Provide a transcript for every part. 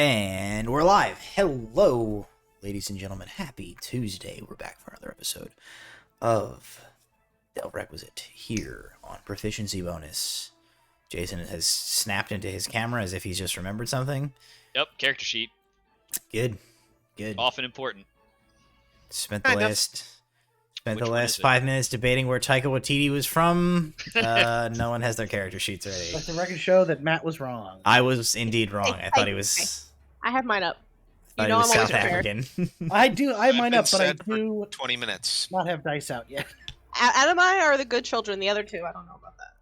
And we're live. Hello, ladies and gentlemen. Happy Tuesday. We're back for another episode of Delve Requisite here on Proficiency Bonus. Jason has snapped into his camera as if he's just remembered something. Yep, character sheet. Good. Good. Often important. Spent the last 5 minutes debating where Taika Waititi was from. No one has their character sheets ready. Let the record show that Matt was wrong. I was indeed wrong. I thought he was... I have mine up. I You thought know he was I'm always South prepared. African. I have mine up, but I Set for do 20 minutes. not have dice out yet. Adam and I are the good children. The other two, I don't know about that.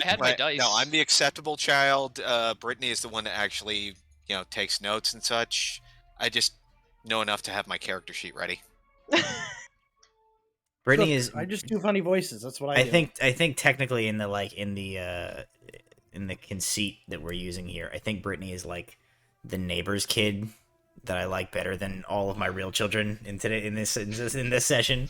I had my dice. No, I'm the acceptable child. Brittany is the one that actually, takes notes and such. I just know enough to have my character sheet ready. Brittany Look, is... I just do funny voices. That's what I do. I think technically in the conceit that we're using here, I think Brittany is like the neighbor's kid that I like better than all of my real children in this session.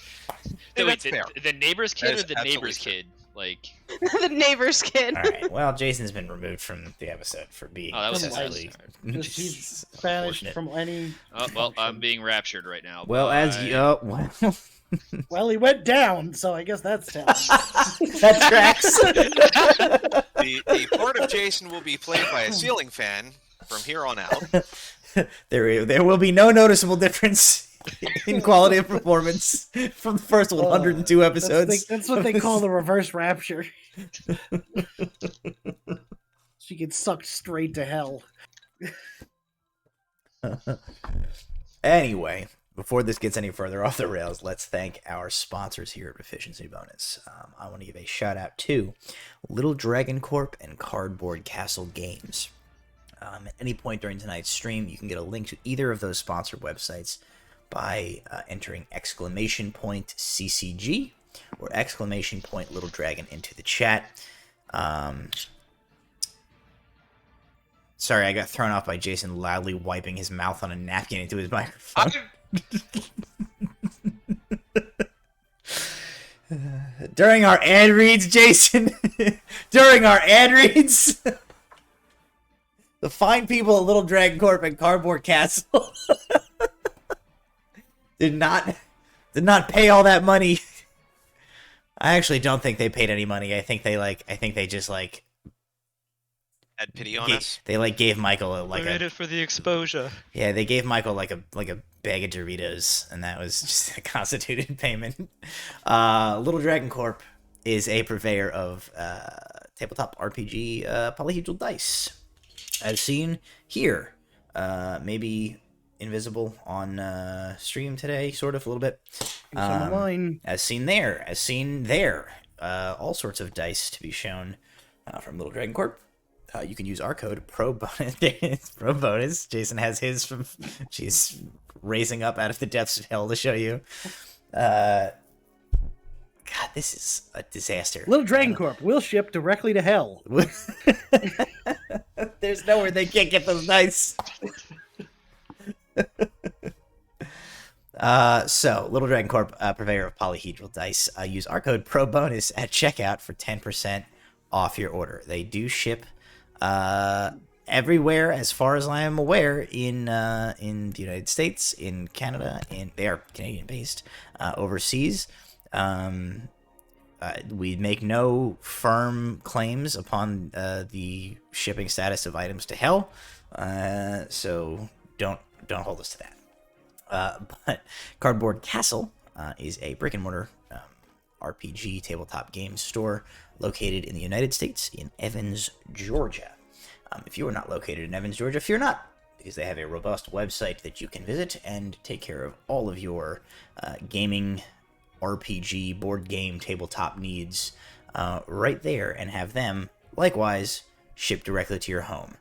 Wait, That's fair. the neighbor's That kid is or the absolutely neighbor's true. kid? Like, The neighbor's kid. All right. Well, Jason's been removed from the episode for being Oh, that was excessively Just he's banished unfortunate. from any. oh, well, I'm being raptured right now. Well, as Bye. you well, Well, he went down, so I guess that's telling. that tracks. The part of Jason will be played by a ceiling fan from here on out. There will be no noticeable difference in quality of performance from the first 102 episodes. That's what they call the reverse rapture. She gets sucked straight to hell. Anyway, before this gets any further off the rails, let's thank our sponsors here at Proficiency Bonus. I want to give a shout out to Little Dragon Corp and Cardboard Castle Games. At any point during tonight's stream, you can get a link to either of those sponsored websites by entering !CCG or !Little Dragon into the chat. Sorry, I got thrown off by Jason loudly wiping his mouth on a napkin into his microphone. During our ad reads, Jason, during our ad reads, the fine people at Little Dragon Corp and Cardboard Castle did not pay all that money. I actually don't think they paid any money. I think they just Had pity on us. they gave Michael it for the exposure. Yeah, they gave Michael like a bag of Doritos, and that was just a constituted payment. Little Dragon Corp is a purveyor of tabletop RPG polyhedral dice, as seen here. Maybe invisible on stream today, sort of a little bit. Mine. As seen there. All sorts of dice to be shown from Little Dragon Corp. You can use our code PROBONUS. PROBONUS. Jason has his from. She's raising up out of the depths of hell to show you. God, this is a disaster. Little Dragon Corp will ship directly to hell. There's nowhere they can't get those dice. So, Little Dragon Corp, purveyor of polyhedral dice. Use our code PROBONUS at checkout for 10% off your order. They do ship everywhere, as far as I am aware, in the United States, in Canada, and they are Canadian based. Overseas, we make no firm claims upon the shipping status of items to hell, so don't hold us to that. But Cardboard Castle is a brick and mortar RPG tabletop game store located in the United States in Evans, Georgia. If you are not located in Evans, Georgia, fear not, because they have a robust website that you can visit and take care of all of your gaming, RPG, board game, tabletop needs right there, and have them, likewise, shipped directly to your home.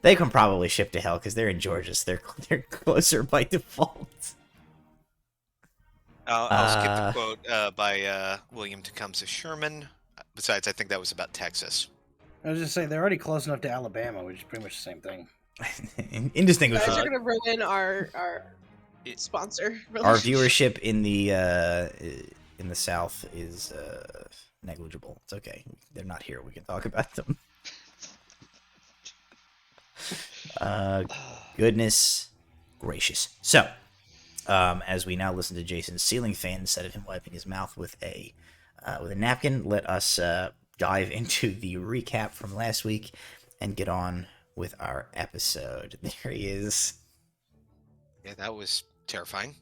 They can probably ship to hell because they're in Georgia, so they're closer by default. I'll skip the quote by William Tecumseh Sherman. Besides, I think that was about Texas. I was just saying, they're already close enough to Alabama, which is pretty much the same thing. You guys Indistinguishable. are gonna ruin our sponsor. Our relationship. viewership in the South is negligible. It's okay. They're not here. We can talk about them. Goodness gracious. So, as we now listen to Jason's ceiling fan instead of him wiping his mouth with a napkin, let us dive into the recap from last week and get on with our episode. There he is. Yeah, that was terrifying.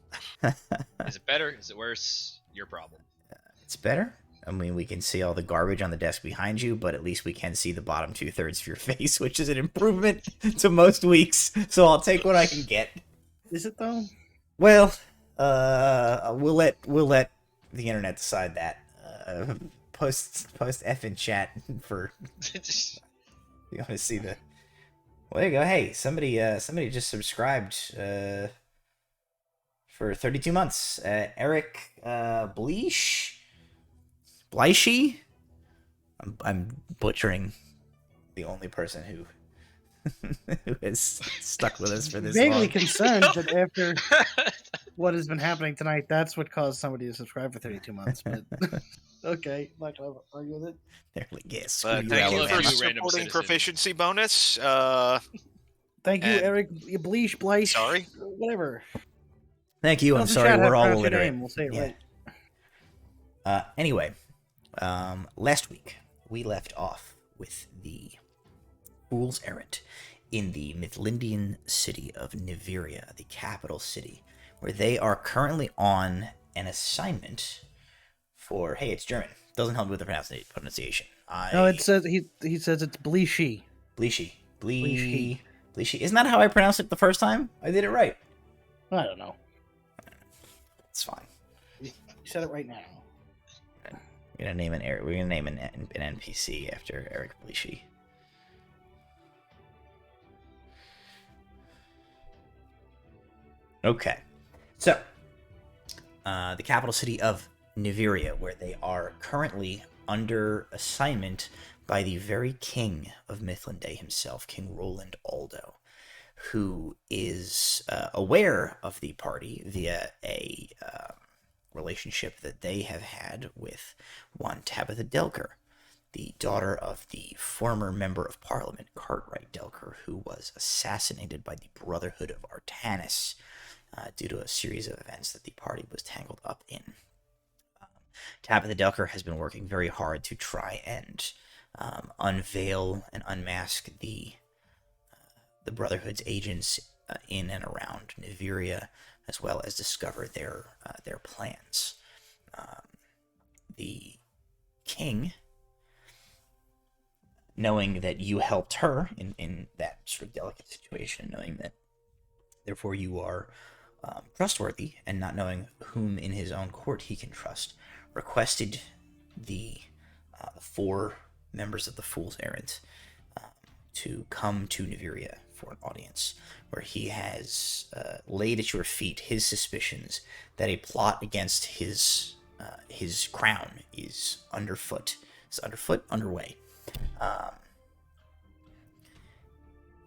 Is it better? Is it worse? Your problem. It's better. I mean, we can see all the garbage on the desk behind you, but at least we can see the bottom 2/3 of your face, which is an improvement to most weeks. So I'll take what I can get. Is it though? Well, we'll let the internet decide that. Post F in chat for you want to see the. Well, there you go. Hey, somebody just subscribed for 32 months. Eric Bleishi. I'm butchering the only person who has stuck with us for this Vaguely long. concerned that after what has been happening tonight, that's what caused somebody to subscribe for 32 months. But okay, not gonna argue with it. They're like, yes. But screw thank you Alabama. for random supporting citizen. proficiency bonus. Thank you, And- Eric Bleach. Sorry? Whatever. Thank you. I'm Tell the sorry. chat how to We're all pronounce your illiterate. name, we'll say it Yeah. right. Anyway, last week we left off with the Fool's Errand in the Midlindian city of Niveria, the capital city, where they are currently on an assignment for. Hey, it's German. Doesn't help with the pronunciation. No, it says he says it's Bleachy. Bleachy. Bleachy. Bleachy. Isn't that how I pronounced it the first time? I did it right. I don't know. It's fine. You said it right now. We're gonna name an NPC after Eric Bleachy. Okay, so the capital city of Niveria, where they are currently under assignment by the very king of Mithlinde himself, King Roland Aldo, who is aware of the party via a relationship that they have had with one Tabitha Delker, the daughter of the former member of parliament Cartwright Delker, who was assassinated by the Brotherhood of Artanis due to a series of events that the party was tangled up in. Tabitha Delker has been working very hard to try and unveil and unmask the Brotherhood's agents in and around Niveria, as well as discover their plans. The king, knowing that you helped her in that sort of delicate situation, knowing that therefore you are trustworthy, and not knowing whom in his own court he can trust, requested the 4 members of the Fool's Errand to come to Niveria for an audience, where he has laid at your feet his suspicions that a plot against his crown is underway.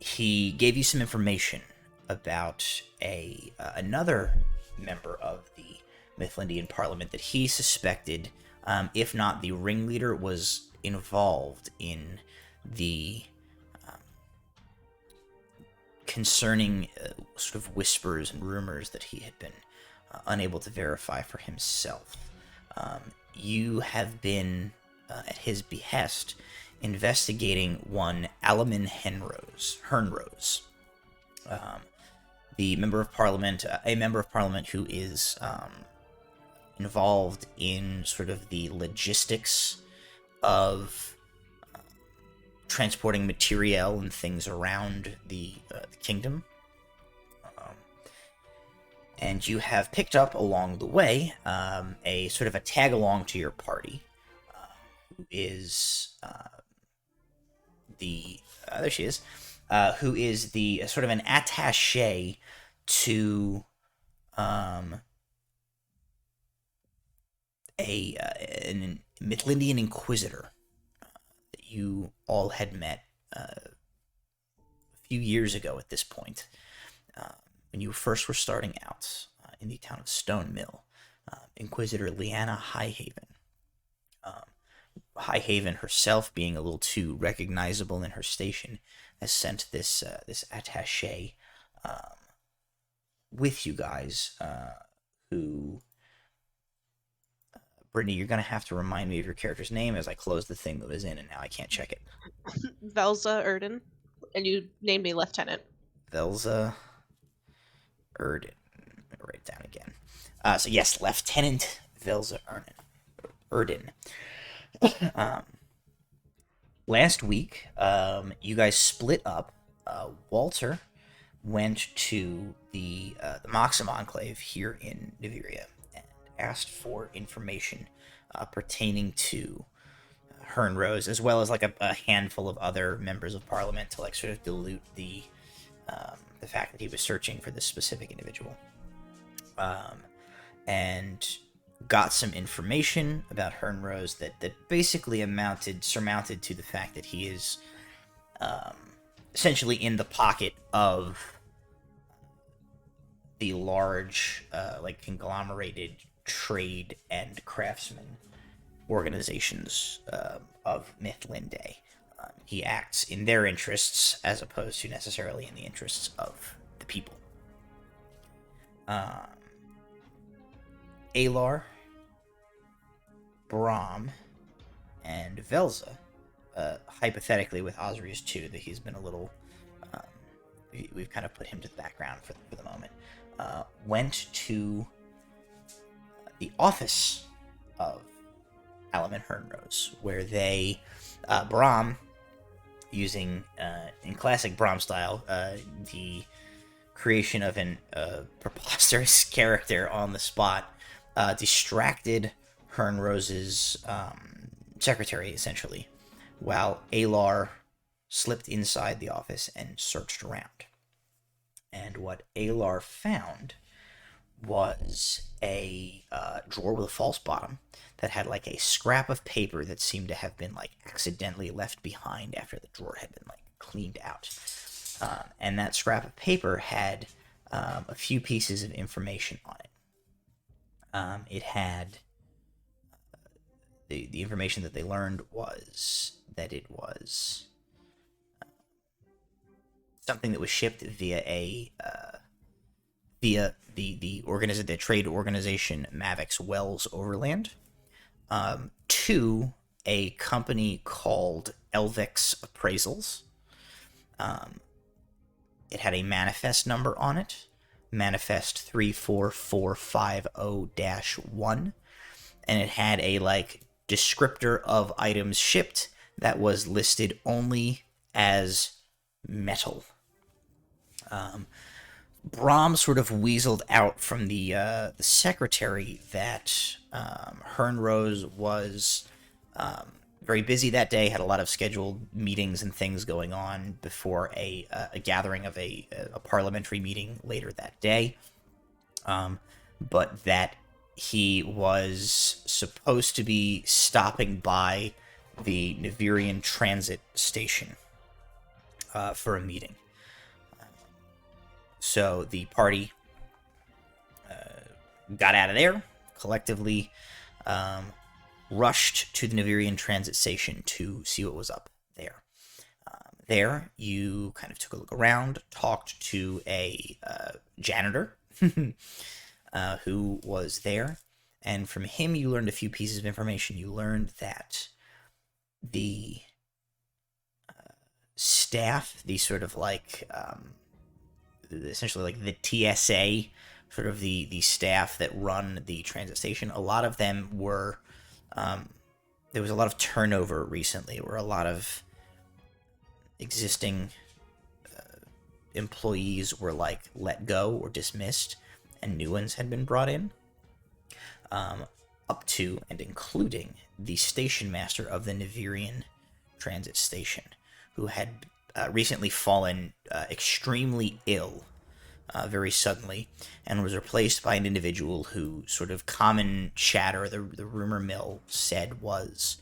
He gave you some information about another member of the Mithlindian Parliament that he suspected, if not the ringleader, was involved in the concerning sort of whispers and rumors that he had been unable to verify for himself. You have been, at his behest, investigating one Alamin Hernrose, the member of parliament, a member of parliament who is involved in sort of the logistics of transporting materiel and things around the kingdom. And you have picked up along the way a sort of a tag along to your party, who is there she is, who is the sort of an attaché to an Mithlindian inquisitor that you all had met a few years ago at this point, when you first were starting out in the town of Stone Mill. Inquisitor Leanna Highhaven. Highhaven herself being a little too recognizable in her station has sent this attaché with you guys, who... Brittany, you're going to have to remind me of your character's name as I close the thing that was in, and now I can't check it. Velza Erden, and you named me Lieutenant. Velza Erden. Write it down again. So yes, Lieutenant Velza Erden. Last week, you guys split up. Walter went to the Moxham Enclave here in Niveria and asked for information pertaining to Hern Rose, as well as like a handful of other members of Parliament to like sort of dilute the fact that he was searching for this specific individual. And got some information about Hern Rose that basically surmounted to the fact that he is essentially in the pocket of the large, like conglomerated trade and craftsman organizations of Mythlinde. He acts in their interests as opposed to necessarily in the interests of the people. Aelar, Bram, and Velza, hypothetically with Ozrius too, that he's been a little... we've kind of put him to the background for the moment, went to the office of Alaman Hernrose, where they, Bram, using, in classic Bram style, the creation of an preposterous character on the spot, distracted Hernrose's secretary, essentially, while Aelar slipped inside the office and searched around. And what Aelar found was a drawer with a false bottom that had like a scrap of paper that seemed to have been like accidentally left behind after the drawer had been like cleaned out. And that scrap of paper had a few pieces of information on it. It had the information that they learned was that it was something that was shipped via the trade organization Mavix Wells Overland to a company called Elvix Appraisals. It had a manifest number on it, manifest 34450-1, and it had a like descriptor of items shipped that was listed only as metal. Bram sort of weaseled out from the secretary that Hernrose was very busy that day, had a lot of scheduled meetings and things going on before a gathering of a parliamentary meeting later that day, but that he was supposed to be stopping by the Niverian transit station for a meeting. So the party got out of there, collectively rushed to the Niverian transit station to see what was up there. There, you kind of took a look around, talked to a janitor who was there, and from him you learned a few pieces of information. You learned that the staff, the sort of like... essentially like the TSA, sort of the staff that run the transit station, a lot of them were, there was a lot of turnover recently, where a lot of existing employees were like let go or dismissed, and new ones had been brought in, up to and including the station master of the Niverian transit station, who had recently fallen extremely ill very suddenly, and was replaced by an individual who sort of common chatter, the rumor mill said was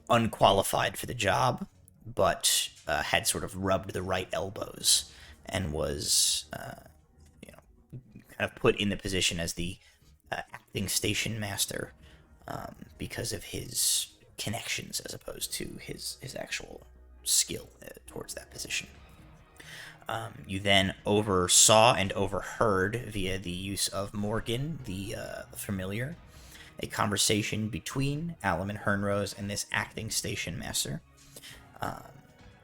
unqualified for the job, but had sort of rubbed the right elbows and was kind of put in the position as the acting station master because of his connections as opposed to his actual skill towards that position. You then oversaw and overheard, via the use of Morgan, the familiar, a conversation between Alum and Hernrose and this acting station master,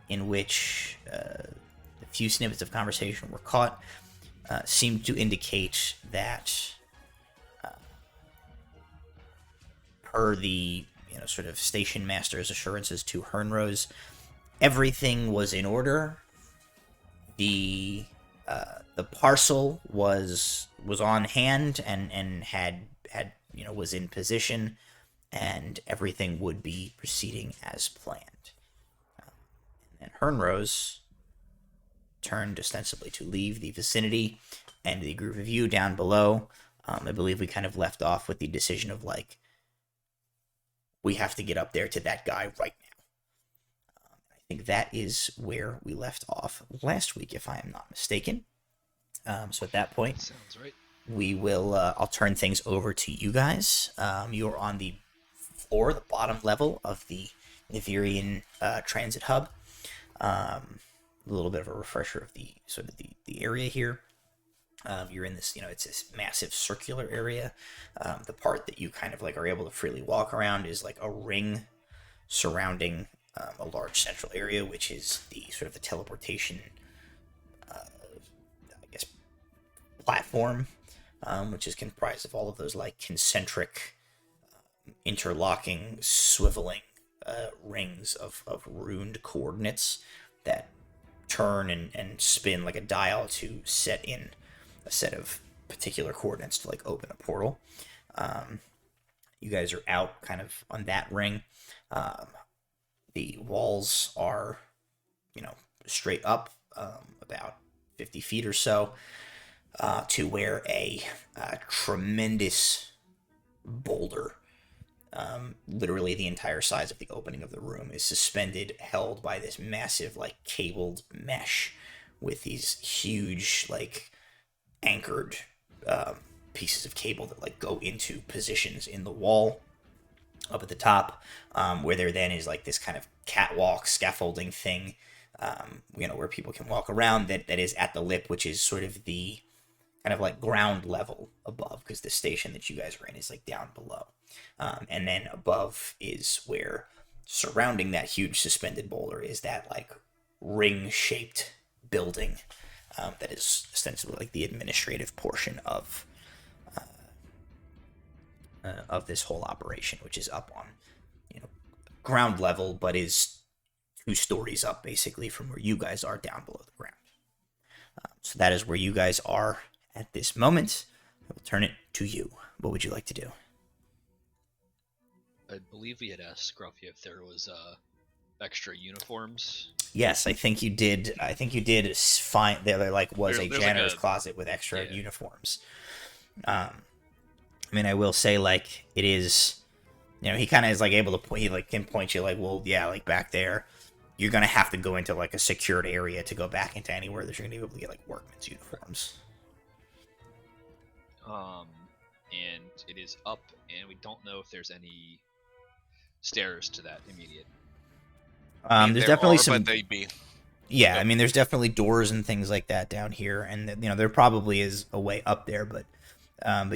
in which a few snippets of conversation were caught, seemed to indicate that, per the sort of station master's assurances to Hernrose, everything was in order. The parcel was on hand and had was in position, and everything would be proceeding as planned. And Hernrose turned ostensibly to leave the vicinity, and the group of you down below, I believe we kind of left off with the decision of like, we have to get up there to that guy right now. I think that is where we left off last week, if I am not mistaken. So at that point, Sounds right. we will. I'll turn things over to you guys. You're on the floor, the bottom level of the Nivirian transit hub. A little bit of a refresher of the sort of the area here. You're in this, it's this massive circular area. The part that you kind of like are able to freely walk around is like a ring surrounding a large central area, which is the sort of the teleportation, I guess, platform, which is comprised of all of those like concentric, interlocking, swiveling rings of runed coordinates that turn and spin like a dial to set in a set of particular coordinates to like open a portal. You guys are out kind of on that ring. The walls are, straight up about 50 feet or so, to where a tremendous boulder, literally the entire size of the opening of the room, is suspended, held by this massive like cabled mesh with these huge like anchored pieces of cable that like go into positions in the wall up at the top, where there then is like this kind of catwalk scaffolding thing, where people can walk around, that is at the lip, which is sort of the kind of like ground level above, because the station that you guys are in is like down below. And then above is where, surrounding that huge suspended boulder, is that like ring-shaped building that is ostensibly like the administrative portion of this whole operation, which is up on ground level, but is 2 stories up basically from where you guys are down below the ground. So that is where you guys are at this moment. I will turn it to you. What would you like to do? I believe we had asked Scruffy if there was extra uniforms. Yes, I think you did. I think you did find there like was a There's janitor's like a- closet with extra yeah. uniforms. I mean, I will say, like, it is, he kind of is like able to point, he like can point you like, well, yeah, like back there, you're gonna have to go into like a secured area to go back into anywhere that you're gonna be able to get like workman's uniforms. And it is up, and we don't know if there's any stairs to that immediate. There's There definitely are, some. but they'd be. Yeah, I mean, there's definitely doors and things like that down here, and there probably is a way up there, but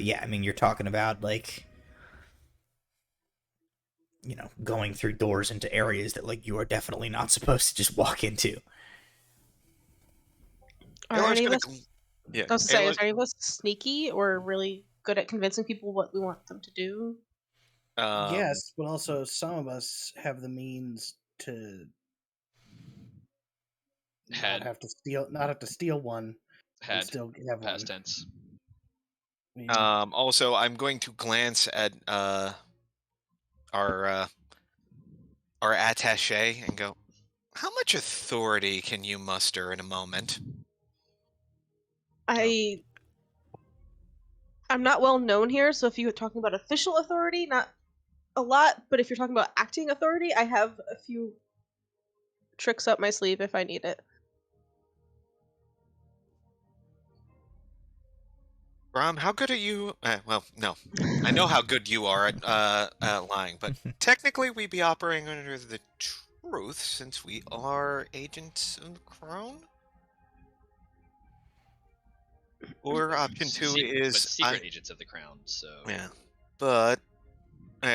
yeah, I mean, you're talking about like, going through doors into areas that like you are definitely not supposed to just walk into. Are Aelar's any of gonna us, Yeah, I was to say, Aelar's- is any of us sneaky or really good at convincing people what we want them to do? Yes, but also some of us have the means to Had- not have to steal one, and Had still have one. past tense. I mean, Also, I'm going to glance at our attaché and go, "How much authority can you muster in a moment?" I'm not well known here, so if you're talking about official authority, not a lot, but if you're talking about acting authority, I have a few tricks up my sleeve if I need it. Bram, how good are you? Well, no, I know how good you are at lying, but technically we'd be operating under the truth, since we are agents of the crown. Or option two But is secret agents of the crown. So yeah, but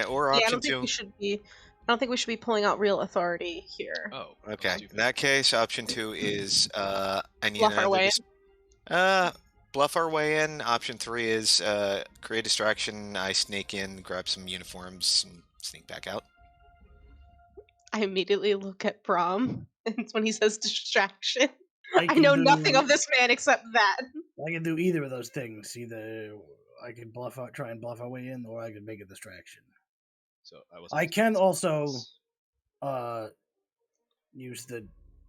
or Yeah, I option don't think two. we should be. I don't think we should be pulling out real authority here. oh, Okay, stupid. in that case, option two is I need Bluff our way bluff our way in. Option three is create distraction. I sneak in, grab some uniforms, and sneak back out. I immediately look at Bram, and when he says distraction, I can know do- nothing of this man except that. I can do either of those things. Either I can try and bluff our way in, or I can make a distraction. So I can also use the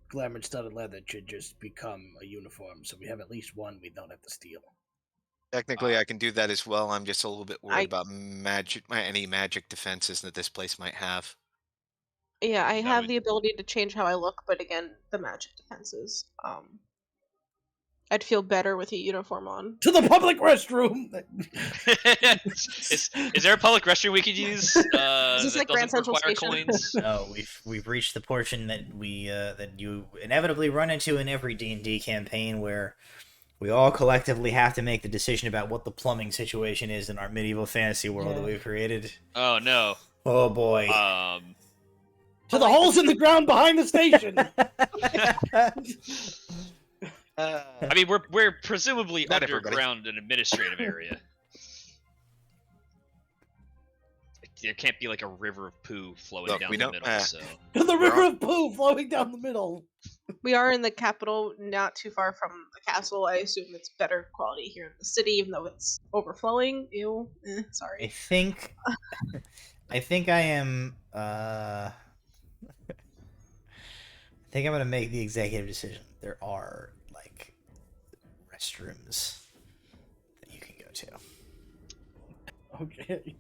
glamour studded leather to just become a uniform, so we have at least one we don't have to steal. Technically, I can do that as well. I'm just a little bit worried about any magic defenses that this place might have. Yeah, I That have would- the ability to change how I look, but again, the magic defenses. I'd feel better with a uniform on. To the public restroom. is there a public restroom we could use? Is this that like Grand doesn't Central require Station? coins? No, we've reached the portion that that you inevitably run into in every D&D campaign, where we all collectively have to make the decision about what the plumbing situation is in our medieval fantasy world that we've created. Oh no. Oh boy. To the holes in the ground behind the station. I mean, we're presumably Not everybody. underground an administrative area. There can't be like a river of poo flowing Look, down we the don't- middle. So To the river of poo flowing down the middle. We are in the capital, not too far from the castle. I assume it's better quality here in the city, even though it's overflowing. Ew. I Sorry. think I am I think I'm gonna make the executive decision. There are like restrooms that you can go to. Okay.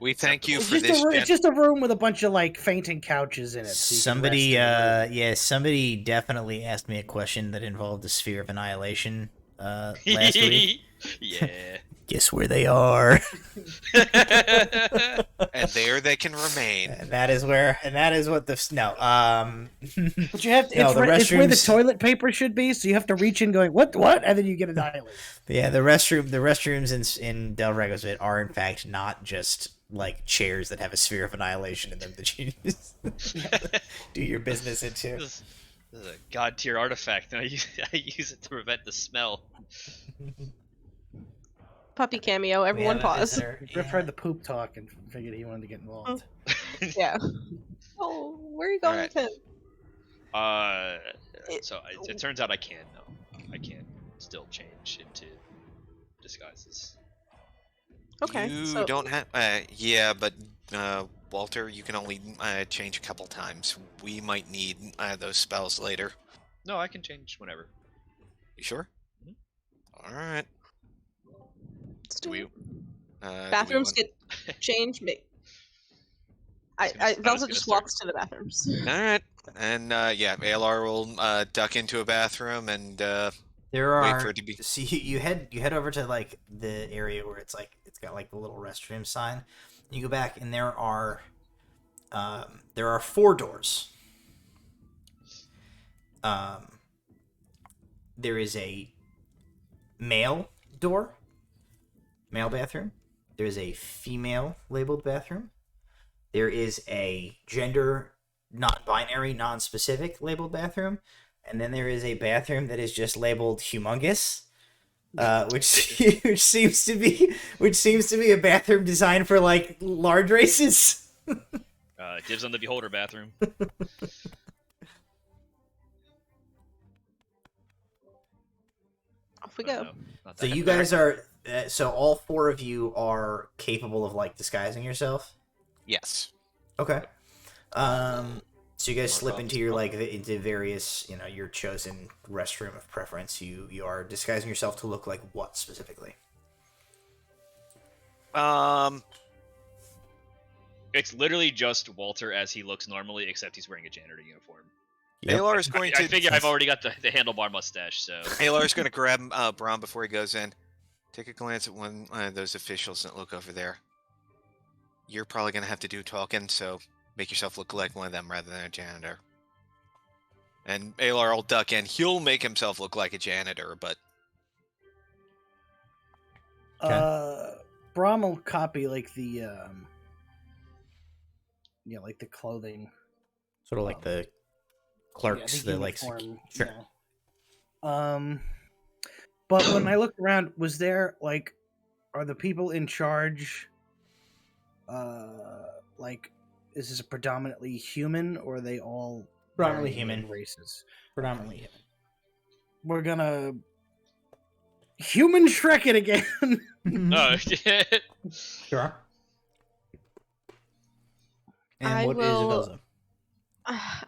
We thank you It's for this. it's just a room with a bunch of like fainting couches in it. So you can Somebody rest in the room. somebody definitely asked me a question that involved the sphere of annihilation last week. yeah. Guess where they are? And there they can remain. And that is what the no But you have to, No, it's, the it's where the restrooms- toilet paper should be, so you have to reach in going, what, and then you get annihilated. yeah, the restrooms in Delve Requisite are in fact not just like chairs that have a sphere of annihilation in them that you just do your business into. This is a god tier artifact, and I use it to prevent the smell. Puppy cameo. Everyone pause. Griff heard the poop talk and figured he wanted to get involved. Yeah. Oh, where are you going Alright. with him? So it turns out I can still change into disguises. Okay. You so don't have. Yeah, but Walter, you can only change a couple times. We might need those spells later. No, I can change whenever. You sure? Mhm. All right. let's Do do we? it. Do we Bathrooms want- get changed. I was Velza gonna just start- walks to the bathrooms. All right. And yeah, Aelar will duck into a bathroom and There wait are for it to be. see you head over to like the area where it's got like the little restroom sign. You go back and there are 4 doors. There is a male door, male bathroom. There's a female labeled bathroom. There is a gender non-binary, non-specific labeled bathroom, and then there is a bathroom that is just labeled humongous, which seems to be a bathroom designed for like large races. Dibs on the beholder bathroom. Off we But go. no, not So that. you guys are so all 4 of you are capable of like disguising yourself. Yes. Okay. So you guys More slip thoughts? into your into various, your chosen restroom of preference. You are disguising yourself to look like what specifically? It's literally just Walter as he looks normally, except he's wearing a janitor uniform. Aelar is going to. I figure I've already got the handlebar mustache, so. Aelar is going to grab Bram before he goes in. Take a glance at one of those officials and look over there. You're probably going to have to do talking, so make yourself look like one of them rather than a janitor. And Aelar will duck in. He'll make himself look like a janitor, but Bram will copy like the like the clothing, Sort of like the clerks, the the like uniform, sure. But when I looked around, was there like, are the people in charge, like, is this predominantly human, or are they all Predominantly varying human. races? Predominantly human. We're gonna human Shrek it again. No. Sure. And I what is will- Velza?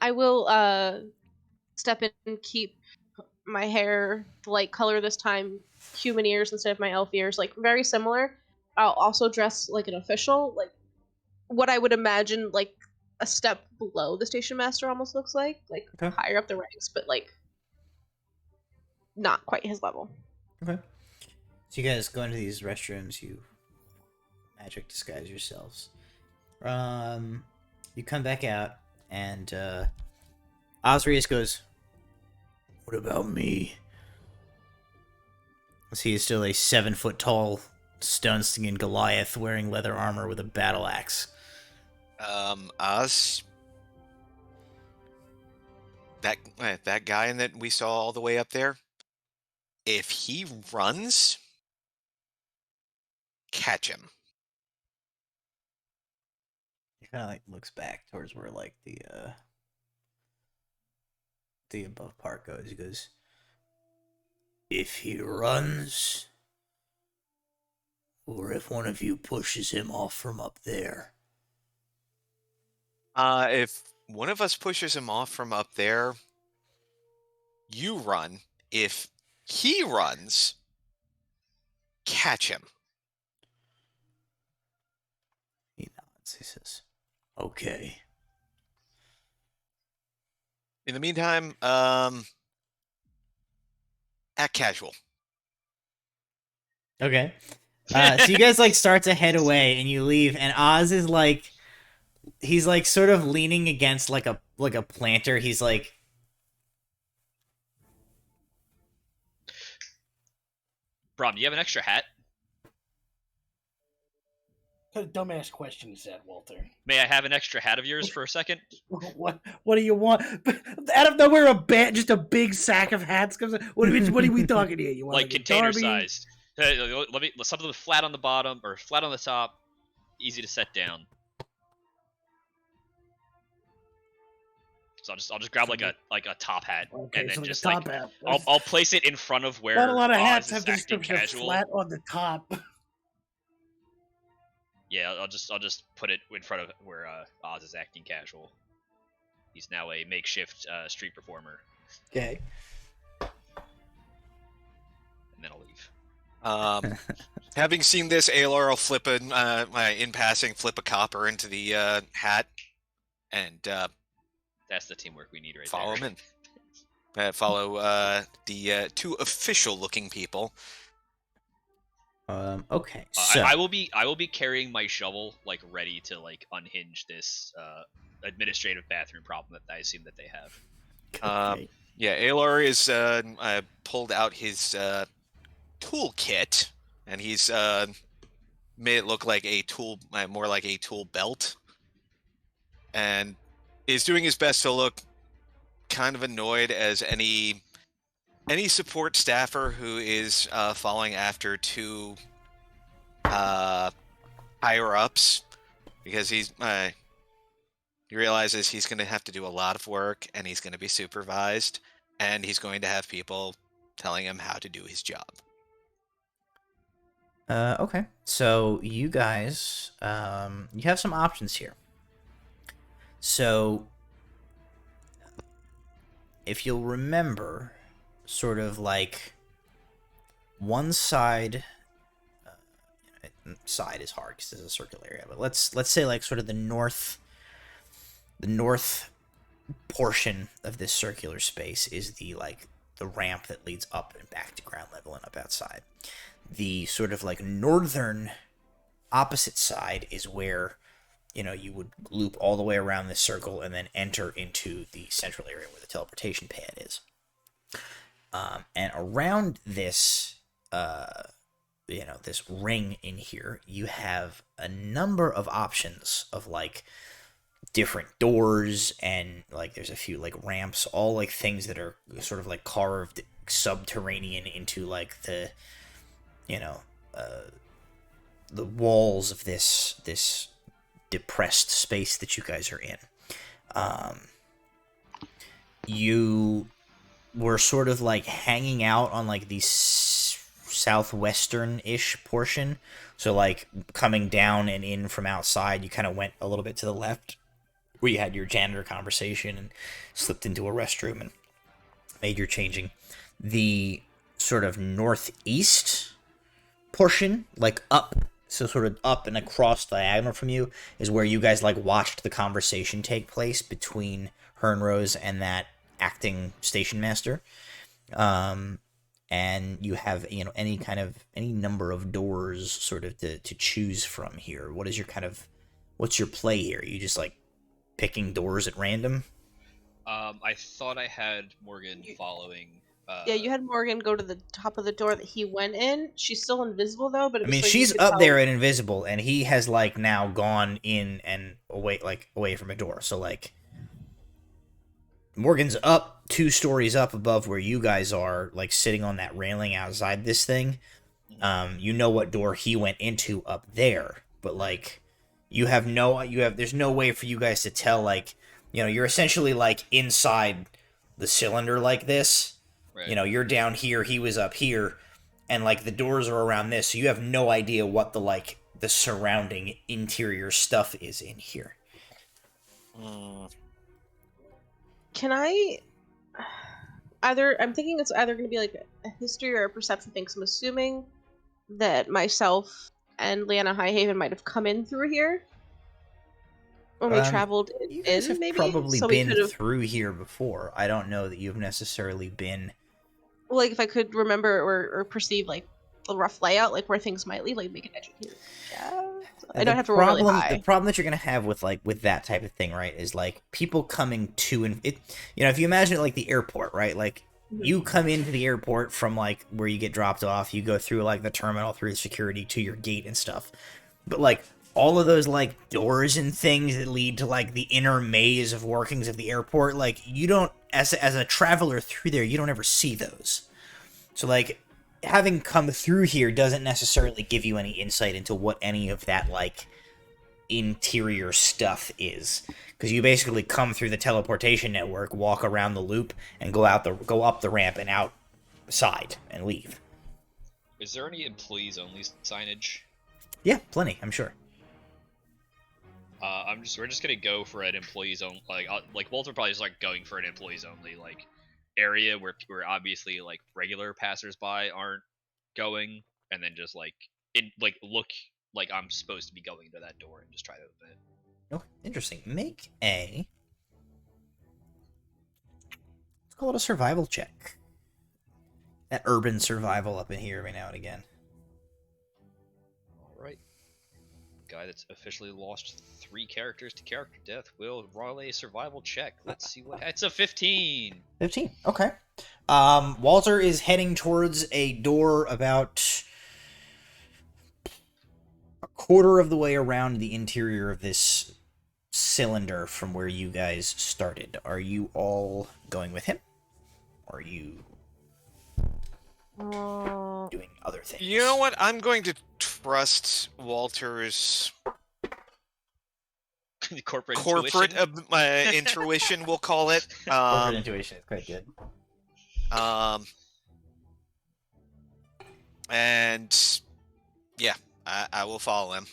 I will step in and keep my hair the light color this time, human ears instead of my elf ears, like very similar. I'll also dress like an official, like what I would imagine like a step below the station master almost looks like Okay. higher up the ranks, but like not quite his level. Okay. So you guys go into these restrooms, you magic disguise yourselves. You come back out, and Ozrius goes, "What about me?" He is still a 7-foot tall, stone-stinging Goliath wearing leather armor with a battle axe. Oz, that guy that we saw all the way up there, if he runs, catch him. He kind of like looks back towards where like the above part goes. He goes, "If he runs, or if one of you pushes him off from up there." If one of us pushes him off from up there, you run. If he runs, catch him. He nods. He says, "Okay." In the meantime, act casual. Okay. So you guys like start to head away, and you leave, and Oz is like, he's like sort of leaning against like a planter. He's like, Bram, do you have an extra hat? What kind of dumbass question is that, Walter? May I have an extra hat of yours for a second? What do you want? Out of nowhere, just a big sack of hats comes. What are we talking here? You want Like a container Darby? sized. Let me something flat on the bottom or flat on the top, easy to set down. So I'll just grab like a top hat Okay, and then so the just top like hat. I'll place it in front of where Not a lot of Oz hats is have this acting casual. flat on the top. Yeah, I'll just put it in front of where Oz is acting casual. He's now a makeshift street performer, "Okay." and then I'll leave. Having seen this, Aelar will flip in passing, flip a copper into the hat, and That's the teamwork we need right follow there. him in. Follow the two official-looking people. Okay. So I will be carrying my shovel like ready to like unhinge this administrative bathroom problem that I assume that they have. okay. Yeah, Aelar is pulled out his toolkit, and he's made it look like a tool, more like a tool belt, and is doing his best to look kind of annoyed as any support staffer who is following after two higher ups, because he realizes he's going to have to do a lot of work, and he's going to be supervised, and he's going to have people telling him how to do his job. Okay. So you guys, you have some options here. So if you'll remember, sort of like one side is hard because it's a circular area, but let's say like sort of the north portion of this circular space is the ramp that leads up and back to ground level and up outside. The sort of like northern opposite side is where you would loop all the way around this circle and then enter into the central area where the teleportation pad is. And around this, this ring in here, you have a number of options of like different doors, and like there's a few like ramps, all like things that are sort of like carved subterranean into like the walls of this depressed space that you guys are in. You were sort of like hanging out on like the southwestern-ish portion, so like coming down and in from outside, you kind of went a little bit to the left where you had your janitor conversation and slipped into a restroom and made your changing. The sort of northeast portion, like up, so sort of up and across diagonal from you, is where you guys like watched the conversation take place between Hernrose and that acting station master. And you have any number of doors sort of to choose from here. What's your play here? You just like picking doors at random? I thought I had Morgan following. Yeah, you had Morgan go to the top of the door that he went in. She's still invisible though, but she's up there and invisible, and he has like now gone in and away from a door. So like Morgan's up 2 stories up above where you guys are, like sitting on that railing outside this thing. You know what door he went into up there, but like there's no way for you guys to tell, like, you're essentially like inside the cylinder like this. Right. You're down here, he was up here, and like the doors are around this, so you have no idea what the surrounding interior stuff is in here. Can I I'm thinking it's either going to be like a history or a perception thing, because I'm assuming that myself and Leanna Highhaven might have come in through here when we traveled in. You guys have maybe probably so been through here before. I don't know that you've necessarily been. Well, like if I could remember or perceive like the rough layout, like where things might lead, like make an educated guess. I don't have to roll really high. The problem that you're gonna have with that type of thing, right, is like people coming to and it. If you imagine it like the airport, right, like. You come into the airport from, like, where you get dropped off. You go through, like, the terminal, through security to your gate and stuff. But, like, all of those, like, doors and things that lead to, like, the inner maze of workings of the airport, like, you don't, as a traveler through there, you don't ever see those. So, like, having come through here doesn't necessarily give you any insight into what any of that, like, interior stuff is. Because you basically come through the teleportation network, walk around the loop, and go up the ramp and outside and leave. Is there any employees only signage? Yeah, plenty, I'm sure. We're just gonna go for an employees only, like Walter probably is like going for an employees only like area where obviously like regular passersby aren't going, and then just look like I'm supposed to be going to that door and just try to open it. Oh, interesting. Make let's call it a survival check. That urban survival up in here every now and again. Alright. Guy that's officially lost 3 characters to character death will roll a survival check. Let's see what... It's a 15! 15, okay. Walter is heading towards a door about a quarter of the way around the interior of this cylinder from where you guys started. Are you all going with him? Or are you doing other things? You know what? I'm going to trust Walter's corporate intuition, we'll call it. Corporate intuition is quite good. And yeah, I will follow him.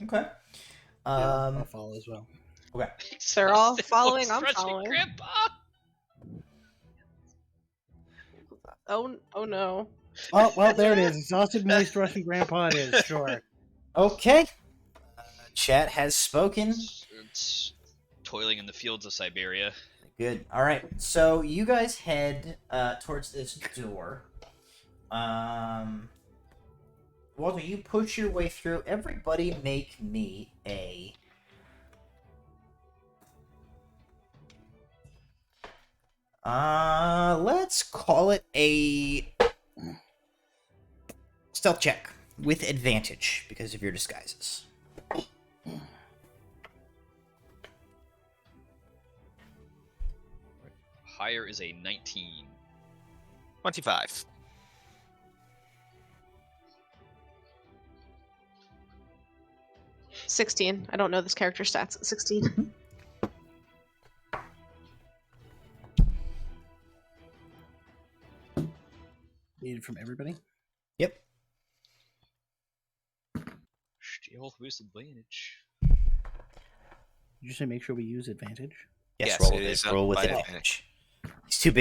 Okay. I'll follow as well. Okay. They're all following. I'm following. Grandpa. Oh no. Oh well, there it is. Exhausted, moist, Russian grandpa. It is sure. Okay. Chat has spoken. It's toiling in the fields of Siberia. Good. All right. So you guys head towards this door. Walter, you push your way through. Everybody make me a Let's call it a stealth check with advantage because of your disguises. Higher is a 19. 25. $16. I don't know this character stats. 16. Needed from everybody. Yep. Stealth with advantage. Did you say make sure we use advantage? Yes, Yes, roll with by advantage. He's too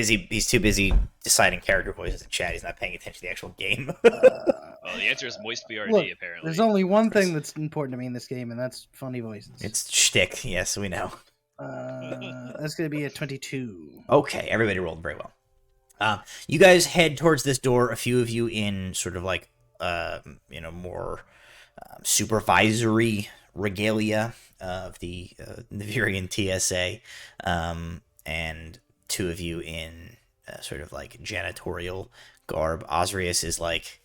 busy deciding character voices in chat. He's not paying attention to the actual game. Well, the answer is moist BRD, Look, apparently. There's only one thing that's important to me in this game, and that's funny voices. It's shtick, yes, we know. That's going to be a 22. Okay, everybody rolled very well. You guys head towards this door. A few of you in sort of like, more supervisory regalia of the Navirian TSA, and two of you in sort of like janitorial garb. Ozrius is like,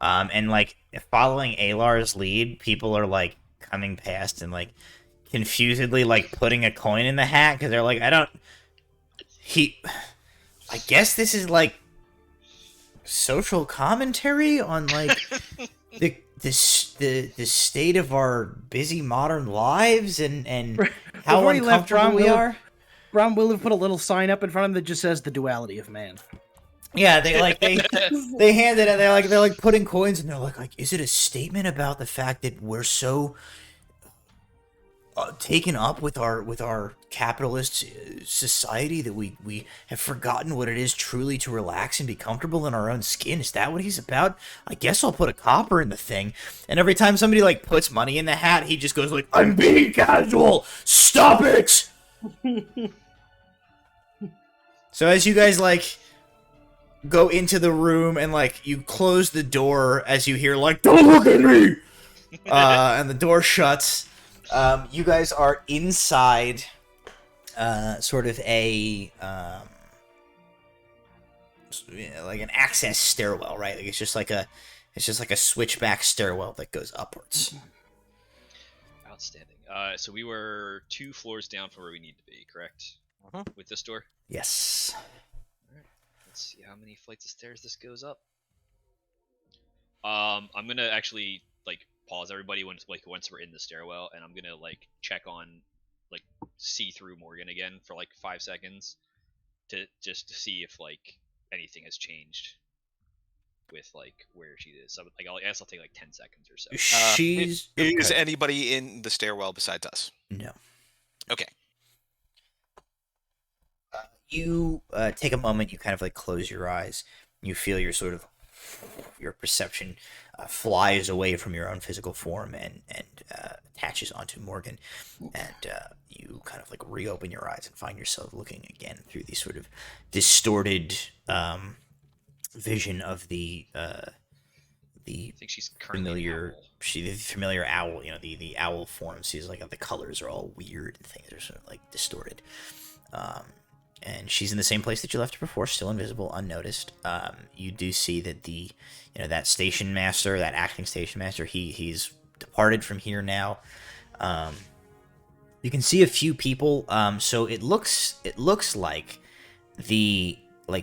and like following Aelar's lead, people are like coming past and like confusedly like putting a coin in the hat because they're like, I guess this is like social commentary on like the state of our busy modern lives and how Before he left, uncomfortable we are. Bram will have put a little sign up in front of him that just says the duality of man. Yeah, they hand it and they're like putting coins and they're like, is it a statement about the fact that we're so taken up with our capitalist society that we have forgotten what it is truly to relax and be comfortable in our own skin? Is that what he's about? I guess I'll put a copper in the thing. And every time somebody like puts money in the hat, he just goes like, I'm being casual. Stop it. So as you guys like go into the room and like you close the door as you hear like, don't look at me, and the door shuts. You guys are inside sort of a like an access stairwell, right? Like it's just like a switchback stairwell that goes upwards. Outstanding. So we were 2 floors down from where we need to be, correct? With this door? Yes. Let's see how many flights of stairs this goes up. I'm gonna actually like pause everybody once we're in the stairwell, and I'm gonna like check on like see through Morgan again for like 5 seconds to see if like anything has changed with like where she is. So like I guess I'll take like 10 seconds or so. Is anybody in the stairwell besides us? No. Okay. You take a moment, you kind of like close your eyes, you feel your perception flies away from your own physical form and attaches onto Morgan, and you kind of like reopen your eyes and find yourself looking again through the sort of distorted vision of the I think she's currently familiar the familiar owl, the owl form. She's like the colors are all weird and things are sort of like distorted. And she's in the same place that you left her before, still invisible, unnoticed. You do see that that station master, that acting station master, he's departed from here now. You can see a few people. So it looks like the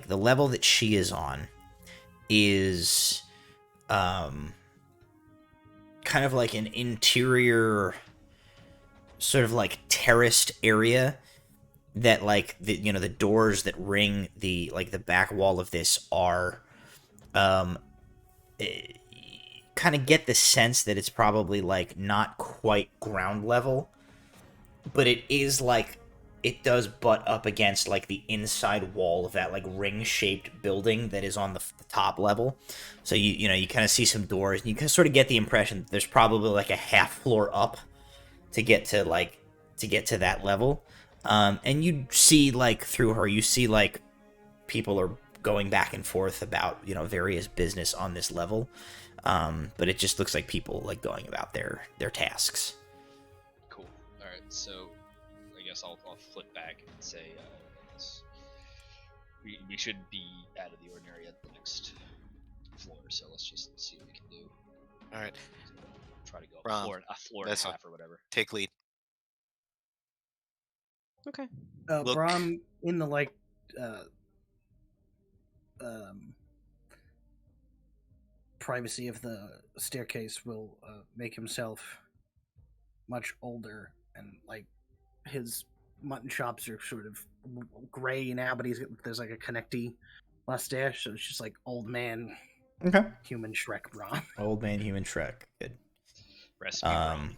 level that she is on is kind of like an interior sort of like terraced area that like the doors that ring the back wall of this are kind of get the sense that it's probably like not quite ground level, but it is like it does butt up against like the inside wall of that like ring shaped building that is on the top level. So you kind of see some doors and you can sort of get the impression that there's probably like a half floor up to get to that level. And you see, like, through her, you see, like, people are going back and forth about, various business on this level. But it just looks like people like going about their tasks. Cool. All right, so I guess I'll flip back and say we should be out of the ordinary at the next floor. So let's just see what we can do. All right. Try to go up Bram, a floor and a half or whatever. Take lead. Okay. Look. Bram, in the privacy of the staircase, will make himself much older, and like his mutton chops are sort of gray now, but there's like a connecty mustache, so it's just like old man, Okay. human Shrek Bram. Old man, human Shrek. Good. Recipe Bram.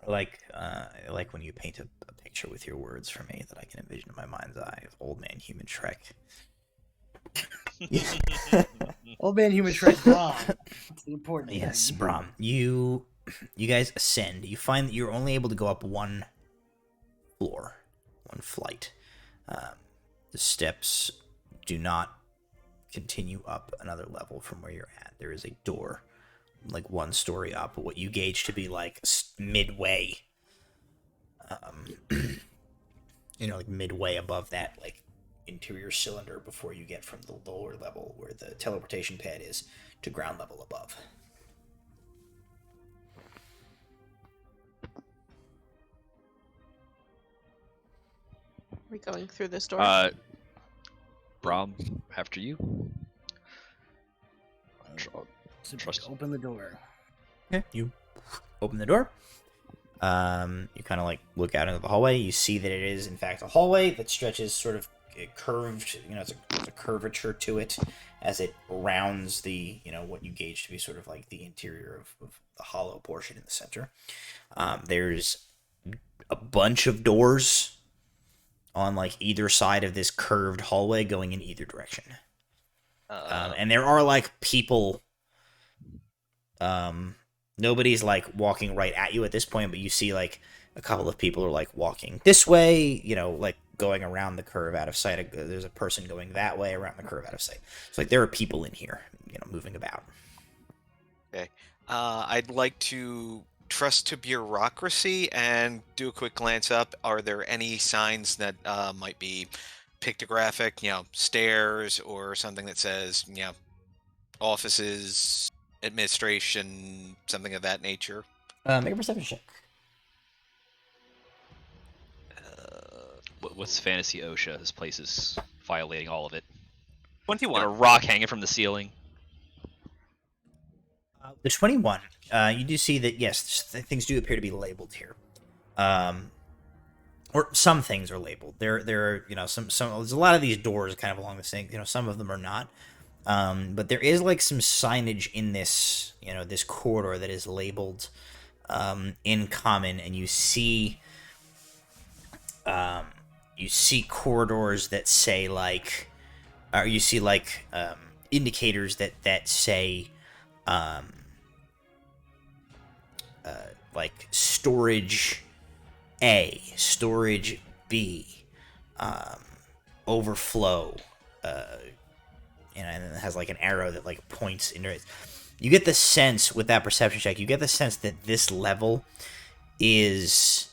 I like when you paint a picture with your words for me that I can envision in my mind's eye of old man, human Shrek. Old man, human Shrek Bram. It's important. Yes, thing. Bram. You guys ascend. You find that you're only able to go up one floor, one flight. The steps do not continue up another level from where you're at. There is a door, like one story up, what you gauge to be like midway. Like midway above that, like interior cylinder before you get from the lower level where the teleportation pad is to ground level above. Are we going through this door? Bram, after you. So Trust. open the door. Okay. You open the door. You kind of like look out into the hallway. You see that it is in fact a hallway that stretches sort of curved. It's a curvature to it as it rounds the what you gauge to be sort of like the interior of the hollow portion in the center. There's a bunch of doors on like either side of this curved hallway going in either direction. And there are like people. Nobody's like walking right at you at this point, but you see like a couple of people are like walking this way, like going around the curve out of sight. There's a person going that way around the curve out of sight. So like there are people in here, moving about. Okay. I'd like to trust to bureaucracy and do a quick glance up. Are there any signs that might be pictographic, stairs or something that says, offices, administration, something of that nature? Make a perception check. What's Fantasy OSHA? This place is violating all of it. 21. Got a rock hanging from the ceiling. The 21, you do see that, yes, things do appear to be labeled here. Or some things are labeled. There are, some there's a lot of these doors kind of along the same, some of them are not. But there is like some signage in this, this corridor that is labeled in common, and you see corridors that say like, or you see like indicators that say like storage A, storage B, overflow, and it has like an arrow that like points into it. You get the sense with that perception check, you get the sense that this level is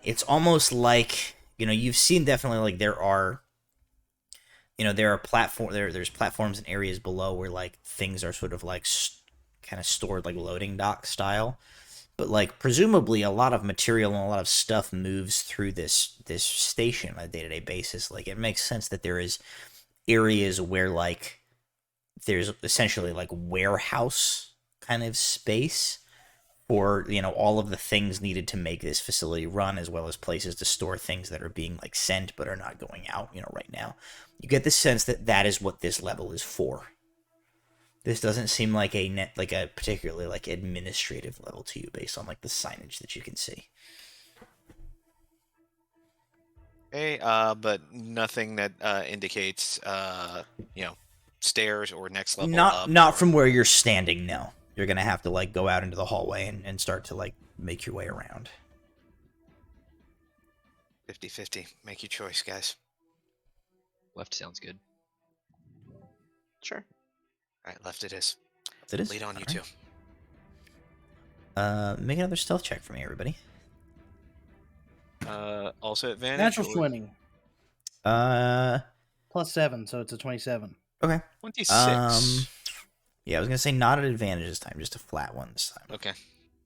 it's almost like, you've seen definitely like there are there's platforms and areas below where like things are sort of like kind of stored like loading dock style, but like presumably a lot of material and a lot of stuff moves through this station on a day-to-day basis. Like it makes sense that there is areas where like there's essentially like warehouse kind of space for all of the things needed to make this facility run, as well as places to store things that are being like sent but are not going out right now. You get the sense that is what this level is for. This doesn't seem like a particularly like administrative level to you based on like the signage that you can see. Okay, but nothing that indicates stairs or next level up. Not from where you're standing, no. You're gonna have to like go out into the hallway and start to like make your way around. 50-50. Make your choice, guys. Left sounds good. Sure. All right, left it is. It is. Lead on, you All two. right. Make another stealth check for me, everybody. Also advantage. Natural or 20 Uh, plus 7, so it's a 27. okay. 26. Yeah, I was gonna say not an advantage this time, just a flat one this time. Okay.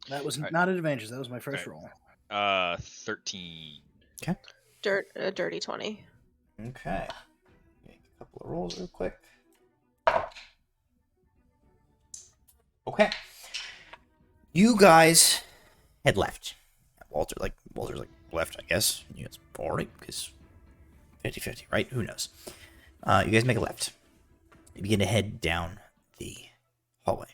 That was Alright. not an advantage. That was my first Alright. roll. 13. Dirty 20. Okay. Make a couple of rolls real quick. Okay. You guys had left. Walter's like left, I guess. You guys already, because 50-50, right? Who knows? You guys make a left. You begin to head down the hallway.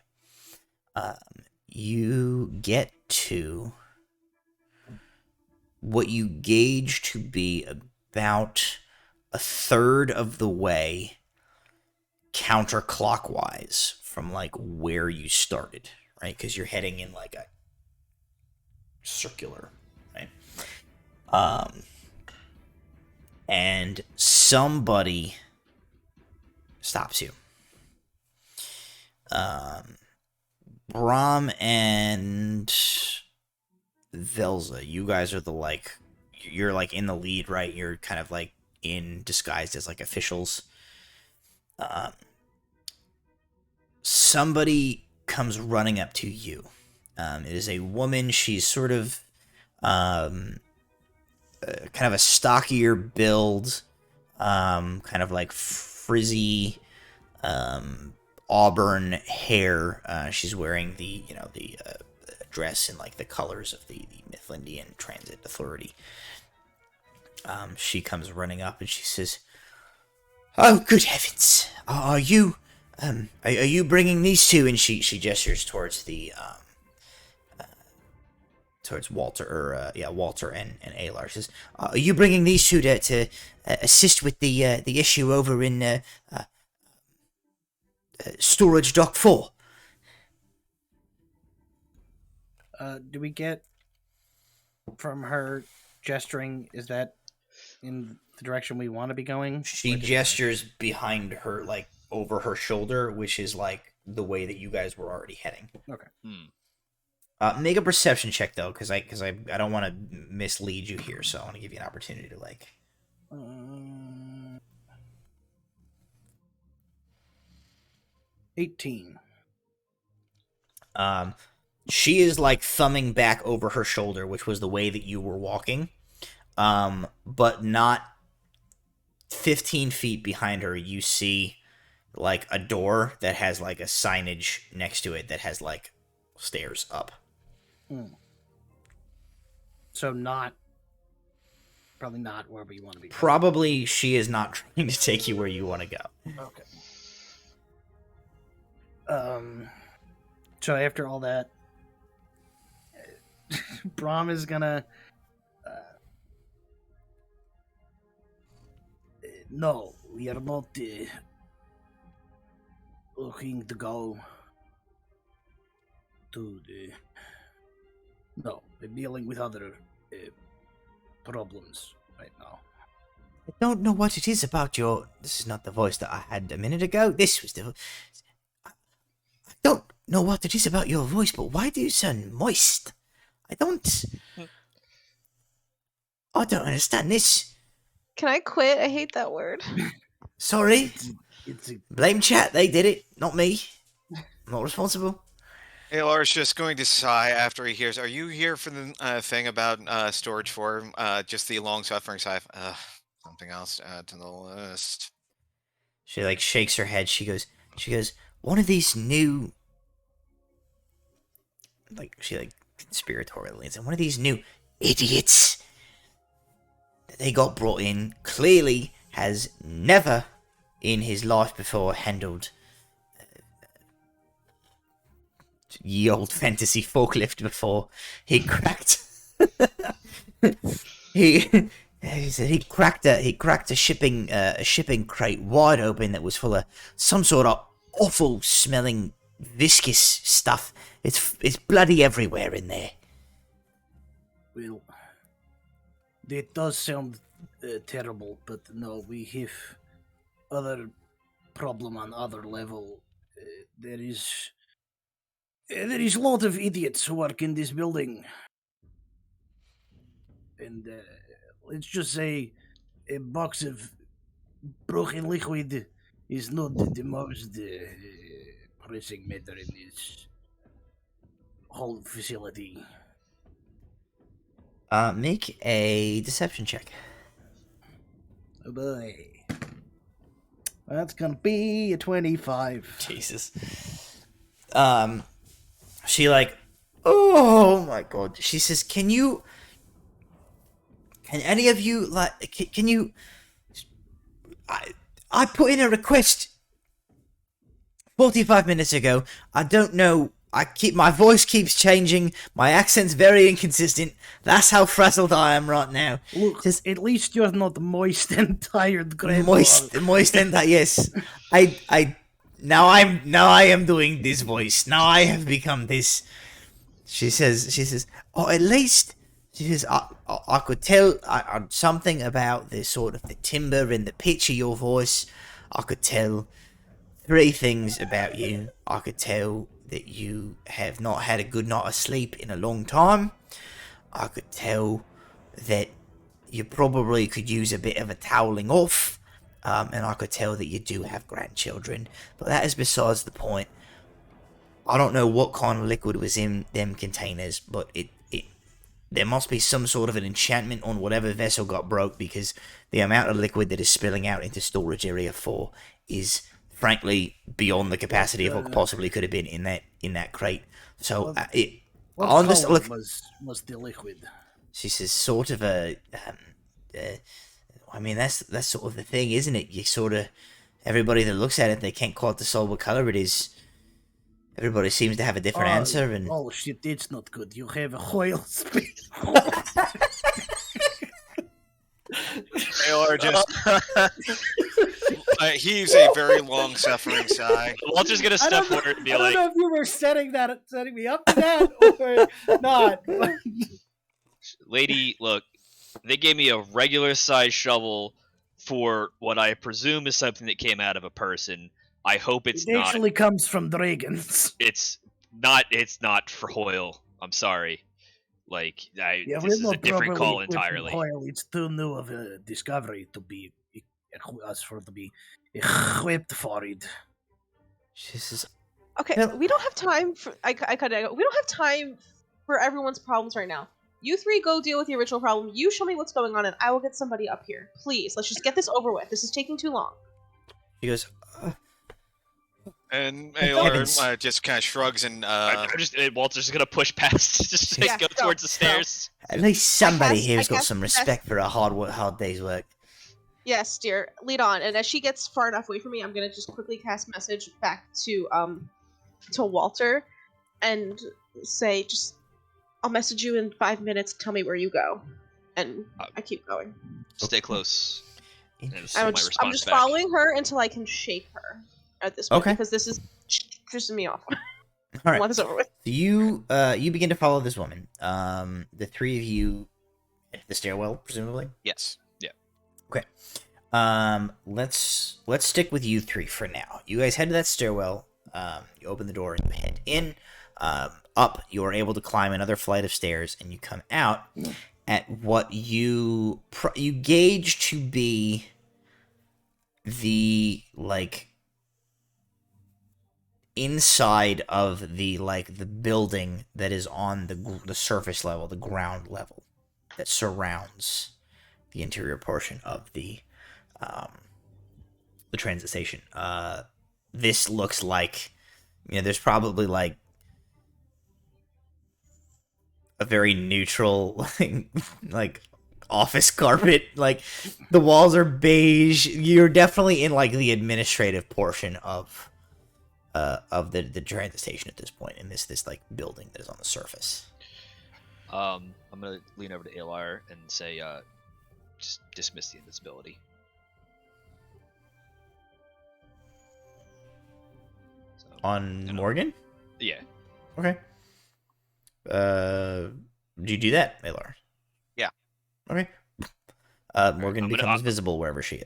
You get to what you gauge to be about a third of the way counterclockwise from like where you started, right? Because you're heading in like a circular, right? And somebody stops you. Bram and Velza, you guys are you're like in the lead, right? You're kind of like disguised as like officials. Somebody comes running up to you. It is a woman. She's sort of kind of a stockier build, kind of like frizzy auburn hair. She's wearing the dress in like the colors of the Midlandian Transit Authority. She comes running up and she says, "Oh, good heavens! Are you bringing these two?" And she gestures towards towards Walter, Walter and Aelar. She says, "Are you bringing these two to assist with the issue over in Storage Dock 4? Do we get from her gesturing? Is that in the direction we want to be going? She gestures behind her, like over her shoulder, which is like the way that you guys were already heading. Okay. Make a perception check though, because I don't want to mislead you here, so I want to give you an opportunity to like. 18. She is like thumbing back over her shoulder, which was the way that you were walking, but not 15 feet behind her. You see like a door that has like a signage next to it that has like stairs up. So probably not where we want to be. Probably she is not trying to take you where you want to go. Okay. So after all that, Bram is gonna. No, we are not looking to go to the. No, we're dealing with other problems right now. I don't know what it is about your... This is not the voice that I had a minute ago. This was the... I don't know what it is about your voice, but why do you sound moist? I don't understand this. Can I quit? I hate that word. Sorry. It's Blame chat. They did it, not me. I'm not responsible. Aelar is just going to sigh after he hears, "Are you here for the thing about Storage 4? Just the long-suffering sigh. Something else to add to the list." She like shakes her head. She goes, one of these new... Like, she like conspiratorially leans in. One of these new idiots that they got brought in clearly has never in his life before handled ye old fantasy forklift before. He cracked he said he cracked a shipping crate wide open that was full of some sort of awful smelling viscous stuff. It's bloody everywhere in there. Well, It does sound terrible, but no, we have other problem on other level. There is a lot of idiots who work in this building, and let's just say a box of broken liquid is not the most pressing matter in this whole facility. Make a deception check. Oh boy. That's gonna be a 25. Jesus. She like, oh my god. She says, can any of you, like, can you, I put in a request 45 minutes ago. I don't know. My voice keeps changing. My accent's very inconsistent. That's how frazzled I am right now. Look, Just at least you're not moist and tired, Grandpa. moist and that. Yes, now I am doing this voice. Now I have become this. She says, oh, at least she says, I could tell something about the sort of the timbre and the pitch of your voice. I could tell 3 things about you. I could tell that you have not had a good night of sleep in a long time. I could tell that you probably could use a bit of a toweling off. And I could tell that you do have grandchildren. But that is besides the point. I don't know what kind of liquid was in them containers, but there must be some sort of an enchantment on whatever vessel got broke, because the amount of liquid that is spilling out into storage area 4 is frankly beyond the capacity of what possibly could have been in that crate. So what on this look was the liquid? She says, sort of a I mean, that's sort of the thing, isn't it? You sort of, everybody that looks at it, they can't quite decide what color it is. Everybody seems to have a different answer, and oh shit, it's not good. You have a whale speed. Aelar just heaves a very long-suffering sigh. Walter's gonna step forward and be I like, don't know if you were setting me up to that or not. "Lady, look, they gave me a regular-sized shovel for what I presume is something that came out of a person. I hope it's it not. actually comes from dragons. It's not for Hoyle. I'm sorry. Like, this is a different call entirely. Hoyle, it's too new of a discovery to be equipped for it. she says, Okay, Now- we don't have time for. We don't have time for everyone's problems right now. You 3 go deal with the original problem. You show me what's going on, and I will get somebody up here. Please, let's just get this over with. This is taking too long. she goes, And heavens. Aelar just kind of shrugs and Walter's just gonna push past, just Yeah, go go, towards the stairs. at least somebody I here's got guess some that's- respect for a hard day's work. Yes, dear. Lead on. And as she gets far enough away from me, I'm gonna just quickly cast message back to Walter, and say, I'll message you in 5 minutes. Tell me where you go, and I keep going. Stay close. Interesting. my I'm response just back. following her until I can shake her at this point, Okay. because this is pissing me off. All I right. want this over with. So you begin to follow this woman. The 3 of you at the stairwell, presumably. yes, yeah. Let's stick with you 3 for now. You guys head to that stairwell. You open the door and you head in. Up, you are able to climb another flight of stairs, and you come out at what you gauge to be the inside of the building that is on the surface level, the ground level that surrounds the interior portion of the transit station. This looks like, there's probably a very neutral office carpet. The walls are beige. You're definitely in the administrative portion of the transit station at this point, in this building that is on the surface. I'm gonna lean over to Aelar and say, just dismiss the invisibility. So, On Morgan? yeah. Okay. Do you do that, Aelar? Yeah. Okay. Morgan I'm gonna- becomes visible wherever she is.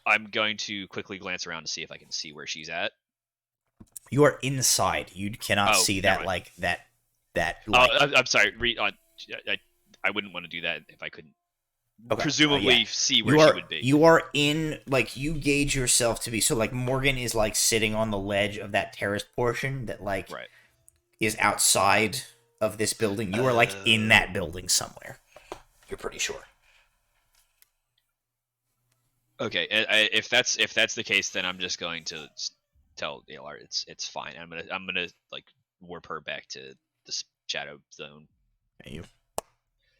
I'm going to quickly glance around to see if I can see where she's at. You are inside. You cannot Oh, see never that mind. that Oh, light. I'm sorry. I wouldn't want to do that if I couldn't Okay. presumably Yeah. see where You are she would be. you are in like you gauge yourself to be so like Morgan is like sitting on the ledge of that terraced portion that like Right. is outside of this building. You are like in that building somewhere. You're pretty sure. Okay. If that's the case, then I'm just going to tell Aelar it's fine. I'm gonna like warp her back to the shadow zone. And you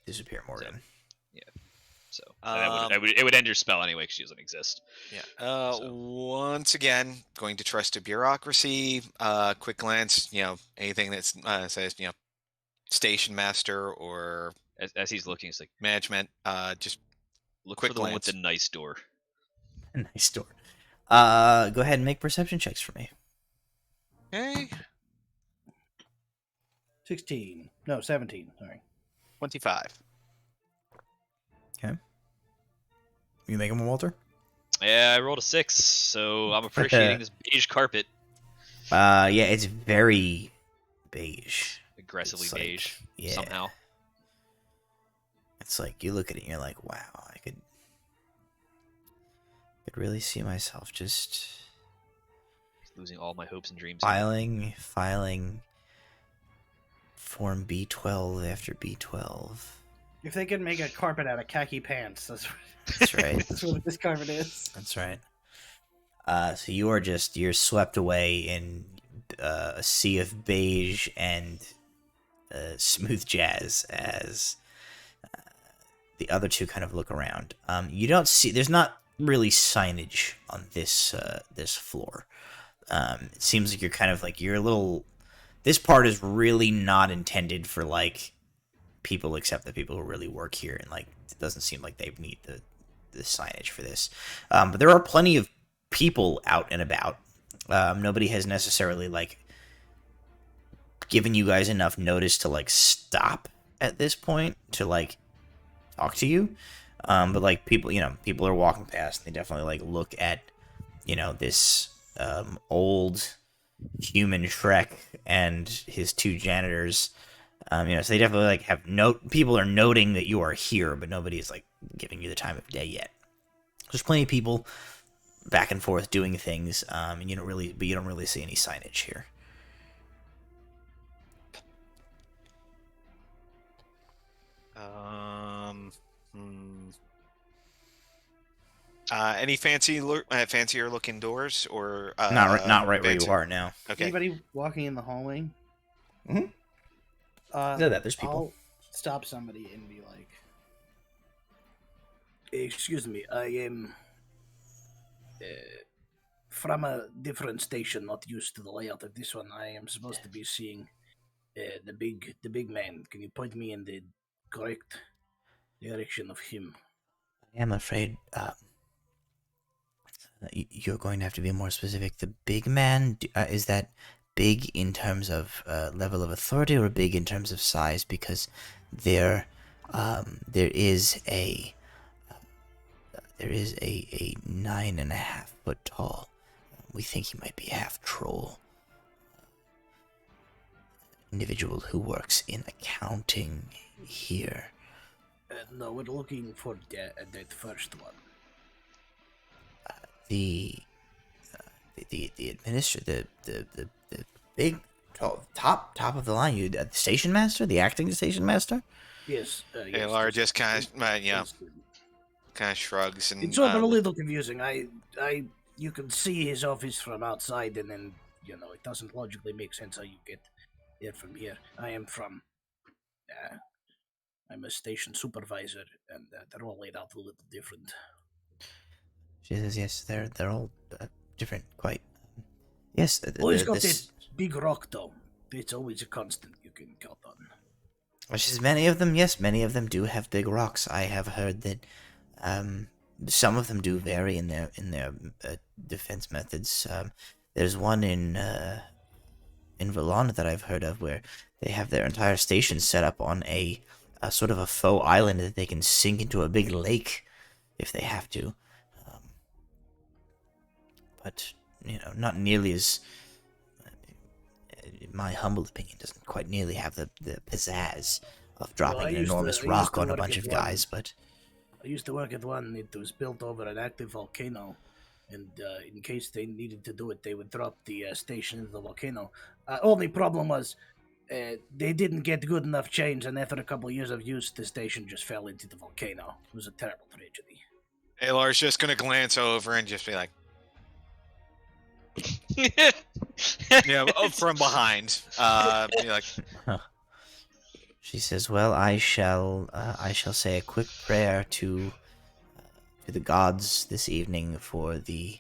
disappear, Morgan. So it would end your spell anyway because she doesn't exist. Yeah. Once again, going to trust a bureaucracy. Quick glance. Anything that says station master or As he's looking, it's like management. Just look quick for the one with glance. the nice door. Nice door. Go ahead and make perception checks for me. Okay. 16. No, 17. Sorry. 25. You make them, Walter? Yeah, I rolled a 6, so I'm appreciating this beige carpet. Yeah, it's very beige. Aggressively It's like- beige. yeah. Somehow. It's like you look at it and you're like, wow, I could really see myself just Losing all my hopes and dreams. filing form B12 after B12. If they could make a carpet out of khaki pants, that's Right. that's what this carpet is. That's right. So you're swept away in a sea of beige and smooth jazz as the other two kind of look around. You don't see. There's not really signage on this floor. It seems like you're kind of like you're a little. This part is really not intended for like people except the people who really work here, and like it doesn't seem like they need the signage for this. But there are plenty of people out and about. Nobody has necessarily like given you guys enough notice to like stop at this point to like talk to you. But like people are walking past. They definitely like look at this old human Shrek and his two janitors. So they definitely like have people are noting that you are here, but nobody is like giving you the time of day yet. There's plenty of people back and forth doing things, and you don't really see any signage here. Any fancier looking doors or Not right where you fancy- are now. Okay. Anybody walking in the hallway? Mhm. There's people. I'll stop somebody and be like, "Excuse me, I am from a different station, not used to the layout of this one. I am supposed to be seeing the big man. Can you point me in the correct direction of him?" I am afraid you're going to have to be more specific. The big man, is that big in terms of level of authority or big in terms of size? Because there is a 9.5 foot tall. We think he might be half troll. Individual who works in accounting here. No, we're looking for that first one. The administrator, the big top of the line, the station master, the acting station master. Yes. Aelar just kind of shrugs and It's all a little confusing. You can see his office from outside, and then it doesn't logically make sense how you get there from here. I'm a station supervisor, and they're all laid out a little different. She says, "Yes, they're all different, quite." Yes. Always got this big rock, though. It's always a constant you can count on. She says, many of them do have big rocks. I have heard that some of them do vary in their defense methods. There's one in Valon that I've heard of where they have their entire station set up on a sort of a faux island that they can sink into a big lake if they have to. But, not nearly as, in my humble opinion, doesn't quite nearly have the pizzazz of dropping an enormous rock on a bunch of guys, but... I used to work at one. It was built over an active volcano, and in case they needed to do it, they would drop the station into the volcano. Only problem was they didn't get good enough chains, and after a couple of years of use, the station just fell into the volcano. It was a terrible tragedy. Aelar's just gonna glance over and just be like, from behind. Be like, She says, "Well, I shall say a quick prayer to the gods this evening for the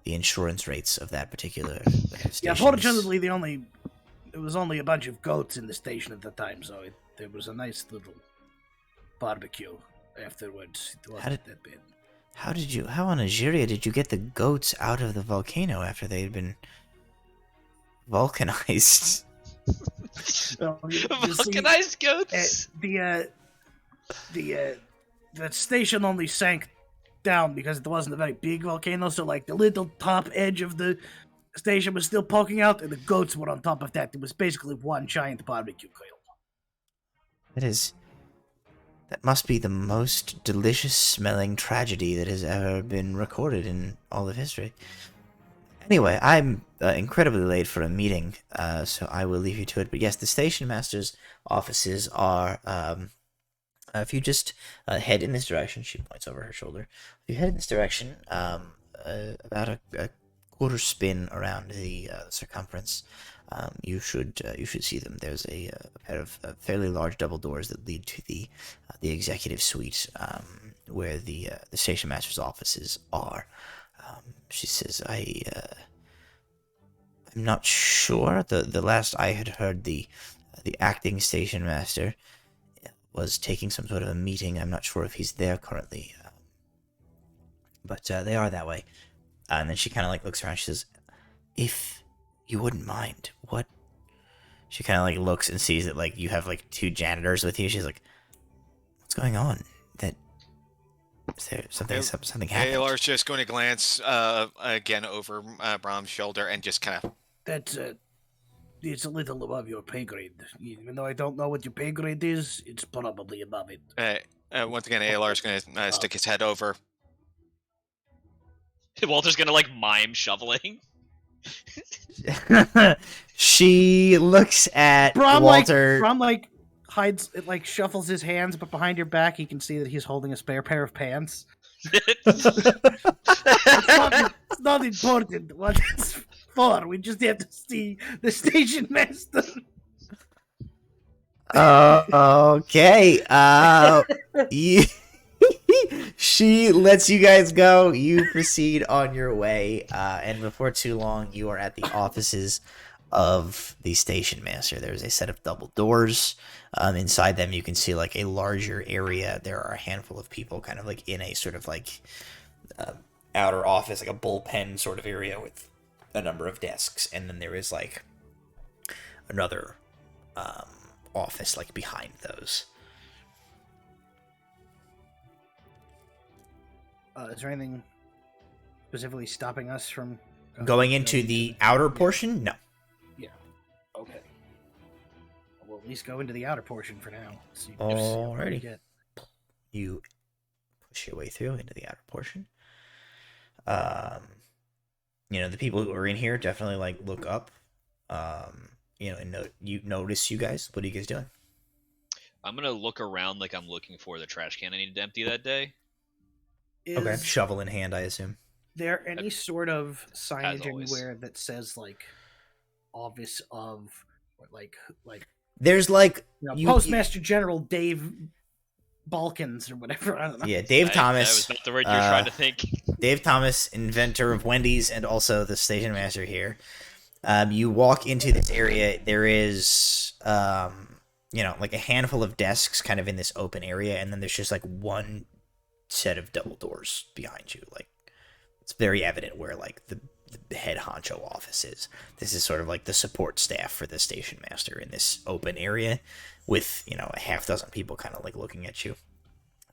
insurance rates of that particular station." Yeah, fortunately, it was only a bunch of goats in the station at the time, so there was a nice little barbecue afterwards. It wasn't that bad. How on Ageria did you get the goats out of the volcano after they had been vulcanized? Vulcanized goats. The station only sank down because it wasn't a very big volcano, so like the little top edge of the station was still poking out, and the goats were on top of that. It was basically one giant barbecue grill. That must be the most delicious smelling tragedy that has ever been recorded in all of history. Anyway, I'm incredibly late for a meeting, so I will leave you to it. But yes, the station master's offices are, if you just head in this direction, she points over her shoulder. If you head in this direction, about a quarter spin around the circumference, you should see them. There's a pair of fairly large double doors that lead to the executive suite, where the station master's offices are. She says, I'm not sure. The last I had heard, the acting station master was taking some sort of a meeting. I'm not sure if he's there currently. But they are that way. And then she kind of looks around. She says, if you wouldn't mind, what? She kind of looks and sees that you have two janitors with you. She's like, what's going on? Is there something happened? Aelar's just going to glance again over Bram's shoulder and just kind of... That's it's a little above your pay grade. Even though I don't know what your pay grade is, it's probably above it. Once again, Aelar's going to stick his head over. Walter's going to mime shoveling. She looks at Walter. Bram hides it, shuffles his hands, but behind your back you can see that he's holding a spare pair of pants. It's not important what it's for. We just have to see the station master. Okay. She lets you guys go. You proceed on your way, and before too long, you are at the offices of the station master. There's a set of double doors. Inside them, you can see a larger area. There are a handful of people kind of in a sort of outer office, a bullpen sort of area with a number of desks. And then there is another office behind those. Is there anything specifically stopping us from going into the outer portion? No. Yeah. Okay. We'll at least go into the outer portion for now. Alrighty. You push your way through into the outer portion. The people who are in here definitely look up. And you notice you guys. What are you guys doing? I'm gonna look around like I'm looking for the trash can I need to empty that day. Okay, shovel in hand, I assume. There any sort of signage anywhere that says office of, or there's Postmaster General Dave Balkans or whatever? I don't know. Yeah, Dave Thomas. That was not the word you were trying to think. Dave Thomas, inventor of Wendy's and also the station master here. You walk into this area. There is a handful of desks kind of in this open area, and then there's just one set of double doors behind you. It's very evident where the head honcho office is. This is sort of the support staff for the station master in this open area with a half dozen people kind of looking at you.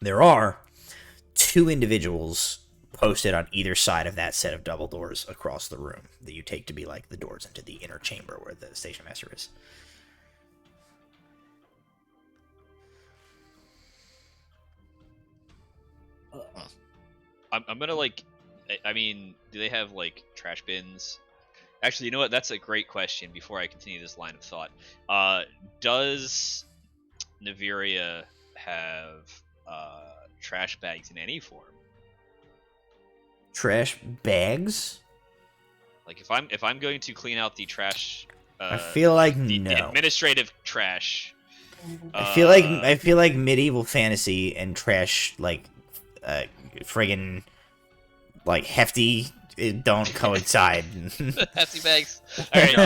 There are 2 individuals posted on either side of that set of double doors across the room that you take to be like the doors into the inner chamber where the station master is. I'm gonna like, I mean, do they have like trash bins? Actually, you know what? That's a great question. Before I continue this line of thought, does Naviria have trash bags in any form? Trash bags? Like if I'm going to clean out the trash, I feel like the no. administrative trash. I feel like medieval fantasy and trash like friggin' like hefty don't coincide. Hefty bags. All right,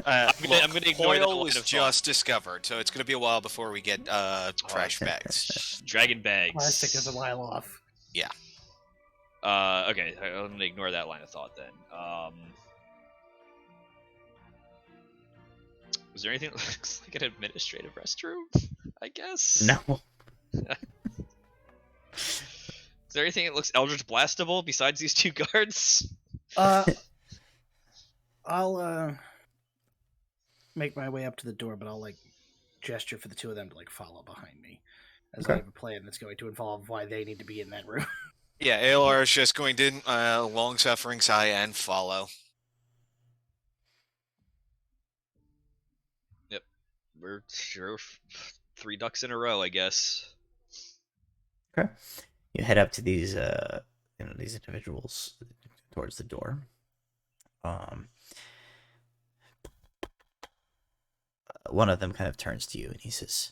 I'm gonna ignore that Coil line was of just discovered, so it's gonna be a while before we get trash bags. Dragon bags. Plastic is a while off. Yeah. Okay, I'm gonna ignore that line of thought then. Was there anything that looks like an administrative restroom? I guess. No. Is there anything that looks Eldritch Blastable besides these 2 guards? I'll make my way up to the door, but I'll like gesture for the 2 of them to like follow behind me, as I have a plan that's going to involve why they need to be in that room. Yeah, Aelar is just going to long-suffering sigh and follow. Yep, we're sure 3 ducks in a row, I guess. Okay. You head up to these these individuals towards the door. One of them kind of turns to you and he says,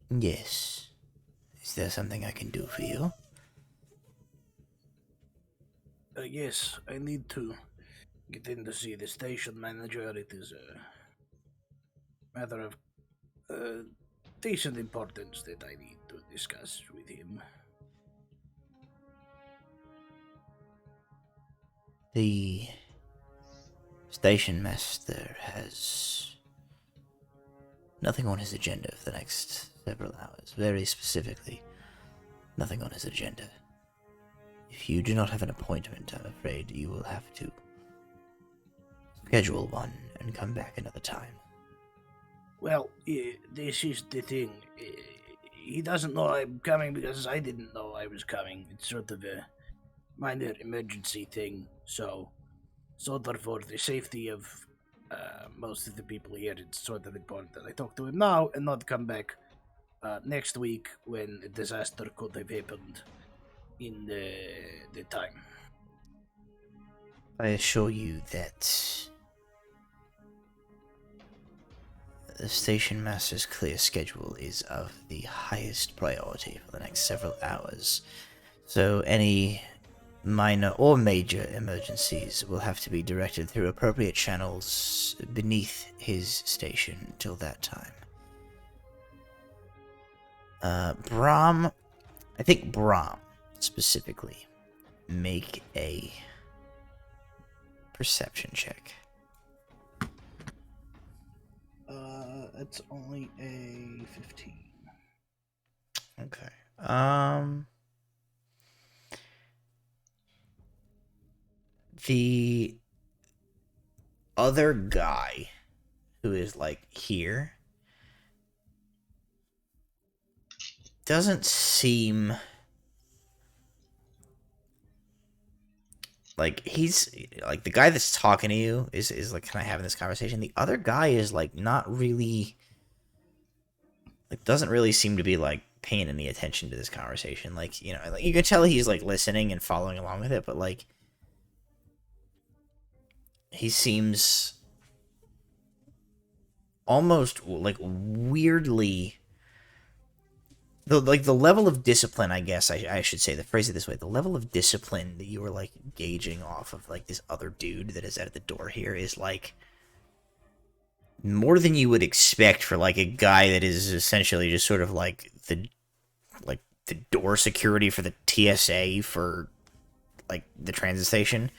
"Yes. Is there something I can do for you?" Yes, I need to get in to see the station manager. It is a matter of decent importance that I need to discuss with him. The station master has nothing on his agenda for the next several hours. Very specifically, nothing on his agenda. If you do not have an appointment, I'm afraid you will have to schedule one and come back another time. Well, this is the thing. He doesn't know I'm coming because I didn't know I was coming. It's sort of a minor emergency thing, so for the safety of most of the people here, it's sort of important that I talk to him now and not come back next week when a disaster could have happened in the time. I assure you that the station master's clear schedule is of the highest priority for the next several hours. So any minor or major emergencies will have to be directed through appropriate channels beneath his station until that time. Bram, I think Bram specifically, make a perception check. It's only a 15. Okay. The other guy who is like here doesn't seem like he's like the guy that's talking to you is like kind of having this conversation. The other guy is like not really like doesn't really seem to be like paying any attention to this conversation. Like, you know, like you can tell he's like listening and following along with it, but like he seems almost like weirdly the level of discipline, I guess I should say, the phrase it this way, the level of discipline that you were like gauging off of like this other dude that is at the door here is like more than you would expect for like a guy that is essentially just sort of like the door security for the TSA for like the transit station.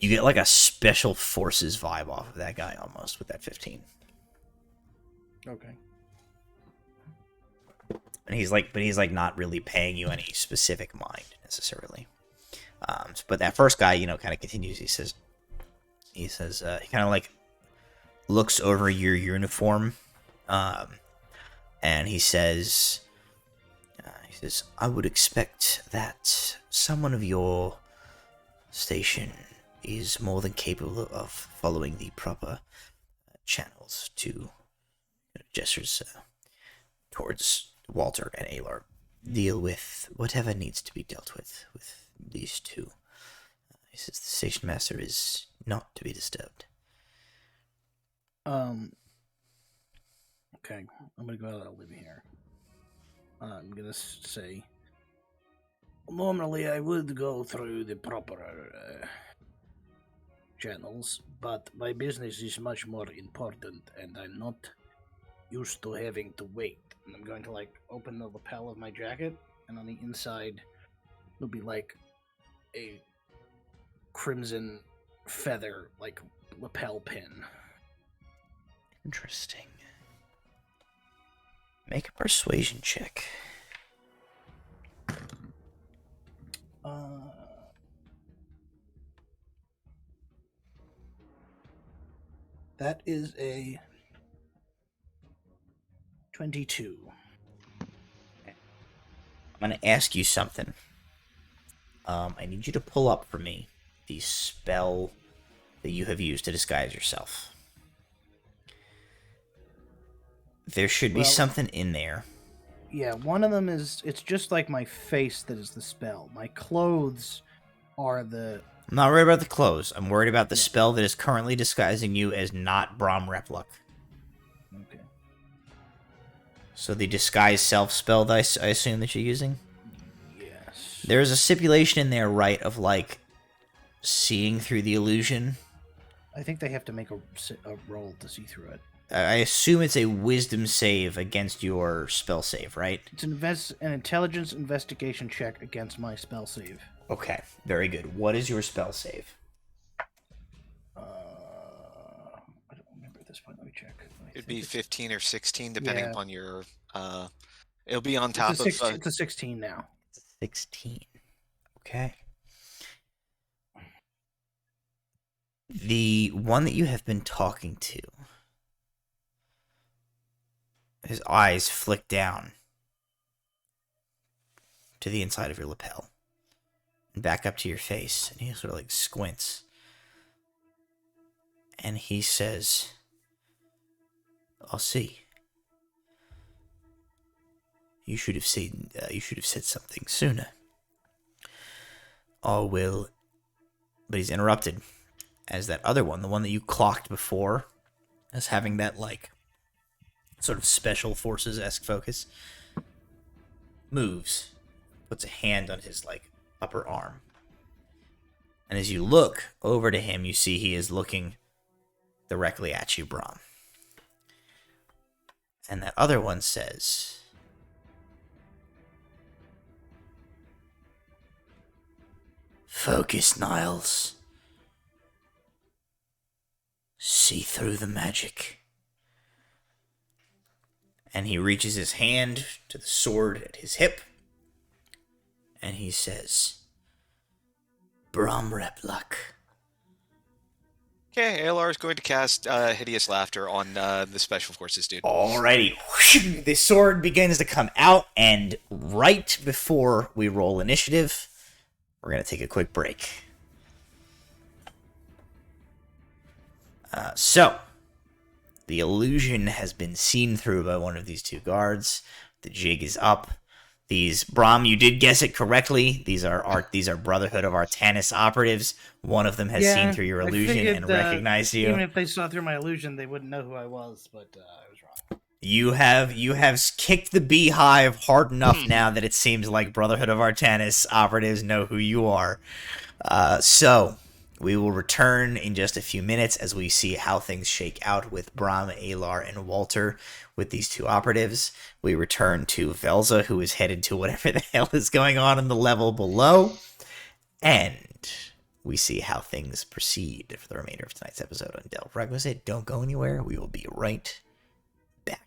You get like a special forces vibe off of that guy almost with that 15. Okay. And he's like not really paying you any specific mind necessarily. But that first guy, kind of continues. He says, he kind of like looks over your uniform, and he says, I would expect that someone of your station is more than capable of following the proper channels to gestures towards Walter and Aelar. Deal with whatever needs to be dealt with these two. He says the station master is not to be disturbed. Okay, I'm gonna go out of living here. I'm gonna say, normally I would go through the proper channels, but my business is much more important, and I'm not used to having to wait. And I'm going to open the lapel of my jacket, and on the inside will be a crimson feather lapel pin. Interesting. Make a persuasion check. That is a 22. I'm going to ask you something. I need you to pull up for me the spell that you have used to disguise yourself. There should be something in there. Yeah, one of them it's just like my face that is the spell. My clothes are the... I'm not worried about the clothes. I'm worried about the spell that is currently disguising you as not Bram Repluck. Okay. So the disguise self spell that I assume that you're using? Yes. There's a stipulation in there, right, of seeing through the illusion. I think they have to make a roll to see through it. I assume it's a wisdom save against your spell save, right? It's an intelligence investigation check against my spell save. Okay, very good. What is your spell save? I don't remember at this point. Let me check. It'd be 15 or 16, depending Yeah. upon your... it'll be on top of... It's a 16 now. 16. Okay. The one that you have been talking to, his eyes flick down to the inside of your lapel and back up to your face, and he sort of squints. And he says, I'll see. You should have said something sooner. Oh, will. But he's interrupted. As that other one, the one that you clocked before, as having that, sort of special forces-esque focus, moves, puts a hand on his, upper arm. And as you look over to him, you see he is looking directly at you, Bram. And that other one says, focus, Niles. See through the magic. And he reaches his hand to the sword at his hip, and he says, Bram Repluck. Okay, Aelar is going to cast Hideous Laughter on the Special Forces dude. Alrighty. The sword begins to come out, and right before we roll initiative, we're going to take a quick break. So, the illusion has been seen through by one of these two guards. The jig is up. Bram, you did guess it correctly. These are Brotherhood of Artanis operatives. One of them has seen through your illusion and recognized you. Even if they saw through my illusion, they wouldn't know who I was, but I was wrong. You have kicked the beehive hard enough now that it seems like Brotherhood of Artanis operatives know who you are. So, we will return in just a few minutes as we see how things shake out with Bram, Aelar, and Walter with these two operatives. We return to Velza, who is headed to whatever the hell is going on in the level below. And we see how things proceed for the remainder of tonight's episode on Delve Requisite. Don't go anywhere. We will be right back.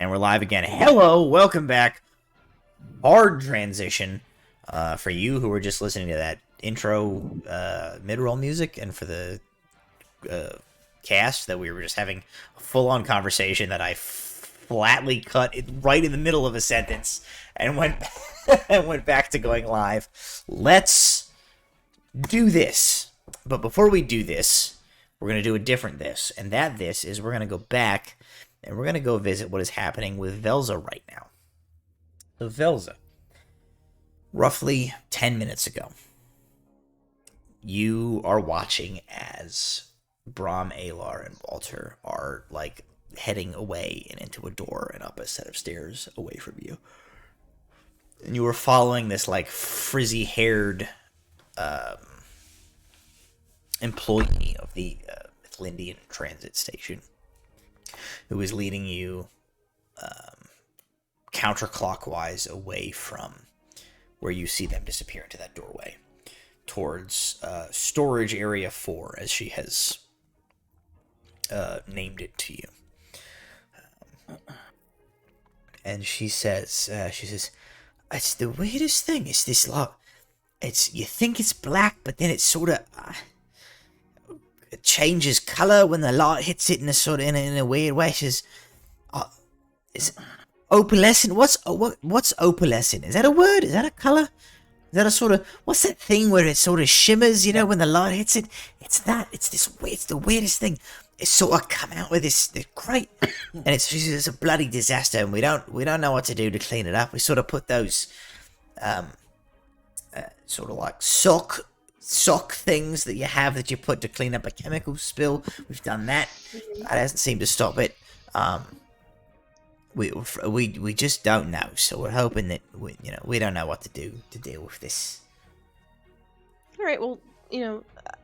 And we're live again. Hello, welcome back. Hard transition for you who were just listening to that intro mid-roll music, and for the cast that we were just having a full-on conversation that I flatly cut it right in the middle of a sentence and went and went back to going live. Let's do this. But before we do this, we're going to do a different this. And that this is we're going to go back and we're going to go visit what is happening with Velza right now. So Velza, roughly 10 minutes ago, you are watching as Bram, Aelar, and Walter are, like, heading away and into a door and up a set of stairs away from you. And you were following this, like, frizzy-haired employee of the Lindian transit station, who is leading you counterclockwise away from where you see them disappear into that doorway towards storage area 4, as she has named it to you. And she says, it's the weirdest thing. It's this, like, you think it's black, but then it sort of it changes color when the light hits it in a sort of in a weird way. She's, is opalescent. What's opalescent? Is that a word? Is that a color? Is that a sort of, what's that thing where it sort of shimmers? You know, when the light hits it. It's that. It's the weirdest thing. It's sort of come out with this great, and it's a bloody disaster, and we don't know what to do to clean it up. We sort of put those, sort of like sock things that you have that you put to clean up a chemical spill. We've done that. That hasn't seemed to stop it. We just don't know. So we're hoping that we don't know what to do to deal with this. All right. Well,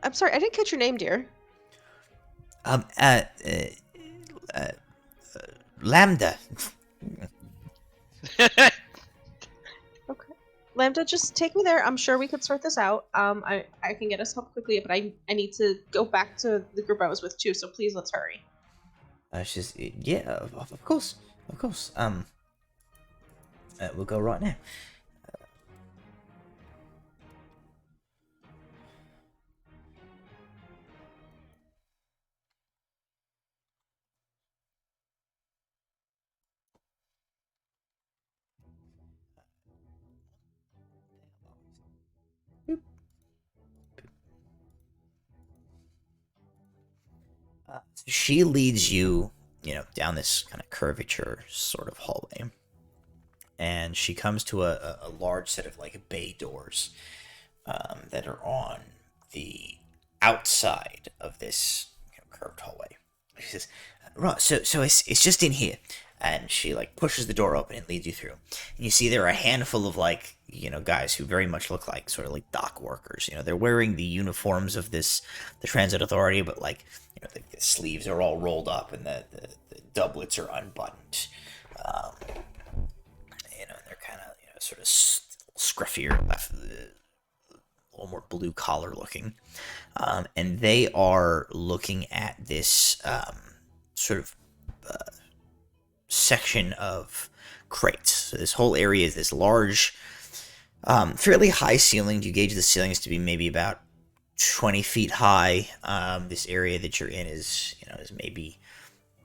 I'm sorry, I didn't catch your name, dear. Lambda. Okay. Lambda, just take me there. I'm sure we could sort this out. I can get us help quickly, but I need to go back to the group I was with too, so please let's hurry. She's, yeah, of course. We'll go right now. She leads you, down this kind of curvature sort of hallway. And she comes to a large set of, like, bay doors that are on the outside of this curved hallway. She says, right, so it's just in here. And she, like, pushes the door open and leads you through. And you see there are a handful of, like, guys who very much look like sort of like dock workers. They're wearing the uniforms of the Transit Authority, but, like, the sleeves are all rolled up and the doublets are unbuttoned. They're kind of, sort of scruffier, a little more blue collar looking. And they are looking at this sort of section of crates. So this whole area is this large, fairly high ceilinged. You gauge the ceilings to be maybe about 20 feet high. This area that you're in is maybe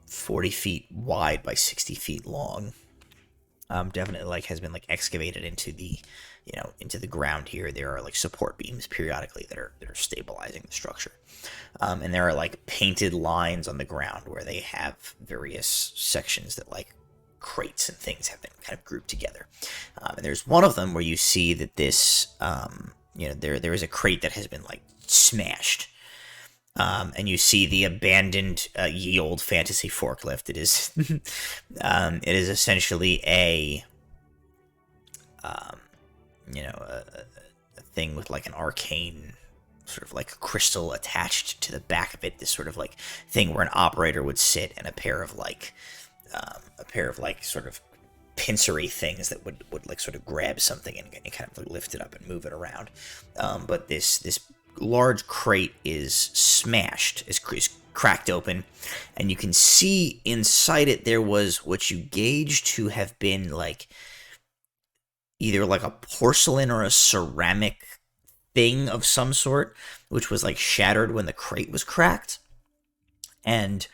40 feet wide by 60 feet long. Definitely has been excavated into the ground here. There are support beams periodically that are stabilizing the structure. And there are painted lines on the ground where they have various sections that crates and things have been kind of grouped together. And there's one of them where you see that this, there is a crate that has been smashed. And you see the abandoned ye old fantasy forklift. It is, it is essentially a thing with an arcane sort of crystal attached to the back of it. This sort of thing where an operator would sit, and a pair of sort of pincery things that would sort of grab something and kind of lift it up and move it around. But this large crate is smashed, is cracked open, and you can see inside it there was what you gauge to have been like either like a porcelain or a ceramic thing of some sort, which was like shattered when the crate was cracked. And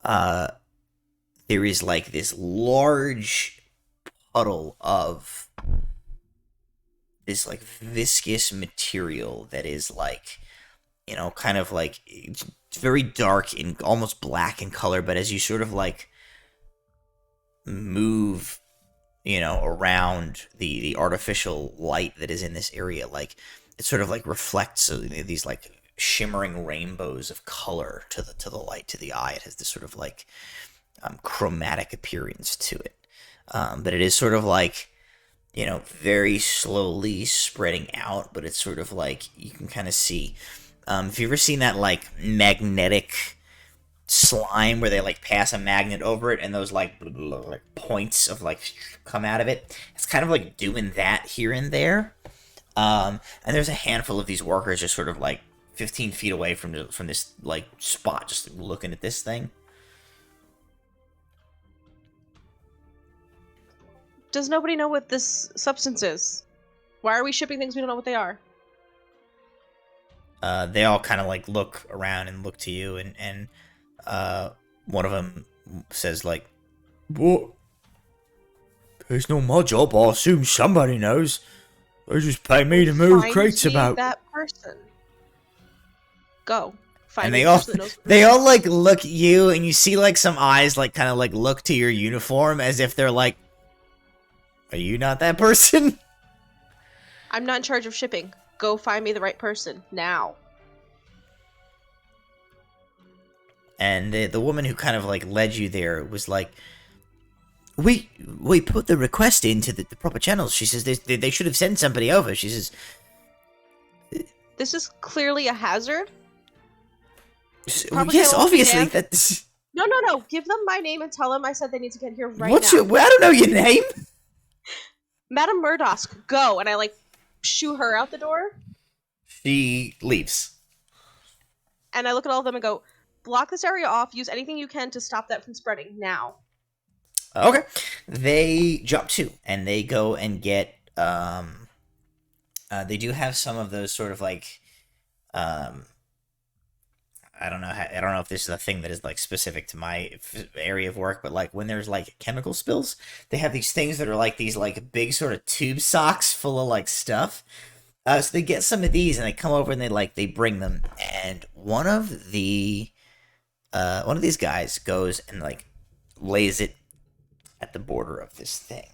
there is like this large puddle of this like viscous material that is like, you know, kind of like it's very dark and almost black in color, but as you sort of like move, you know, around the artificial light that is in this area, like it sort of like reflects these like shimmering rainbows of color to the light, to the eye. It has this sort of like chromatic appearance to it, but it is sort of like, you know, very slowly spreading out, but it's sort of like you can kind of see. Have you ever seen that like magnetic slime where they like pass a magnet over it and those like points of like come out of it? It's kind of like doing that here and there. And there's a handful of these workers just sort of like 15 feet away from this like spot, just looking at this thing. Does nobody know what this substance is? Why are we shipping things we don't know what they are? They all kind of like look around and look to you, and one of them says like, "What? It's not my job. I assume somebody knows. They just pay me to move crates about." That person. Go. Find And me they the all person that knows they all like look at you, and you see like some eyes like kind of like look to your uniform as if they're like, "Are you not that person?" I'm not in charge of shipping. Go find me the right person now. And the woman who kind of like led you there was like, we put the request into the proper channels. She says they should have sent somebody over. She says, This is clearly a hazard. Proper yes, channels obviously. began. That's No. Give them my name and tell them I said they need to get here right what's now. your? I don't know your name. Madam Murdosk, go. And I like shoo her out the door. She leaves. And I look at all of them and go, block this area off. Use anything you can to stop that from spreading now. Okay, they jump too, and they go and get. They do have some of those sort of like, I don't know if this is a thing that is like specific to my area of work, but like when there's like chemical spills, they have these things that are like these like big sort of tube socks full of like stuff. So they get some of these and they come over and they bring them, and one of these guys goes and like lays it at the border of this thing,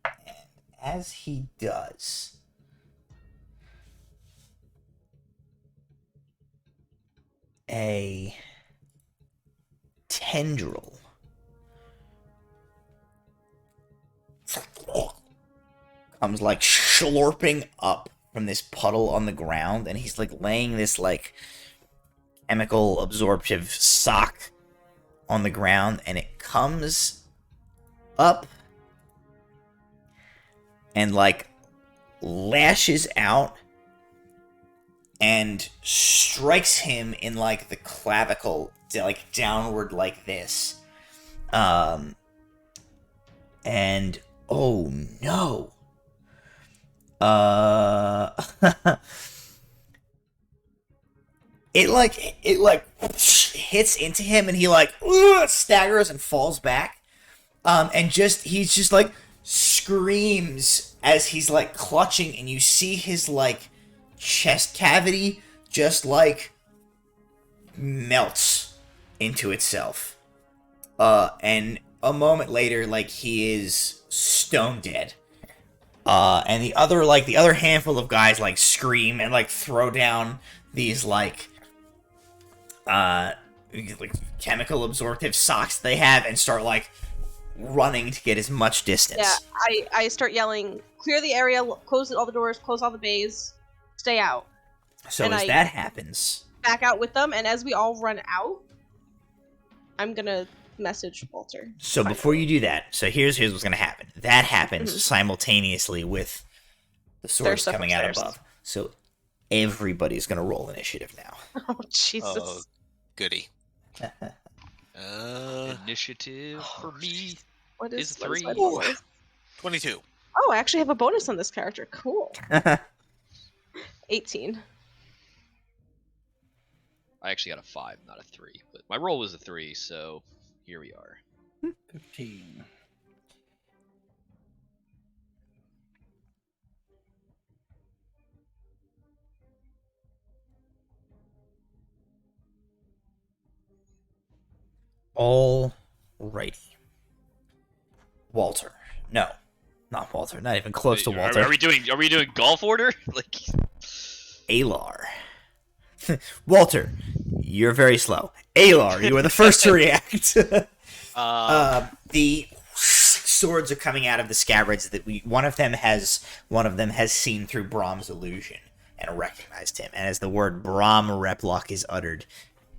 and as he does, a tendril comes like slurping up from this puddle on the ground, and he's like laying this like chemical absorptive sock on the ground, and it comes up and like lashes out and strikes him in like the clavicle, like downward like this. And oh no. It hits into him, and he like staggers and falls back. And he's just like screams as he's like clutching, and you see his like chest cavity just like melts into itself. And a moment later, like he is stone dead. And the other handful of guys like scream and like throw down these like chemical absorptive socks they have and start like running to get as much distance. Yeah, I start yelling, clear the area, close all the doors, close all the bays, stay out. So and as that happens, back out with them, and as we all run out, I'm gonna message Walter. So before you do that, so here's what's gonna happen. That happens Mhm. simultaneously with the swords coming out above. So everybody's gonna roll initiative now. Oh Jesus! Oh, goody. Initiative for me What is is my 3. bonus? 22. Oh, I actually have a bonus on this character. Cool. 18. I actually got a 5, not a 3. But my roll was a 3, so here we are. 15. Alrighty. Walter. No. Not Walter. Not even close to Are- Walter. Are we doing golf order? Like, Aelar. Walter, you're very slow. Aelar, you are the first to react. The swords are coming out of the scabbards that one of them has seen through Bram's illusion and recognized him. And as the word Bram Replock is uttered,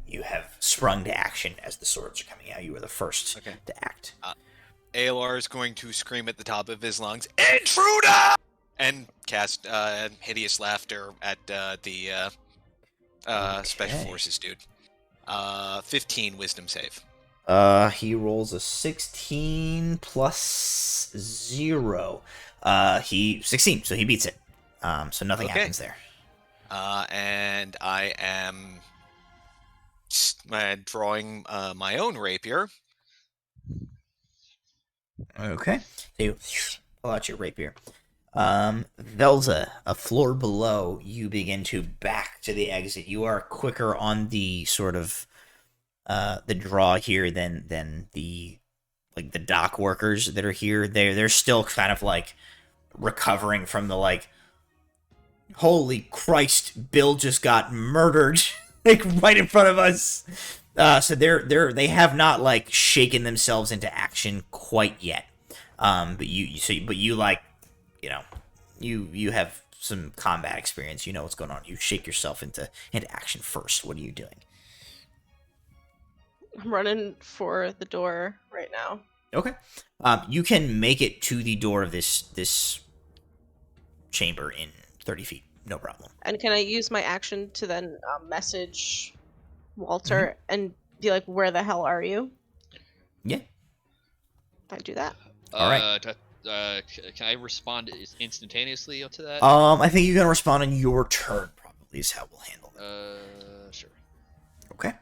you have sprung to action as the swords are coming out. You are the first to act. Aelar is going to scream at the top of his lungs, "Intruder!" and cast hideous laughter at the special forces dude. 15 wisdom save. He rolls a 16 plus 0. He 16, so he beats it. So nothing happens there. And I am drawing my own rapier. Okay. So you pull out your rapier. Velza, a floor below, you begin to back to the exit. You are quicker on the sort of the draw here than the dock workers that are here. They're still kind of like recovering from the like, holy Christ, Bill just got murdered like right in front of us. So they have not like shaken themselves into action quite yet. But you like, you know, you have some combat experience. You know what's going on. You shake yourself into action first. What are you doing? I'm running for the door right now. Okay. You can make it to the door of this chamber in 30 feet. No problem. And can I use my action to then message Walter and be like, "Where the hell are you?" Yeah. If I do that. All right. Can I respond instantaneously to that? I think you're gonna respond on your turn. Probably is how we'll handle it. Sure. Okay.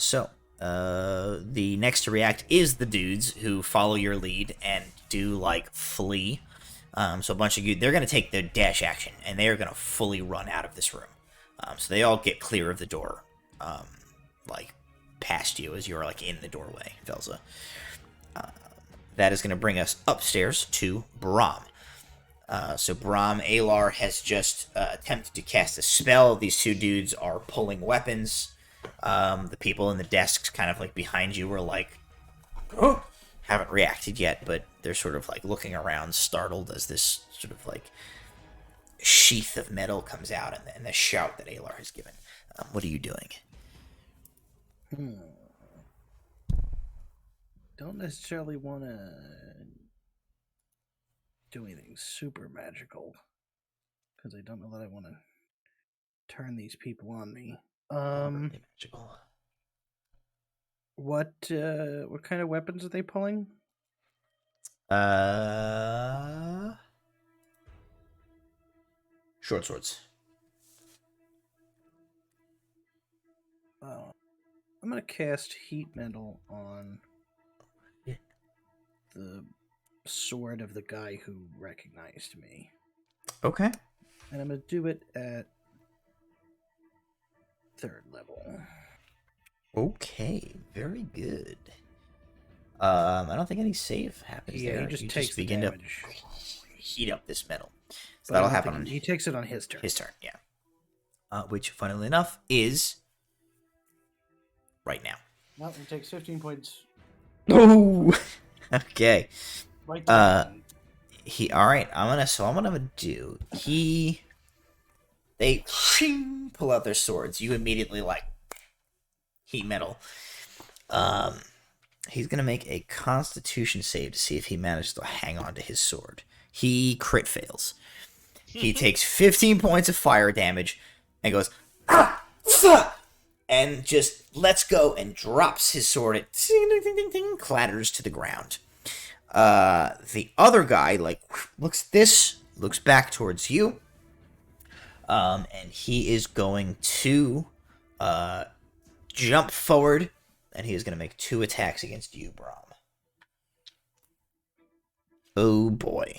So the next to react is the dudes who follow your lead and do like flee. So a bunch of you, they're gonna take the dash action and they are gonna fully run out of this room. So they all get clear of the door, like past you as you're like in the doorway, Velza. That is gonna bring us upstairs to Bram. So Bram, Aelar has just attempted to cast a spell. These two dudes are pulling weapons. The people in the desks kind of like behind you were like, oh, haven't reacted yet, but they're sort of like looking around startled as this sort of like sheath of metal comes out and the shout that Aelar has given. What are you doing? Don't necessarily want to do anything super magical because I don't know that I want to turn these people on me. Magical. What kind of weapons are they pulling? Short swords. I'm gonna cast heat metal on the sword of the guy who recognized me. Okay. And I'm gonna do it at 3rd level. Okay, very good. I don't think any save happens there. He just takes the begin damage. to heat up this metal. So But that'll I don't happen think on he takes it on his turn. his turn, yeah. Which, funnily enough, is right now. Well, he takes 15 points. Oh. Okay. Right down. All right. I'm gonna do. They pull out their swords. You immediately like heat metal. He's gonna make a Constitution save to see if he manages to hang on to his sword. He crit fails. He takes 15 points of fire damage and goes, ah, fuck, and just lets go and drops his sword. It clatters to the ground. The other guy, like, looks back towards you, and he is going to jump forward, and he is going to make 2 attacks against you, Bram. Oh boy.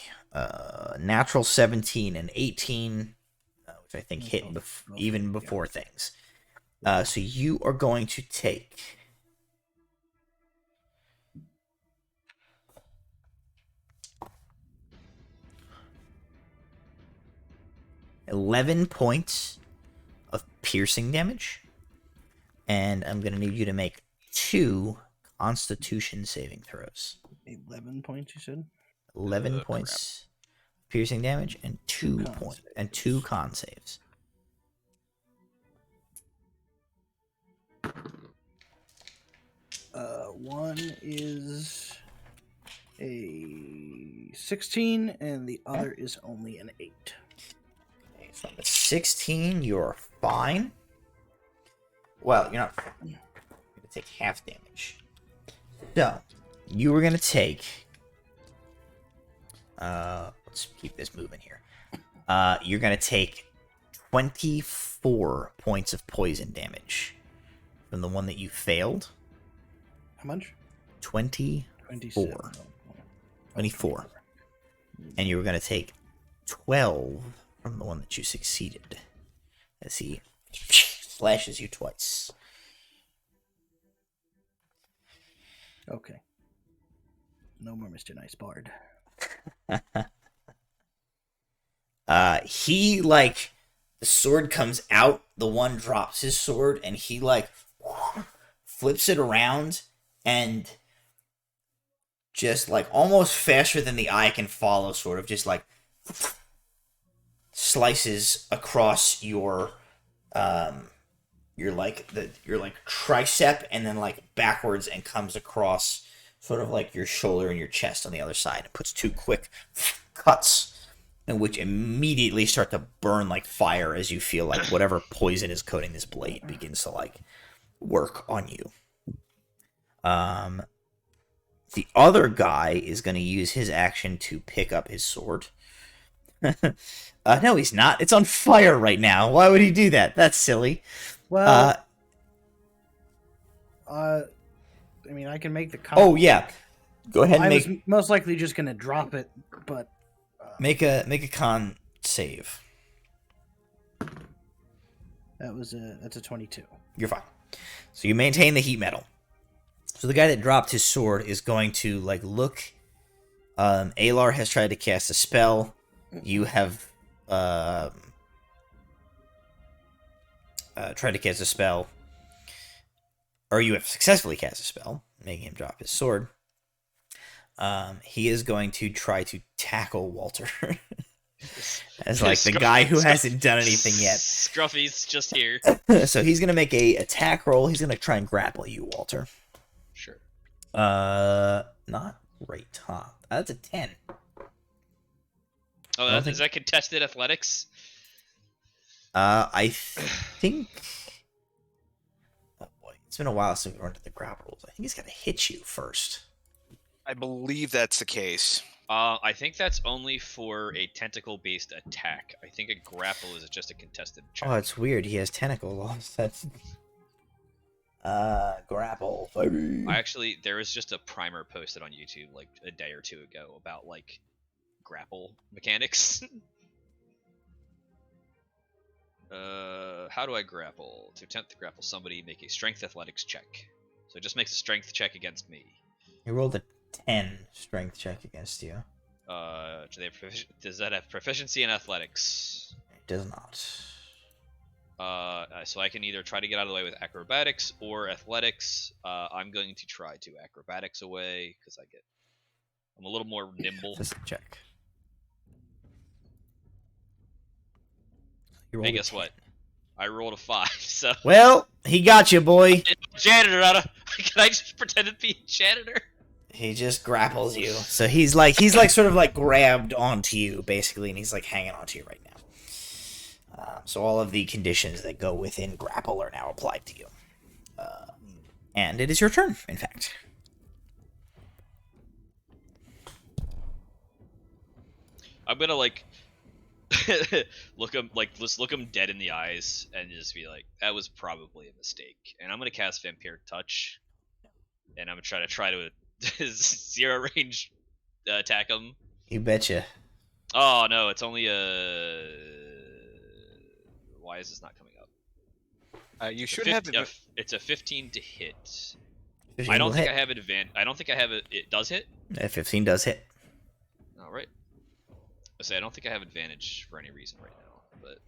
Natural 17 and 18, which I think hit even before things. So you are going to take 11 points of piercing damage, and I'm going to need you to make 2 Constitution saving throws. 11 points, you said? 11 points piercing damage and 2 points and 2 con saves. One is a 16, and the other is only an 8. Okay, so on the 16, you're fine. Well, you're not. You're going to take half damage. So, you were going to take. Let's keep this moving here. You're going to take 24 points of poison damage from the one that you failed. How much? 24. 24. And you were going to take 12 from the one that you succeeded. As he slashes you twice. Okay. No more Mr. Nice Bard. He, like, the sword comes out, the one drops his sword, and he, like, flips it around, and just, like, almost faster than the eye can follow, sort of, just, like, slices across your tricep, and then, like, backwards, and comes across sort of like your shoulder and your chest on the other side. It puts 2 quick cuts, and which immediately start to burn like fire as you feel like whatever poison is coating this blade begins to like work on you. The other guy is going to use his action to pick up his sword. No, he's not. It's on fire right now. Why would he do that? That's silly. Well, I mean, I can make the con. Oh yeah, go ahead and I make. was most likely just gonna drop it, but Make a con save. that's a 22. You're fine. So you maintain the heat metal. So the guy that dropped his sword is going to like look. Aelar has tried to cast a spell. You have tried to cast a spell. Or you have successfully cast a spell, making him drop his sword. He is going to try to tackle Walter. As like the guy who hasn't done anything yet. Scruffy's just here. So he's going to make a attack roll. He's going to try and grapple you, Walter. Sure. Not great, huh? That's a 10. Oh, is that contested athletics? I think... Oh boy, it's been a while since we run to the grapple rules. I think he's got to hit you first. I believe that's the case. I think that's only for a tentacle-based attack. I think a grapple is just a contested check. Oh, it's weird. He has tentacle laws. That's... grapple. There was just a primer posted on YouTube like a day or two ago about like grapple mechanics. How do I grapple? To attempt to grapple somebody, make a strength athletics check. So it just makes a strength check against me. He rolled a 10 strength check against you. Does that have proficiency in athletics? It does not. So I can either try to get out of the way with acrobatics or athletics. I'm going to try to acrobatics away because I'm a little more nimble. Just check. Hey, guess what? I rolled a 5. So well, he got you, boy. Janitor, can I just pretend to be a janitor? He just grapples you. So he's like sort of like grabbed onto you basically, and he's like hanging onto you right now. So all of the conditions that go within grapple are now applied to you. And it is your turn, in fact. I'm gonna like look him dead in the eyes and just be like, that was probably a mistake. And I'm gonna cast Vampiric Touch, and I'm gonna try to zero range attack him. You betcha. Oh no, it's only a. Why is this not coming up? You should have. It's a 15 to hit. 15 I don't will think hit. I have I don't think I have it. It does hit. 15 does hit. All right. I say I don't think I have advantage for any reason right now, but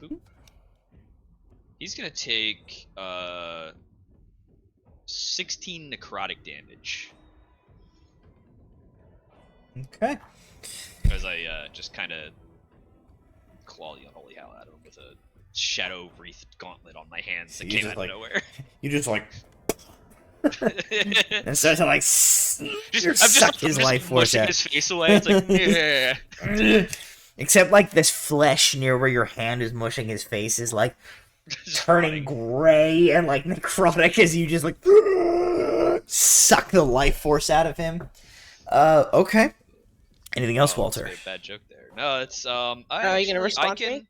boop. He's gonna take 16 necrotic damage Okay. because I just kind of claw the unholy hell out of him with a shadow wreathed gauntlet on my hands that So you came just, out of nowhere. You just like and start to like suck his life force pushing out. his face away. It's like, yeah. Except like this flesh near where your hand is mushing his face is like Just turning rotting. gray and like necrotic as you just like suck the life force out of him. Okay. Anything else, Oh, Walter? that's a bad joke there. No, it's Are you gonna respond to me?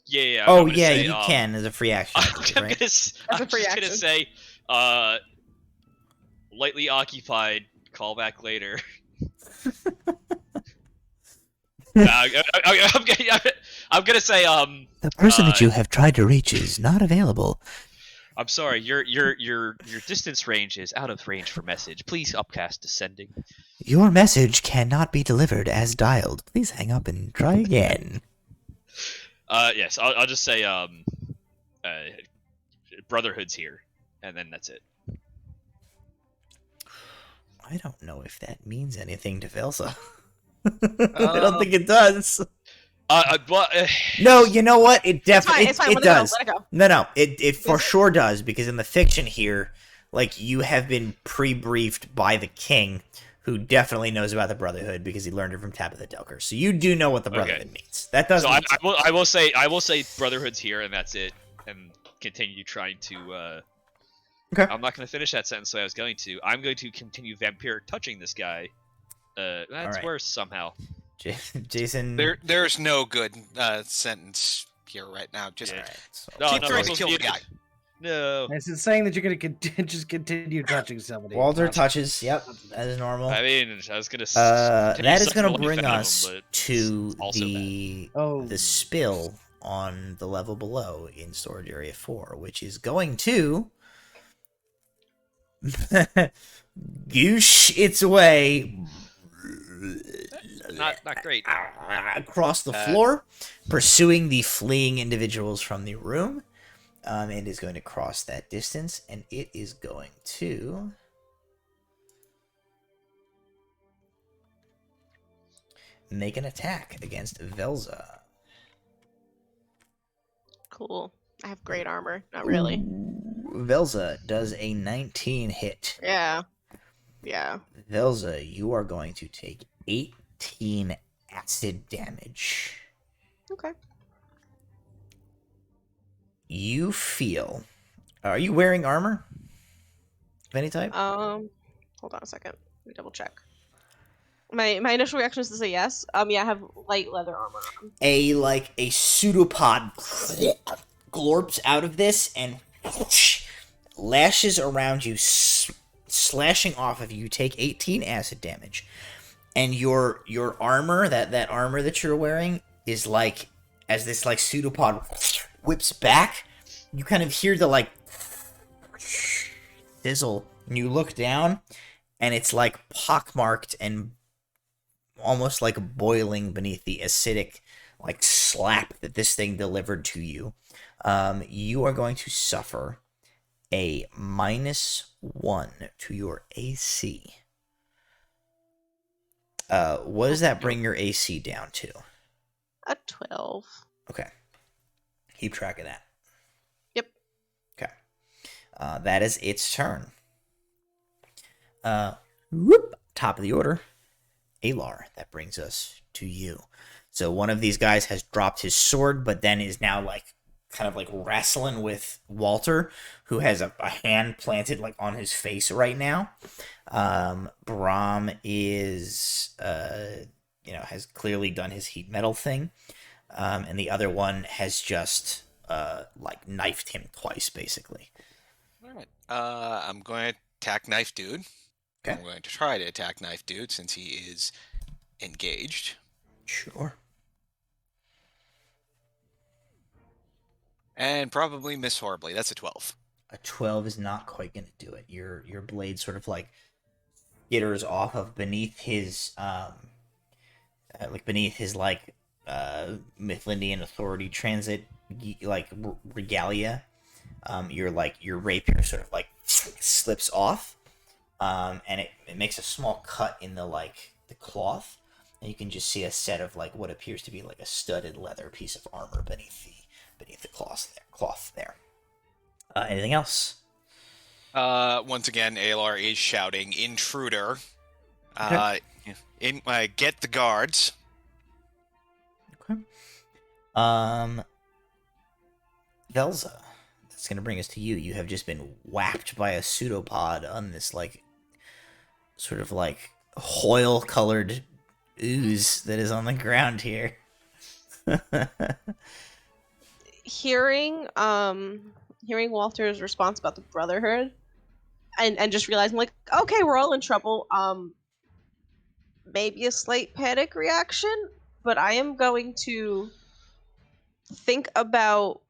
Yeah. Oh I'm gonna yeah, say, you can as a free action. I believe, I'm right? I'm free just gonna action. say, lightly occupied. Call back later. I'm gonna say, The person that uh, you have tried to reach is not available. I'm sorry. Your distance range is out of range for message. Please upcast descending. Your message cannot be delivered as dialed. Please hang up and try again. Yes, I'll just say, Brotherhood's here, and then that's it. I don't know if that means anything to Velsa. I don't think it does. Well, No, you know what? It It's fine. definitely It's fine. it Let does. it go. Let it go. No, it for Is it? sure does, because in the fiction here, like, you have been pre-briefed by the king, who definitely knows about the Brotherhood because he learned it from Tabitha Delker. So you do know what the Brotherhood means. That does so mean I will say Brotherhood's here, and that's it, and continue trying to. Okay. I'm not going to finish that sentence the way I was going to. I'm going to continue vampiric touching this guy. That's Alright. worse somehow. Jason. There's no good sentence here right now. Just Yeah. Alright, so- No, keep no, trying no, to kill the you- guy. No. Is it saying that you're going to just continue touching somebody? Walter touches. Yep, that is normal. I mean, I was going to. That is going to bring us to also the spill on the level below in Storage Area 4, which is going to goosh its way not great. across the floor, pursuing the fleeing individuals from the room. It is going to cross that distance, and it is going to make an attack against Velza. Cool. I have great armor. Not really. Velza does a 19 hit. Yeah. Yeah. Velza, you are going to take 18 acid damage. Okay. You feel... Are you wearing armor? Of any type? Hold on a second. Let me double check. My initial reaction is to say yes. Yeah, I have light leather armor on. A pseudopod glorps out of this and lashes around you, slashing off of you. You take 18 acid damage, and your armor, that armor that you're wearing, is like, as this like pseudopod whips back, you kind of hear the like sizzle, and you look down, and it's like pockmarked and almost like boiling beneath the acidic like slap that this thing delivered to you. You are going to suffer a -1 to your AC. What does that bring your AC down to? A 12. Okay. Keep track of that. Yep. Okay. That is its turn. Top of the order, Aelar. That brings us to you. So one of these guys has dropped his sword, but then is now like kind of like wrestling with Walter, who has a hand planted like on his face right now. Bram is has clearly done his heat metal thing, and the other one has just like knifed him twice, basically. All right. I'm going to attack Knife Dude. Okay. I'm going to try to attack Knife Dude since he is engaged. Sure. And probably miss horribly. That's a 12. A 12 is not quite going to do it. Your blade sort of like skitters off of beneath his Mifflindian authority transit like regalia. Your rapier sort of like slips off, and it makes a small cut in the cloth, and you can just see a set of like what appears to be like a studded leather piece of armor beneath the cloth there. Anything else? Once again, Aelar is shouting, "Intruder!" Okay. Get the guards. Okay. Velza, that's gonna bring us to you. You have just been whacked by a pseudopod on this like sort of like hoil-colored ooze that is on the ground here. Hearing Walter's response about the Brotherhood, and just realizing like, okay, we're all in trouble. Maybe a slight panic reaction, but I am going to think about,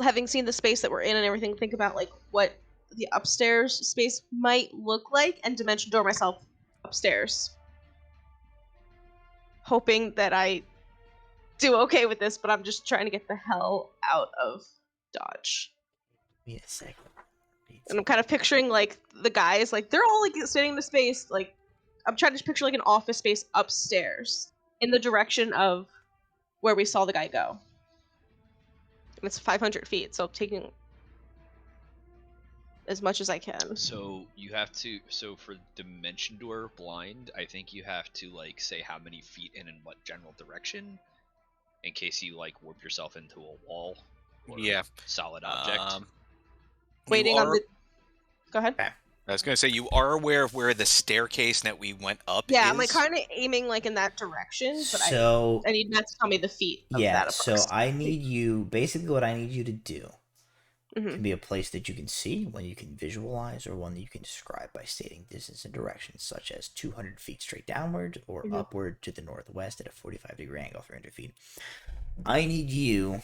having seen the space that we're in and everything, think about like what the upstairs space might look like, and dimension door myself upstairs, hoping that I do okay with this, but I'm just trying to get the hell out of Dodge. Wait a second. And I'm kind of picturing like the guys, like they're all like sitting in the space, like I'm trying to picture like an office space upstairs in the direction of where we saw the guy go. And it's 500 feet, so I'm taking as much as I can. So you have to. So for Dimension Door blind, I think you have to like say how many feet and in what general direction, in case you like warp yourself into a wall or solid object. Waiting on the. Go ahead. I was going to say, you are aware of where the staircase that we went up is? Yeah, I'm like kind of aiming like in that direction, but so, I need Matt to tell me the feet of yeah, that. so I need you, basically what I need you to do Mm-hmm. can be a place that you can see, one you can visualize, or one that you can describe by stating distance and direction, such as 200 feet straight downward or upward to the northwest at a 45-degree angle, 300 feet. I need you...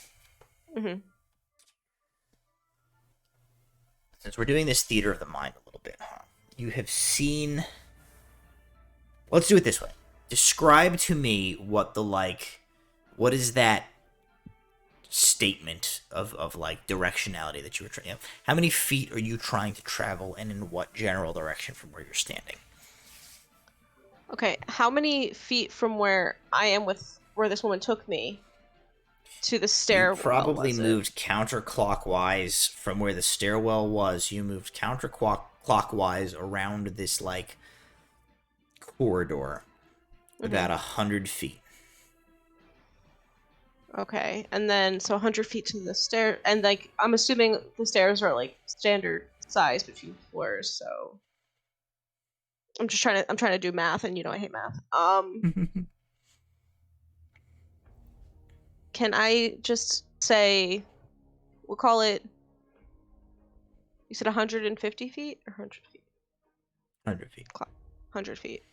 Since we're doing this theater of the mind a little bit, huh? You have seen... Let's do it this way. Describe to me what what is that statement of like directionality that you were trying... How many feet are you trying to travel, and in what general direction from where you're standing? Okay, how many feet from where I am with where this woman took me to the stairwell? You probably moved counterclockwise from where the stairwell was. You moved counterclockwise around this like corridor, about 100 feet. Okay, and then so 100 feet to the stair, and like I'm assuming the stairs are like standard size between floors. So I'm trying to do math, and I hate math. Can I just say, we'll call it, you said 150 feet or 100 feet? 100 feet. 100 feet.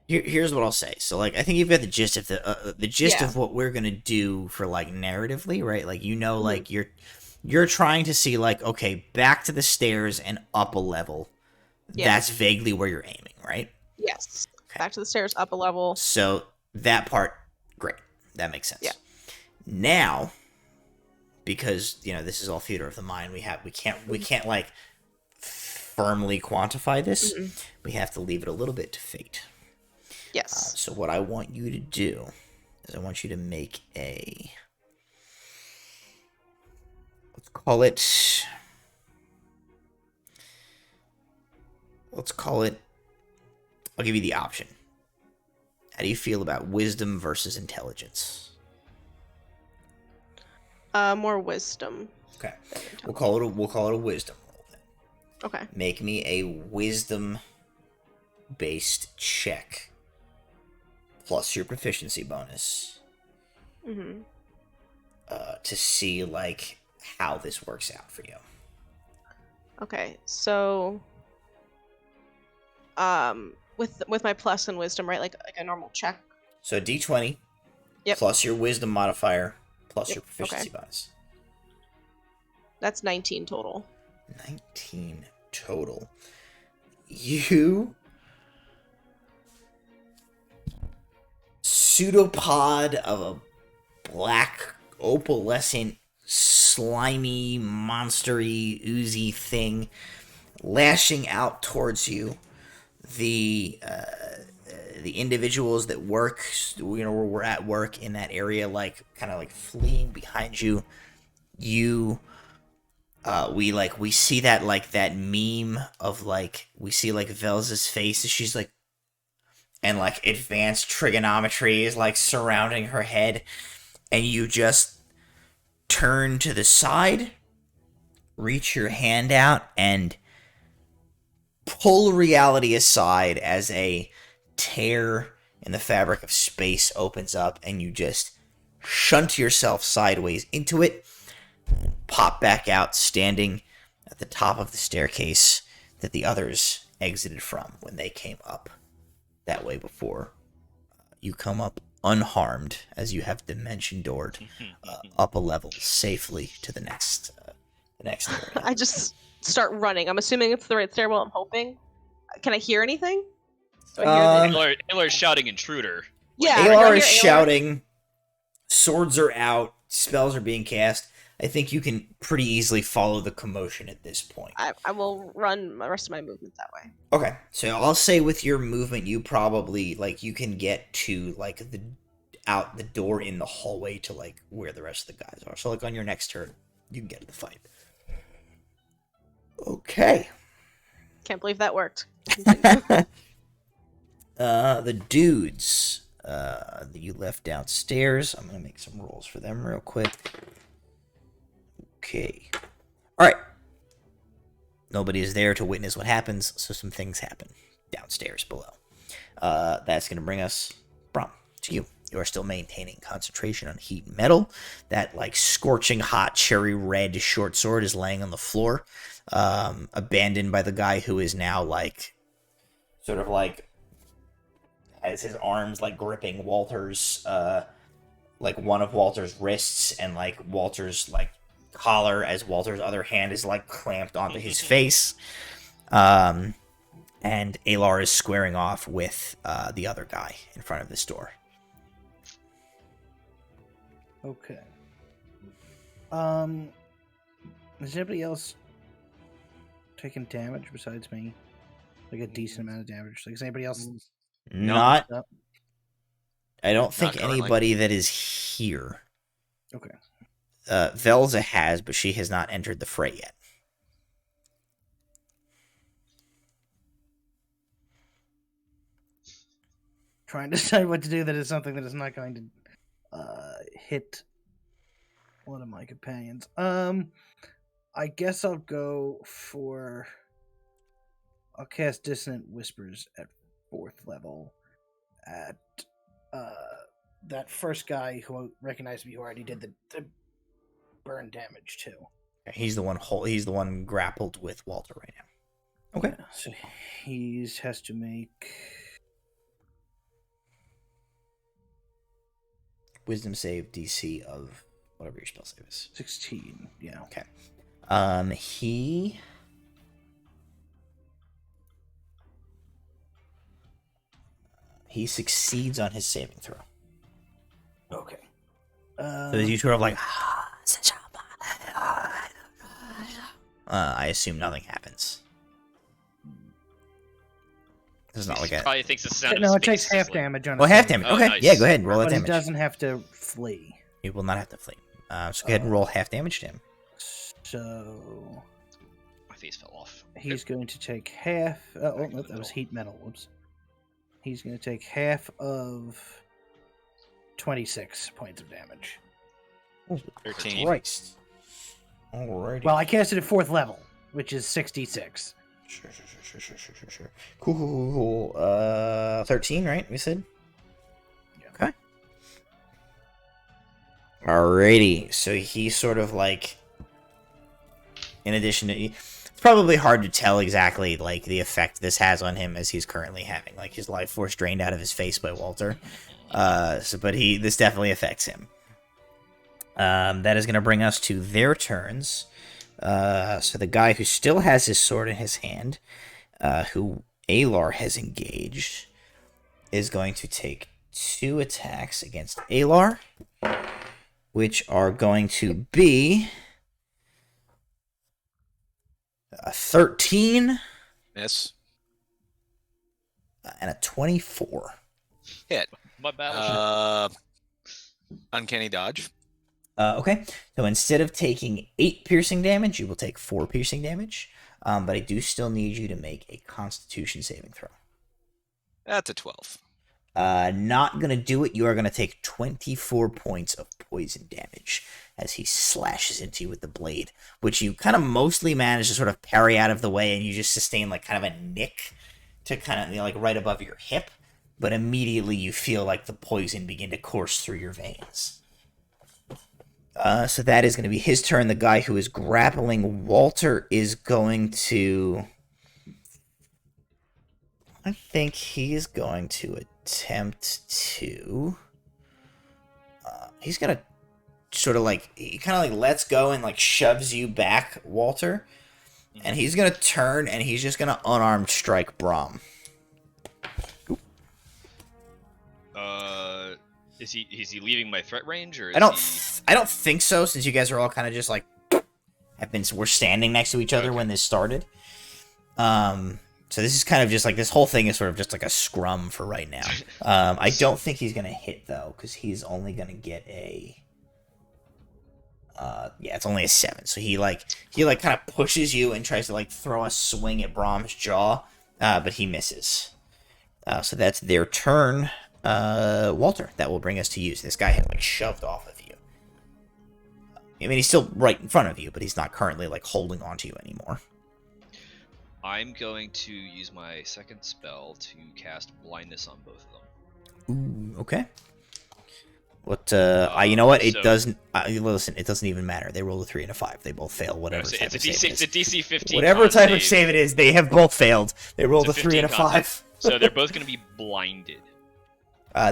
Here's what I'll say. So, like, I think you've got the gist of of what we're gonna do for like narratively, right? Like, like you're trying to see like, okay, back to the stairs and up a level. Yeah. That's vaguely where you're aiming, right? Yes. Okay. Back to the stairs, up a level. So that part, great. That makes sense. Yeah. Now, because this is all theater of the mind, we can't like firmly quantify this. We have to leave it a little bit to fate. Yes. So what I want you to do is I want you to make a, let's call it, let's call it, I'll give you the option. How do you feel about wisdom versus intelligence? More wisdom. Okay. We'll call it a wisdom roll then. Okay. Make me a wisdom based check plus your proficiency bonus. Mm-hmm. To see like how this works out for you. Okay, so with my plus and wisdom, right? Like a normal check. So D20 Yep. plus your wisdom modifier plus Yep, your proficiency okay. bonus. That's 19 total. 19 total. You pseudopod of a black opalescent slimy monstery oozy thing lashing out towards you. The individuals that work, were at work in that area, like kind of like fleeing behind you. We see that like that meme of like we see like Velza's face as she's like, and like advanced trigonometry is like surrounding her head, and you just turn to the side, reach your hand out, and pull reality aside as a tear in the fabric of space opens up, and you just shunt yourself sideways into it, pop back out, standing at the top of the staircase that the others exited from when they came up that way before. You come up unharmed as you have dimension doored up a level safely to the next area. I just start running. I'm assuming it's the right stairwell. I'm hoping. Can I hear anything? Do I hear Aelar's shouting intruder. Yeah, Aelar I is hear Aelar. shouting, swords are out, spells are being cast. I think you can pretty easily follow the commotion at this point. I will run the rest of my movement that way. Okay, so I'll say with your movement, you probably, like, you can get to, like, out the door in the hallway to, like, where the rest of the guys are. So, like, on your next turn, you can get to the fight. Okay. Can't believe that worked. The dudes that you left downstairs, I'm going to make some rolls for them real quick. Okay. Alright. Nobody is there to witness what happens, so some things happen downstairs below. That's going to bring us, Bram, to you. You are still maintaining concentration on heat and metal. That, like, scorching hot cherry red short sword is laying on the floor, abandoned by the guy who is now, like, sort of, like, has his arms, like, gripping Walter's, like, one of Walter's wrists, and, like, Walter's, like, collar as Walter's other hand is like clamped onto his face. And Aelar is squaring off with the other guy in front of this door. Okay. Is anybody else taking damage besides me? Like a decent amount of damage? Like, is anybody else? Not. Up? I don't think Not currently. anybody that is here. Okay. Velza has, but she has not entered the fray yet. Trying to decide what to do that is something that is not going to hit one of my companions. I guess I'll go for... I'll cast Dissonant Whispers at 4th level at that first guy who recognized me, who already did the burn damage too. He's the one grappled with Walter right now. Okay. So he has to make Wisdom save DC of whatever your spell save is. 16. Yeah. Okay. He succeeds on his saving throw. Okay. So you sort of like, I assume nothing happens. This is not like a... Probably thinks the sound No, of it takes space is half like- damage on. Oh, a half save. damage. Oh, Okay, nice. yeah, go ahead and roll that But he damage. doesn't have to flee. He will not have to flee. So go ahead and roll half damage to him. So With face fell off. He's going to take half. Oh, Back in no, the that was middle. heat metal. Whoops. He's going to take half of 26 points of damage. Oh, 13. Christ. Alrighty. Well, I cast it at 4th level, which is 66. Sure. Cool. 13, right? We said? Yeah. Okay. Alrighty. So he sort of like, in addition to, it's probably hard to tell exactly like the effect this has on him as he's currently having like his life force drained out of his face by Walter. But this definitely affects him. That is going to bring us to their turns. So the guy who still has his sword in his hand, who Aelar has engaged, is going to take 2 attacks against Aelar, which are going to be a 13 Miss. and a 24. Hit. My battleship. Uncanny dodge. Okay, so instead of taking 8 piercing damage, you will take 4 piercing damage, but I do still need you to make a Constitution saving throw. That's a 12. Not going to do it. You are going to take 24 points of poison damage as he slashes into you with the blade, which you kind of mostly manage to sort of parry out of the way, and you just sustain like kind of a nick to kind of, you know, like right above your hip, but immediately you feel like the poison begin to course through your veins. So that is going to be his turn. The guy who is grappling Walter is going to... I think he is going to attempt to... he's going to sort of like... He kind of like lets go and like shoves you back, Walter. And he's going to turn and he's just going to unarmed strike Bram. Is he leaving my threat range, or is I don't think so, since you guys are all kind of just like we're standing next to each other when this started. So this is kind of just like, this whole thing is sort of just like a scrum for right now. I don't think he's gonna hit though, because he's only gonna get a it's only a 7. So he kind of pushes you and tries to like throw a swing at Bram's jaw, but he misses. So that's their turn. Walter, that will bring us to you. So this guy had like shoved off of you. I mean, he's still right in front of you, but he's not currently like holding onto you anymore. I'm going to use my second spell to cast blindness on both of them. Ooh, okay. What? You know what? It so- doesn't. Listen, it doesn't even matter. They roll a 3 and a 5. They both fail. Whatever. It's type a of save it DC. It's a is. DC 15. Whatever con type of save. save it is, they have both failed. They rolled a It's a 3 and a 15 con 5. So they're both going to be blinded.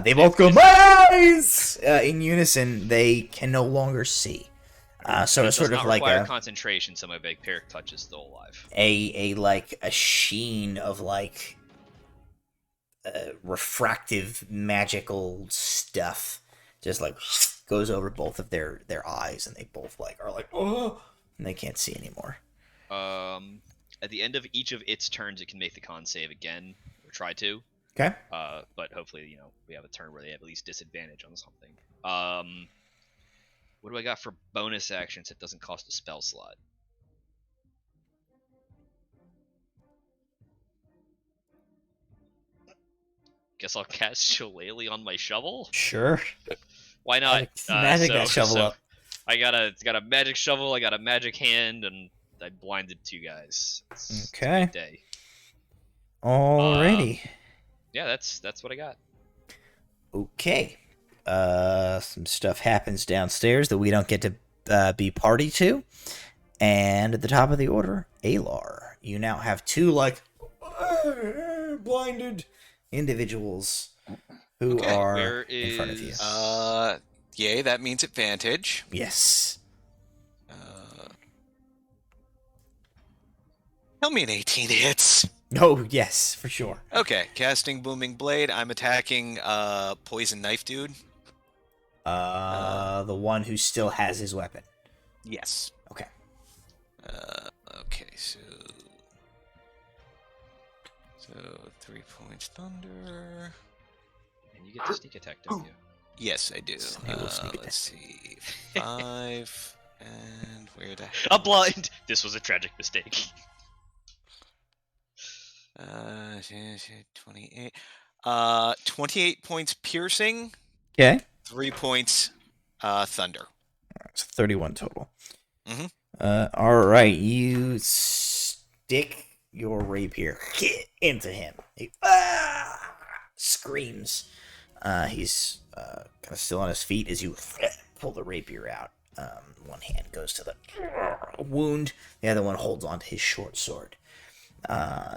They both go eyes in unison. They can no longer see. So It it's sort does of not like require concentration, so my vampiric touch is still alive. a sheen of like refractive magical stuff just like goes over both of their eyes, and they both like are like, oh, and they can't see anymore. At the end of each of its turns, it can make the con save again, or try to. Okay. But hopefully, we have a turn where they have at least disadvantage on something. What do I got for bonus actions that doesn't cost a spell slot? Guess I'll cast Shillelagh on my shovel. Sure. Why not? Magic that shovel up. I got a magic shovel. I got a magic hand, and I blinded 2 guys. It's a Okay. good day. Alrighty. Yeah, that's what I got. Okay. Some stuff happens downstairs that we don't get to be party to. And at the top of the order, Aelar. You now have 2 like blinded individuals who Okay, are where in front of you. is- Yay, that means advantage. Yes. Tell me an 18 hits. Oh, yes, for sure. Okay, casting Booming Blade. I'm attacking Poison Knife Dude. The one who still has his weapon. Yes. Okay. Okay, so 3 points thunder. And you get the sneak attack, don't you? Yes, I do. Halo sneak Let's see. 5 and where the I'm blind. This was a tragic mistake. 28. 28 points piercing, Okay. 3 points thunder. It's 31 total. Mhm. All right, you stick your rapier into him. He screams. He's kind of still on his feet as you pull the rapier out. One hand goes to the wound, the other one holds onto his short sword.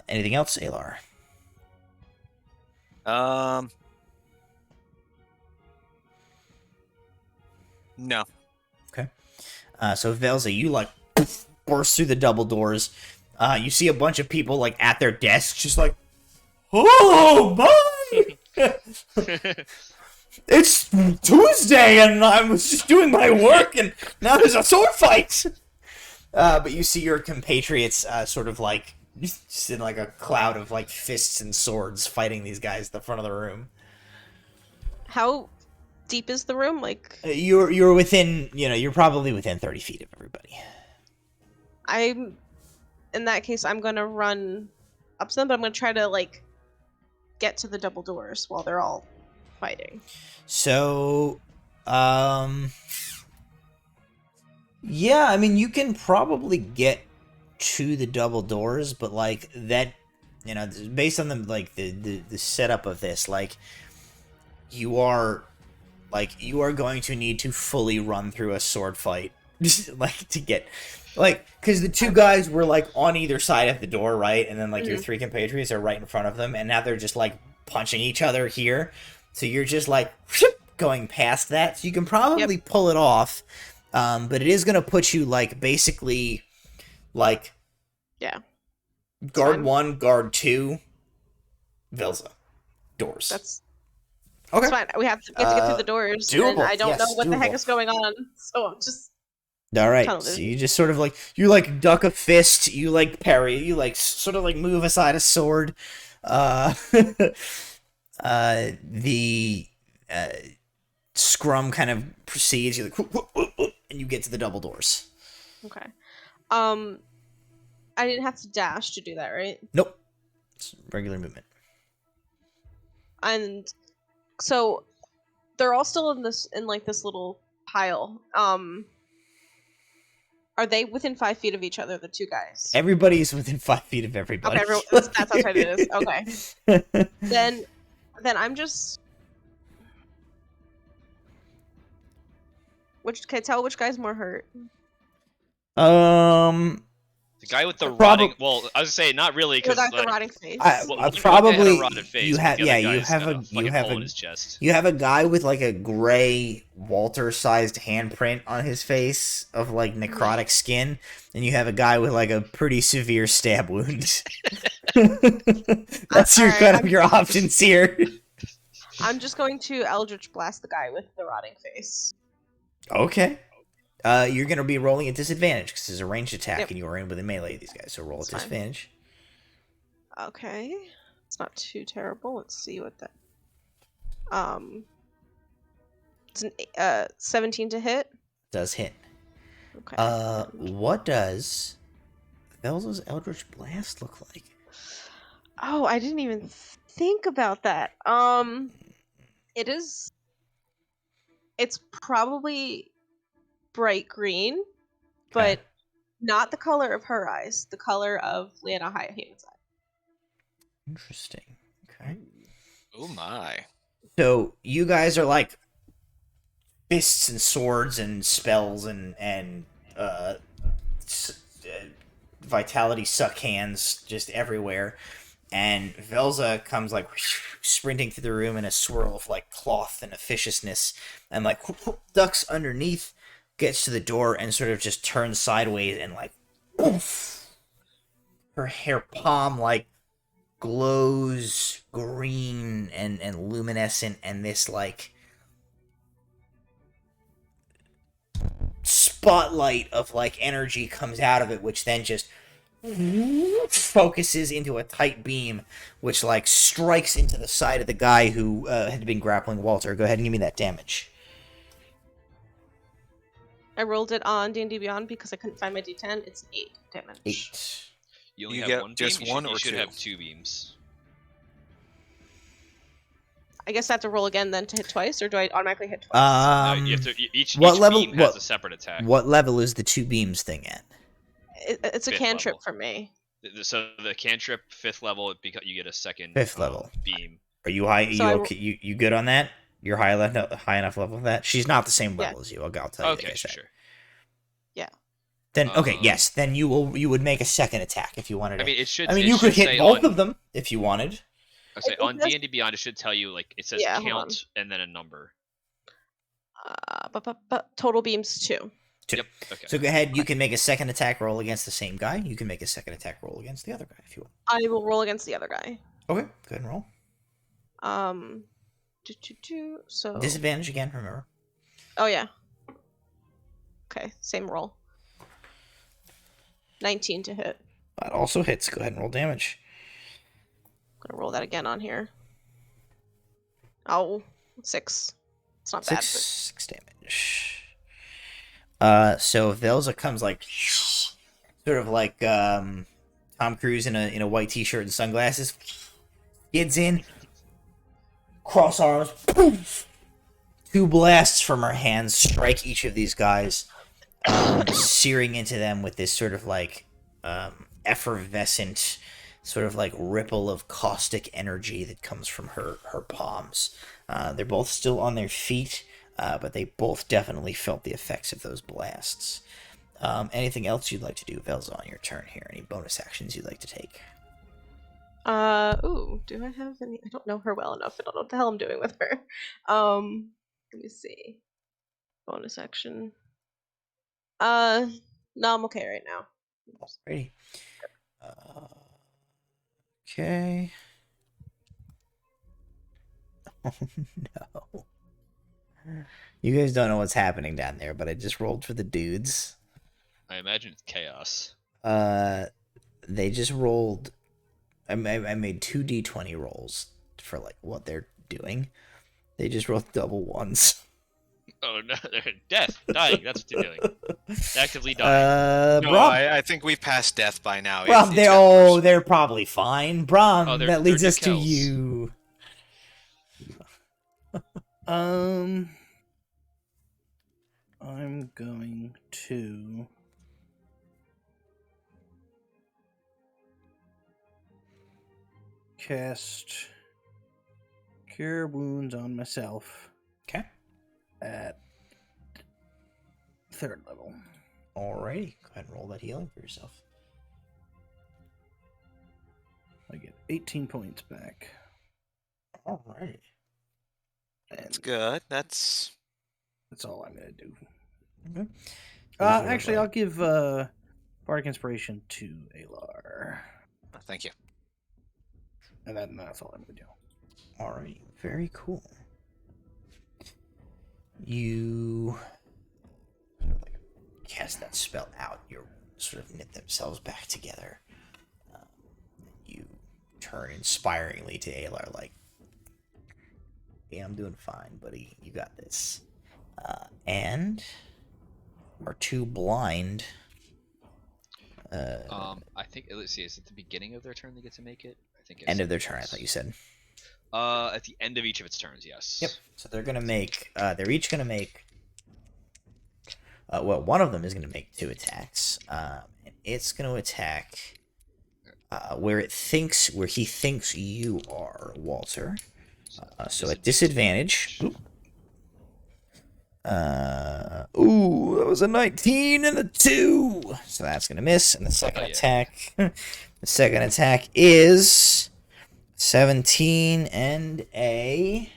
Anything else, Aelar? No. Okay. So Velza, you like burst through the double doors. You see a bunch of people like at their desks, just like, oh my! It's Tuesday, and I was just doing my work, and now there's a sword fight. But you see your compatriots, sort of like just in like a cloud of like fists and swords, fighting these guys at the front of the room. How deep is the room? Like You're within, you're probably within 30 feet of everybody. In that case, I'm gonna run up to them, but I'm gonna try to like get to the double doors while they're all fighting. So, yeah, I mean, you can probably get to the double doors, but like that, based on the setup of this, like you are going to need to fully run through a sword fight, like to get, like, because the two guys were like on either side of the door, right, and then like your three compatriots are right in front of them, and now they're just like punching each other here, so you're just like going past that, so you can probably pull it off, but it is going to put you like basically like guard 1, guard 2, Velza doors. That's okay. It's fine. We have to get through the doors, doable. and I don't know what the heck doable. is going on, so I'm just. All right, so you just sort of like, you like duck a fist, you like parry, you like sort of like move aside a sword. The scrum kind of proceeds, you're like, whoop, whoop, whoop, and you get to the double doors. Okay. I didn't have to dash to do that, right? Nope. It's regular movement. And so they're all still in this little pile. Are they within 5 feet of each other, the two guys? Everybody's within 5 feet of everybody. Okay, that's how tight it is. Okay. Then I'm just. Can I tell which guy's more hurt? The guy with the rotting. Well, I was gonna say not really because the guy with the rotting face. Probably you have a guy with like a gray Walter-sized handprint on his face of like necrotic skin, and you have a guy with like a pretty severe stab wound. That's your options here. I'm just going to Eldritch Blast the guy with the rotting face. Okay. You're going to be rolling at disadvantage because it's a ranged attack and you are in with a melee of these guys, so roll at disadvantage. Okay. It's not too terrible. Let's see what that... It's an 17 to hit? Does hit. Okay. What does Velza's Eldritch Blast look like? Oh, I didn't even think about that. It's probably bright green, but not the color of her eyes, the color of Leanna Hayahima's eye. Interesting. Okay. Oh my. So you guys are like fists and swords and spells and vitality suck hands just everywhere. And Velza comes like sprinting through the room in a swirl of like cloth and officiousness, and like ducks underneath, gets to the door and sort of just turns sideways and like oof, her hair palm like glows green and luminescent, and this like spotlight of like energy comes out of it, which then just focuses into a tight beam, which like strikes into the side of the guy who had been grappling Walter. Go ahead and give me that damage. I rolled it on D&D Beyond because I couldn't find my D10. It's 8 damage. 8. You only You have get one beam. just one you or should two? have 2 beams. I guess I have to roll again then to hit twice, or do I automatically hit twice? No, you have to. Each level- beam has a separate attack. What level is the 2 beams thing at? It's a 5th cantrip level. for me. So the cantrip 5th level, because you get a second 5th level. beam. Are you high? So You okay? You good on that? You're high enough level for that. She's not the same Yeah. level as you. I'll tell you. Okay, that. sure. Then okay, Um, yes. Then you would make a second attack if you wanted. I mean, it should. I mean, it you could should hit say both on, of them if you wanted. I say It on does- D&D Beyond, it should tell you like it says Yeah, hold count and then a number. But total beams 2. Yep. Okay. So go ahead. You can make a second attack roll against the same guy. You can make a second attack roll against the other guy if you want. I will roll against the other guy. Okay, go ahead and roll. So. Disadvantage again. Remember. Oh yeah. Okay, same roll. 19 to hit. That also hits. Go ahead and roll damage. Gonna roll that again on here. Oh, 6. It's not bad. Six damage. So Velza comes like sort of like Tom Cruise in a white t-shirt and sunglasses. Skids in, cross arms, poof! 2 blasts from her hands strike each of these guys, searing into them with this sort of like effervescent sort of like ripple of caustic energy that comes from her palms. They're both still on their feet, but they both definitely felt the effects of those blasts. Anything else you'd like to do, Velza, on your turn here? Any bonus actions you'd like to take? Ooh, do I have any? I don't know her well enough. I don't know what the hell I'm doing with her. Let me see. Bonus action. No, I'm okay right now. Alrighty. Okay. Oh no. You guys don't know what's happening down there, but I just rolled for the dudes. I imagine it's chaos. They just rolled. I made 2 d20 rolls for like what they're doing. They just rolled double ones. Oh no! Death, dying. That's what they're doing. Actively dying. No, Bram, I think we've passed death by now. Bram, It's gotten worse. they're probably fine. Bram, Oh, they're that leads new us to kills. you. I'm going to cast Cure Wounds on myself Okay. at 3rd level. Alrighty. Go ahead and roll that healing for yourself. I get 18 points back. Alrighty. That's good. That's all I'm going to do. Okay. Actually, I'll give Bardic Inspiration to Aelar. thank you. And that's all I'm going to do. Alright, very cool. You cast that spell out. Your sort of knit themselves back together. You turn inspiringly to Aelar, like, "Yeah, I'm doing fine, buddy. You got this." And our 2 blind. I think. Let's see. Is it the beginning of their turn they get to make it? I think. End of their turn, I thought you said. At the end of each of its turns, yes. Yep. So they're gonna make. They're each gonna make. Well, one of them is gonna make 2 attacks. And it's gonna attack where he thinks you are, Walter. So at disadvantage. Ooh, that was a 19 and a 2. So that's gonna miss. And the second attack. The second attack is 17 and a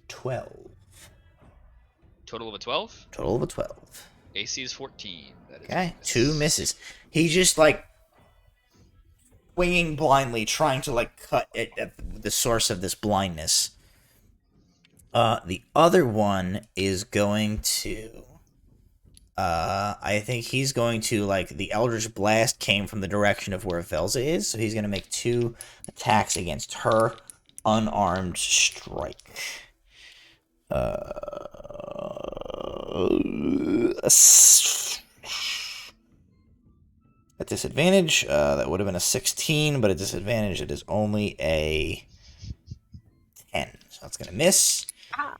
12. Total of a 12. Total of a 12. AC is 14. That is Okay, a miss. 2 misses. He's just like swinging blindly, trying to like cut it at the source of this blindness. The other one is going to. I think he's going to, like, the Eldritch Blast came from the direction of where Velza is, so he's going to make 2 attacks against her. Unarmed strike. At disadvantage, that would have been a 16, but at disadvantage, it is only a 10. So that's going to miss. Ah.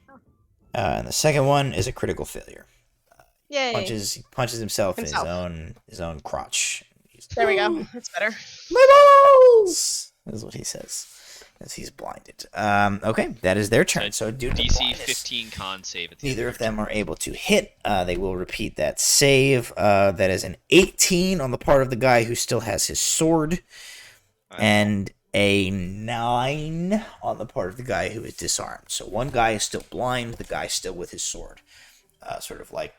And the second one is a critical failure. Yay. Punches himself in Himself. his own crotch. There we go. That's better. My balls! Is what he says. As he's blinded. Okay, that is their turn. So due to DC blindness, 15 con save at the neither end of them are able to hit. They will repeat that save. That is an 18 on the part of the guy who still has his sword. And a 9 on the part of the guy who is disarmed. So one guy is still blind, the guy still with his sword. Sort of like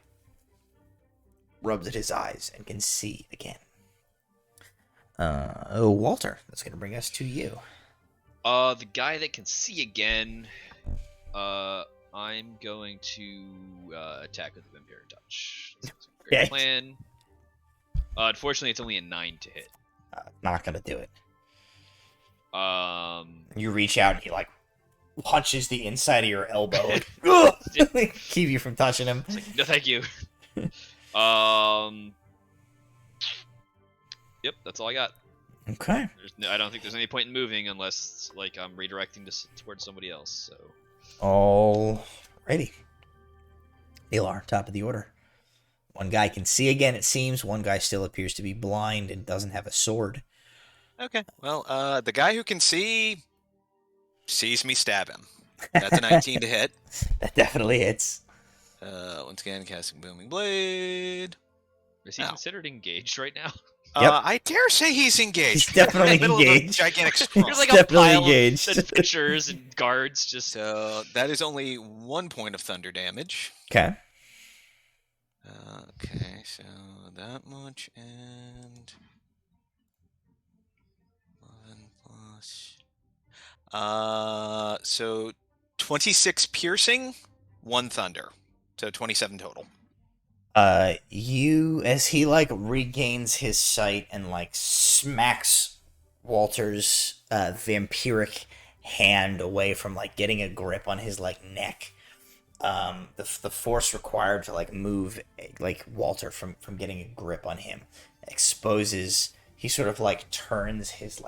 rubs at his eyes and can see again. Walter, that's going to bring us to you. The guy that can see again, I'm going to attack with the Vampire Touch. That's a great Okay. plan. Unfortunately, it's only a 9 to hit. Not going to do it. Um, You reach out and he like punches the inside of your elbow. Like, keep you from touching him. it's like, no, thank you. Yep, that's all I got. Okay. I don't think there's any point in moving unless like I'm redirecting this towards somebody else. So. Alrighty. Aelar, top of the order. One guy can see again, it seems. One guy still appears to be blind and doesn't have a sword. Okay. Well, the guy who can see sees me stab him. That's a 19 to hit. That definitely hits. Once again, casting Booming Blade. Is he Oh. considered engaged right now? Yep. I dare say he's engaged. He's definitely In the middle of a engaged. gigantic scroll. There's like Definitely a pile engaged. of adventurers and guards just. So that is only 1 point of thunder damage. Okay. Okay, so that much and 11 plus. So 26 piercing, 1 thunder, so 27 total. You, as he like regains his sight and like smacks Walter's vampiric hand away from like getting a grip on his like neck. The force required to like move like Walter from getting a grip on him exposes. He sort of like turns his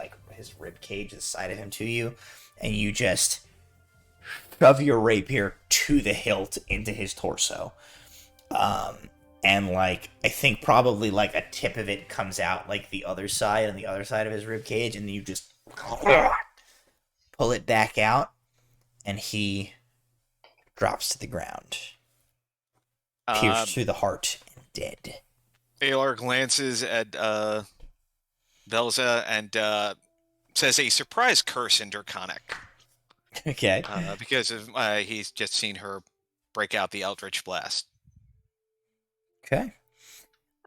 rib cage, the side of him, to you, and you just shove your rapier to the hilt into his torso. And like I think probably like a tip of it comes out like the other side on the other side of his rib cage, and you just pull it back out, and he drops to the ground, pierced through the heart and dead. Aelar glances at Velza and says a surprise curse in Draconic. Okay. Because of he's just seen her break out the Eldritch Blast. Okay.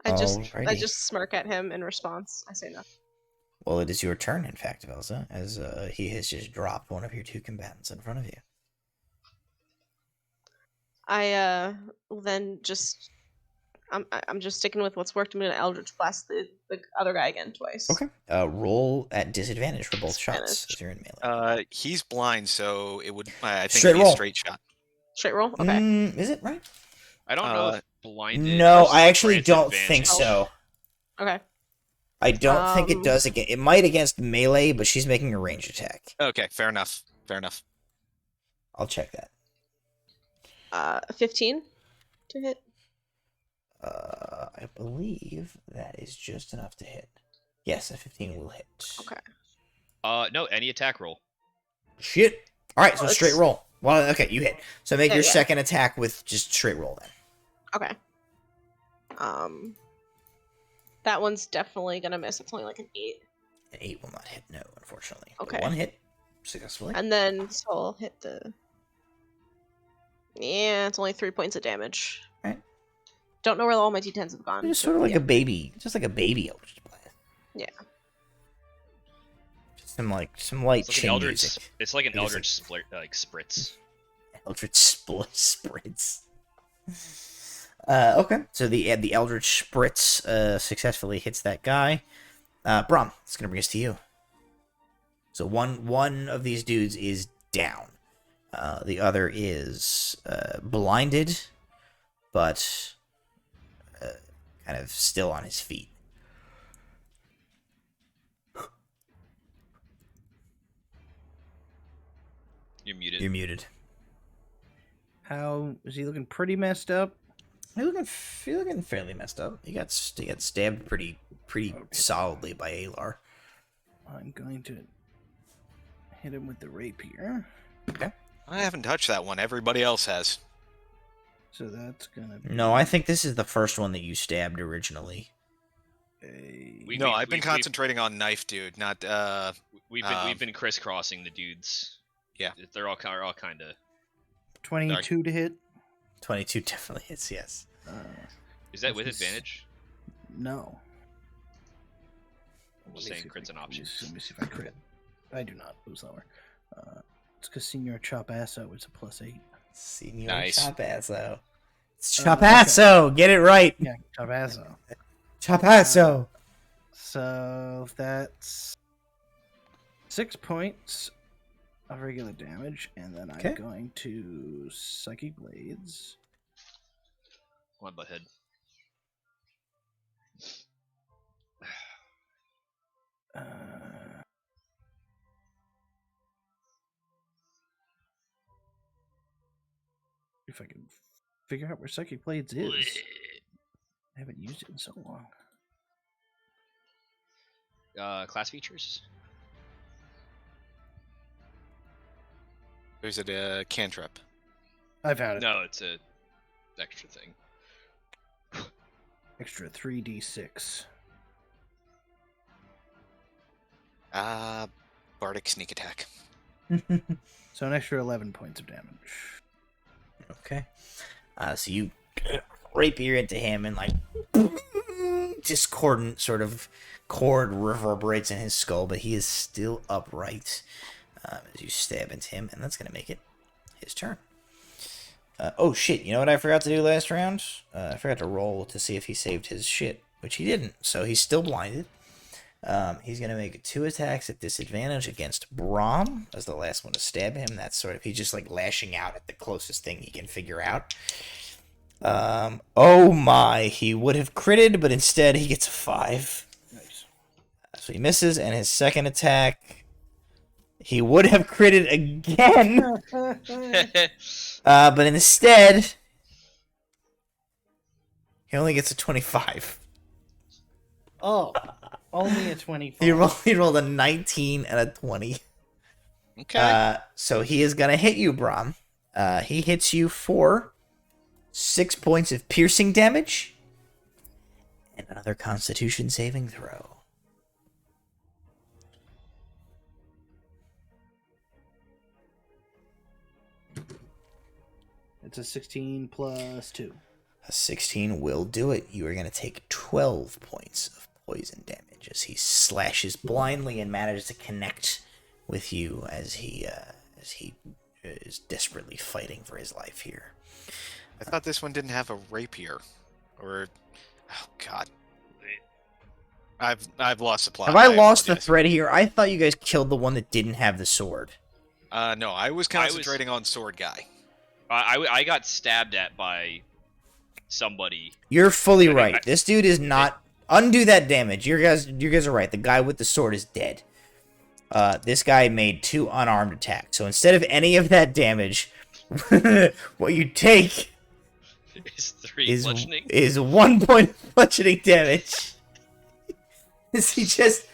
I Alrighty. just smirk at him in response. I say nothing. Well, it is your turn, in fact, Velza, as he has just dropped one of your 2 combatants in front of you. I then just I'm just sticking with what's worked. I'm gonna Eldritch Blast the other guy again twice. Okay. Roll at disadvantage for both shots, Disadvantage. as you're in melee. He's blind, so it would I think Straight it'd be roll. a straight shot. Straight roll. Okay. Is it right? I don't know if blinded. No, versus I actually grants don't advantage. think so. Okay. I don't think it Um, does again. It might against melee, but she's making a range attack. Okay, fair enough. Fair enough. I'll check that. 15 to hit. I believe that is just enough to hit. Yes, a 15 will hit. Okay. No, any attack roll. Shit. All right, so Well, straight it's- roll. Well, okay, you hit. So make Yeah, your yeah. second attack with just straight roll then. Okay. That one's definitely gonna miss. It's only like an 8. An 8 will not hit, no, unfortunately. But Okay. one hit successfully. And then so I'll hit the. Yeah, it's only 3 points of damage. Right. Don't know where all my d10s have gone. It's sort of like a baby, just like a baby Eldritch Blast. Yeah. Just some light It's like an chin eldritch. music. It's like an It is eldritch spritz. Eldritch spritz. Okay, so the Eldritch Spritz successfully hits that guy. Bram, it's gonna bring us to you. So one of these dudes is down. The other is blinded. but kind of still on his feet. You're muted. You're muted. How is he looking? Pretty messed up. You're looking fairly messed up. He got stabbed pretty solidly by Aelar. I'm going to hit him with the rapier. Okay. I haven't touched that one. Everybody else has. So that's gonna be No, I think this is the first one that you stabbed originally. I've been concentrating on knife dude, not We've been crisscrossing the dudes. Yeah. They're all kind of. 22 to hit. 22 definitely hits, yes. Is that with advantage? No. I'm just saying crit's an option. Let me see if I crit. I do not. It was lower. It's because Senior Chopasso is a +8. Senior Nice. Chopasso. It's Chopasso! Okay. Get it right! Yeah, Chopasso. Chopasso! So that's 6 points of regular damage, and then I'm going to Psychic Blades. Come on, butthead. If I can figure out where Psychic Blades is. I haven't used it in so long. Class features. There's a cantrip. I found it. No, it's a extra thing. Extra 3d6. Bardic sneak attack. So an extra 11 points of damage. Okay. So you rapier into him, and like discordant sort of chord reverberates in his skull, but he is still upright as you stab into him, and that's gonna make it his turn. Oh shit! You know what I forgot to do last round? I forgot to roll to see if he saved his shit, which he didn't. So he's still blinded. He's gonna make 2 attacks at disadvantage against Bram as the last one to stab him. That's sort of, he's just like lashing out at the closest thing he can figure out. Oh my, he would have critted, but instead he gets a 5. Nice. So he misses, and his second attack, he would have critted again, but instead he only gets a 25. Oh, only a 25. He rolled a 19 and a 20. Okay. So he is gonna hit you, Bram. He hits you for 6 points of piercing damage and another Constitution saving throw. It's a 16 plus 2. A 16 will do it. You are gonna take 12 points of poison damage as he slashes blindly and manages to connect with you as he is desperately fighting for his life here. I thought this one didn't have a rapier, or oh god, I've lost the plot. Have I lost the apologize. thread here? I thought you guys killed the one that didn't have the sword. No, I was concentrating on sword guy. I got stabbed at by somebody. You're fully right. This dude is not. Undo that damage. You guys are right. The guy with the sword is dead. This guy made 2 unarmed attacks. So instead of any of that damage, what you take Is 3 bludgeoning? is 1 point of bludgeoning damage. As he just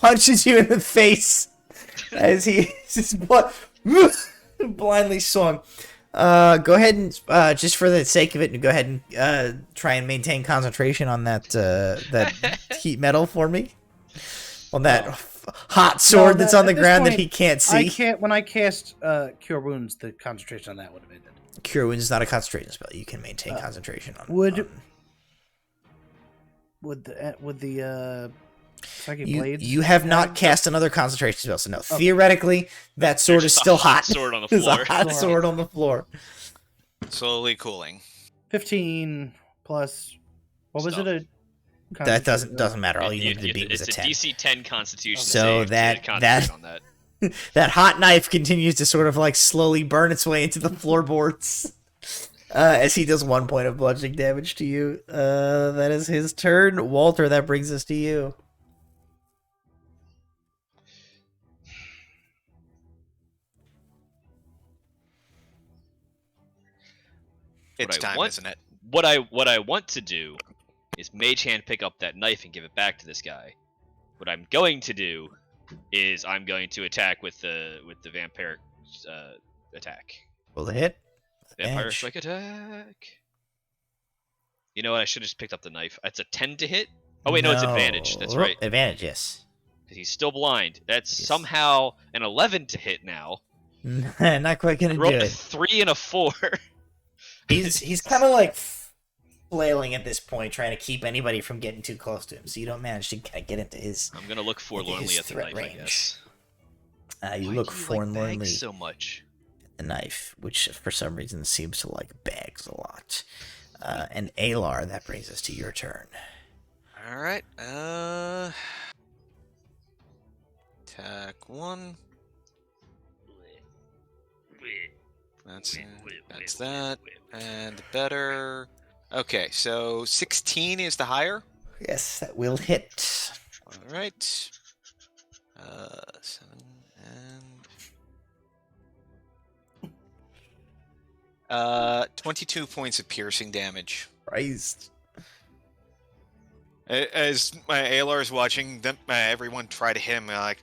punches you in the face as he just blindly swung. Go ahead and just for the sake of it, go ahead and try and maintain concentration on that heat metal for me. On that hot sword that's on the ground that he can't see. I can't. When I cast Cure Wounds, the concentration on that would have ended. Cure Wounds is not a concentration spell. You can maintain concentration on. Would the Psychic Blades? You have not cast another concentration spell, so no. Theoretically, that sword is still hot. Sword on the There's floor. a hot sword on the floor. Slowly cooling. 15 plus. What was Stuff. it? That doesn't matter. All you needed to beat was a it's 10. a DC 10 Constitution. So save to that- concentrate on that. That hot knife continues to sort of like slowly burn its way into the floorboards. As he does 1 point of bludgeoning damage to you. That is his turn. Walter, that brings us to you. It's time, isn't it? What I want to do is Mage Hand pick up that knife and give it back to this guy. What I'm going to do is I'm going to attack with the vampiric attack. Roll the hit. Vampire Advantage. strike attack. You know what? I should have just picked up the knife. It's a 10 to hit. Oh wait, no, it's advantage. That's right. Advantage, yes. Because he's still blind. That's Yes. somehow an 11 to hit now. Not quite gonna do Rolled a it. 3 and a 4. He's kind of like flailing at this point, trying to keep anybody from getting too close to him, so you don't manage to kind of get into his. I'm gonna look forlornly his at the threat knife, range. I guess. You Why look do you like forlornly bags so much. at the knife, which for some reason seems to like bags a lot. And Aelar, that brings us to your turn. All right. Attack 1. That's that. And better. Okay, so 16 is the higher. Yes, that will hit. All right. 7 and 22 points of piercing damage. Christ. As my Aelar is watching them, everyone try to hit him, like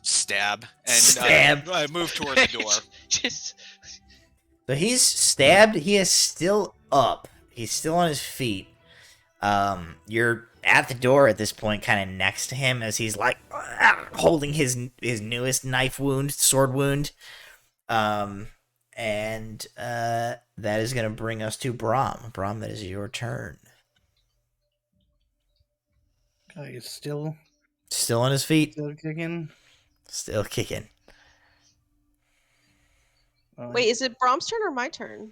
stab, and Stab. I move toward the door. Just So he's stabbed. He is still up. He's still on his feet. You're at the door at this point, kind of next to him, as he's like holding his newest knife wound, sword wound. And that is going to bring us to Bram. Bram, that is your turn. Okay, it's still Still on his feet. kicking. Still kicking. Wait, is it Brom's turn or my turn?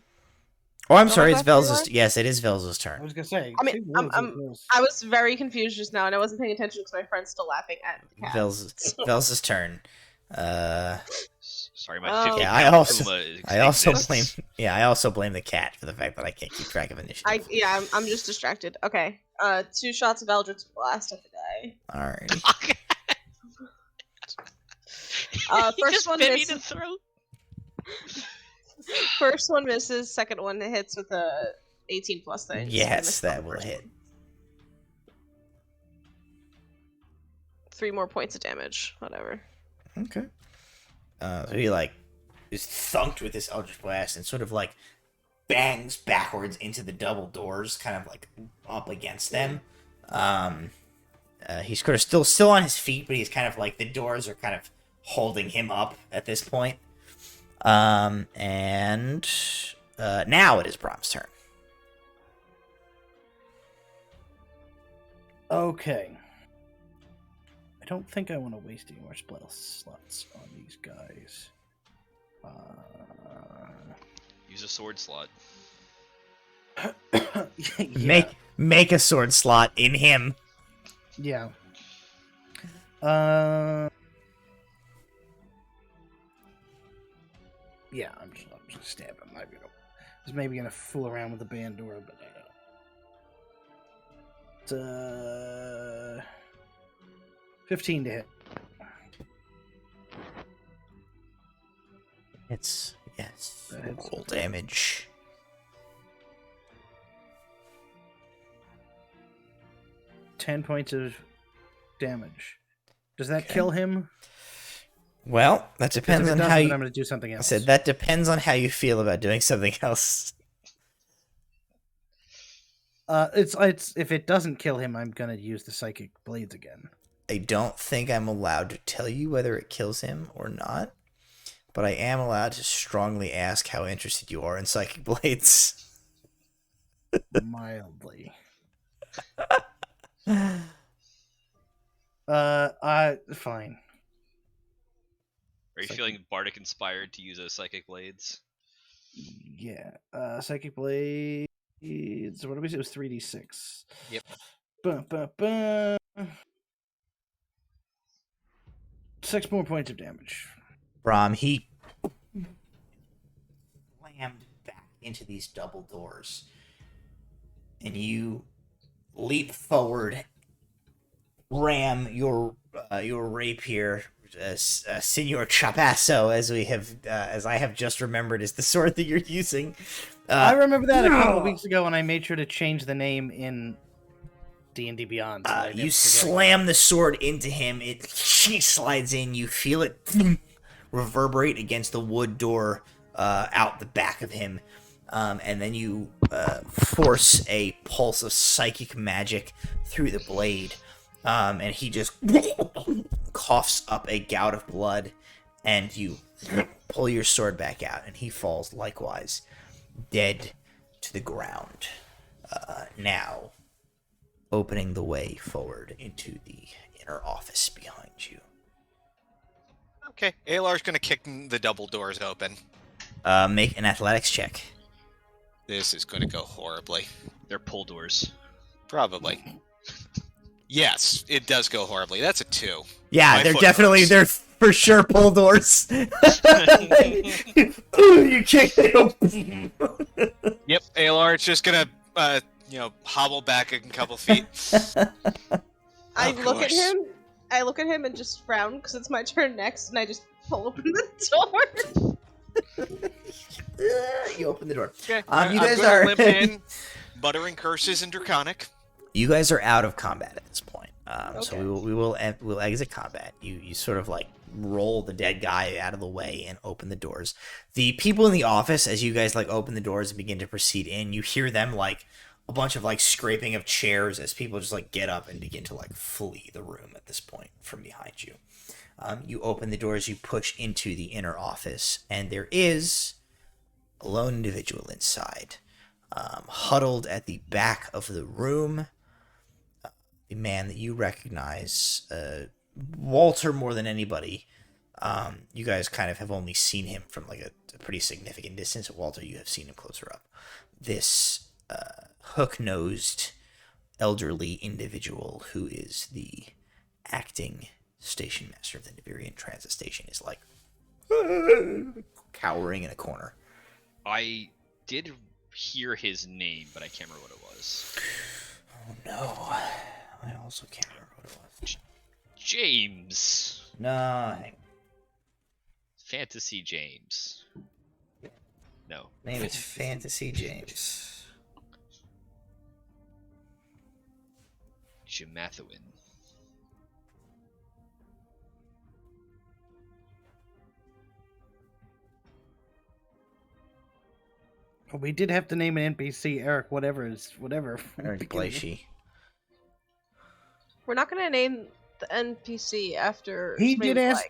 Oh, I'm Don't sorry. I It's go after Vel's. Yes, it is Vel's I turn. was gonna say. I mean, two words I'm- are close. I was very confused just now, and I wasn't paying attention because my friend's still laughing at the cat. Vel's turn. sorry, my Oh. 50 Yeah, I also exists. blame. Yeah, I also blame the cat for the fact that I can't keep track of initiative. I'm just distracted. Okay. 2 shots of Eldritch Blast at the guy. Alright. He First just one bit me in the misses. throat. First one misses. Second one hits with a 18 plus thing. Yes, that will hit. 3 more points of damage. Whatever. Okay. So he like is thunked with this Eldritch Blast and sort of like bangs backwards into the double doors, kind of like up against them. He's sort of still on his feet, but he's kind of like the doors are kind of holding him up at this point. And now it is Brom's turn. Okay. I don't think I want to waste any more spell slots on these guys. Use a sword slot. Yeah. Make a sword slot in him. Yeah. Yeah, I'm just gonna stab him. I was maybe gonna fool around with the Bandora, but it's 15 to hit. It's yes. That hits. Roll damage. $10 points of damage. Does that Okay. kill him? Well, that 'Cause if depends it on doesn't, how then you. I'm gonna do something I else. said that depends on how you feel about doing something else. It's if it doesn't kill him, I'm gonna use the psychic blades again. I don't think I'm allowed to tell you whether it kills him or not, but I am allowed to strongly ask how interested you are in psychic blades. Mildly. Fine. Are you feeling bardic inspired to use those psychic blades? Yeah. Psychic blades. What did we say? It was 3d6. Yep. Bum, bum, bum. 6 more points of damage. Brom, he slammed back into these double doors. And you leap forward, ram your rapier, Senor Chapasso, as I have just remembered, is the sword that you're using. I remember that a couple of weeks ago when I made sure to change the name in D&D Beyond. So you slam the sword into him. She slides in. You feel it reverberate against the wood door out the back of him. And then you force a pulse of psychic magic through the blade. And he just coughs up a gout of blood. And you pull your sword back out. And he falls likewise, dead to the ground. Now, opening the way forward into the inner office behind you. Okay, Aelar's gonna kick the double doors open. Make an athletics check. This is gonna go horribly. They're pull doors. Probably. Yes, it does go horribly. That's a 2. Yeah, My they're foot definitely, hurts. they're for sure pull doors. You kick it open. Yep, Aelar's just gonna, hobble back a couple feet. I Of look at course. him. I look at him and just frown because it's my turn next, and I just pull open the door. You open the door. Okay, You I'm guys gonna are limp in, muttering curses in Draconic. you guys are out of combat at this point. So Okay. we'll exit combat. You sort of like roll the dead guy out of the way and open the doors. The people in the office, as you guys like open the doors and begin to proceed in, you hear them like a bunch of like scraping of chairs as people just like get up and begin to like flee the room at this point from behind you. You open the doors, you push into the inner office, and there is a lone individual inside, huddled at the back of the room. The man that you recognize, Walter, more than anybody. You guys kind of have only seen him from like a pretty significant distance. Walter, you have seen him closer up. This hook-nosed, elderly individual who is the acting station master of the Navirian Transit Station is like cowering in a corner. I did hear his name, but I can't remember what it was. Oh no, I also can't remember what it was. James. No, hang on. Fantasy James. No. Name is Fantasy James. Jamathawin. We did have to name an NPC Eric, whatever. Eric Blasey. We're not gonna name the NPC after. He somebody did was ask.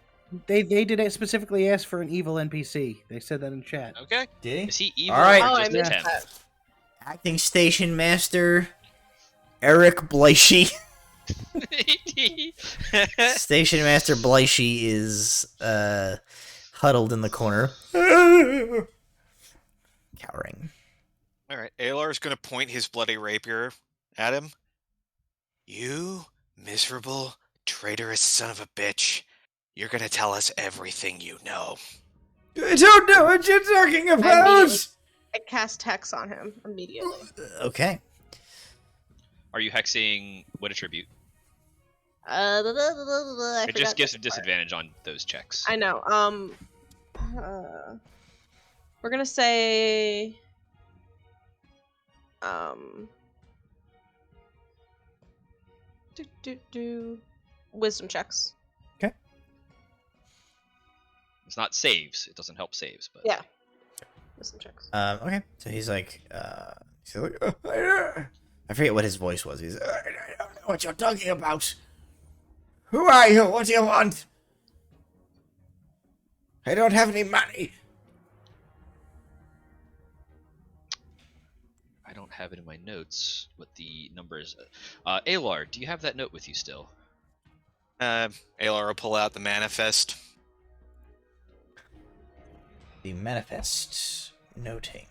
They did specifically ask for an evil NPC. They said that in chat. Okay. Did Is he evil All right. or Oh, I just missed a temp? that. Acting Station Master Eric Blasey. Station Master Blasey is huddled in the corner, cowering. All right. Aelar's gonna point his bloody rapier at him. You miserable, traitorous son of a bitch. You're gonna tell us everything you know. I don't know what you're talking about. I cast Hex on him immediately. Okay. Are you hexing what attribute? I It just forgot gives that a disadvantage on those checks. I know. We're gonna say, wisdom checks. It's not saves. It doesn't help saves, but Yeah. Wisdom checks. Okay. So he's like, I forget what his voice was. He's, I don't know what you're talking about. Who are you? What do you want? I don't have any money. I don't have it in my notes what the number is. Aelar, do you have that note with you still? Aelar will pull out the manifest. The manifest noting.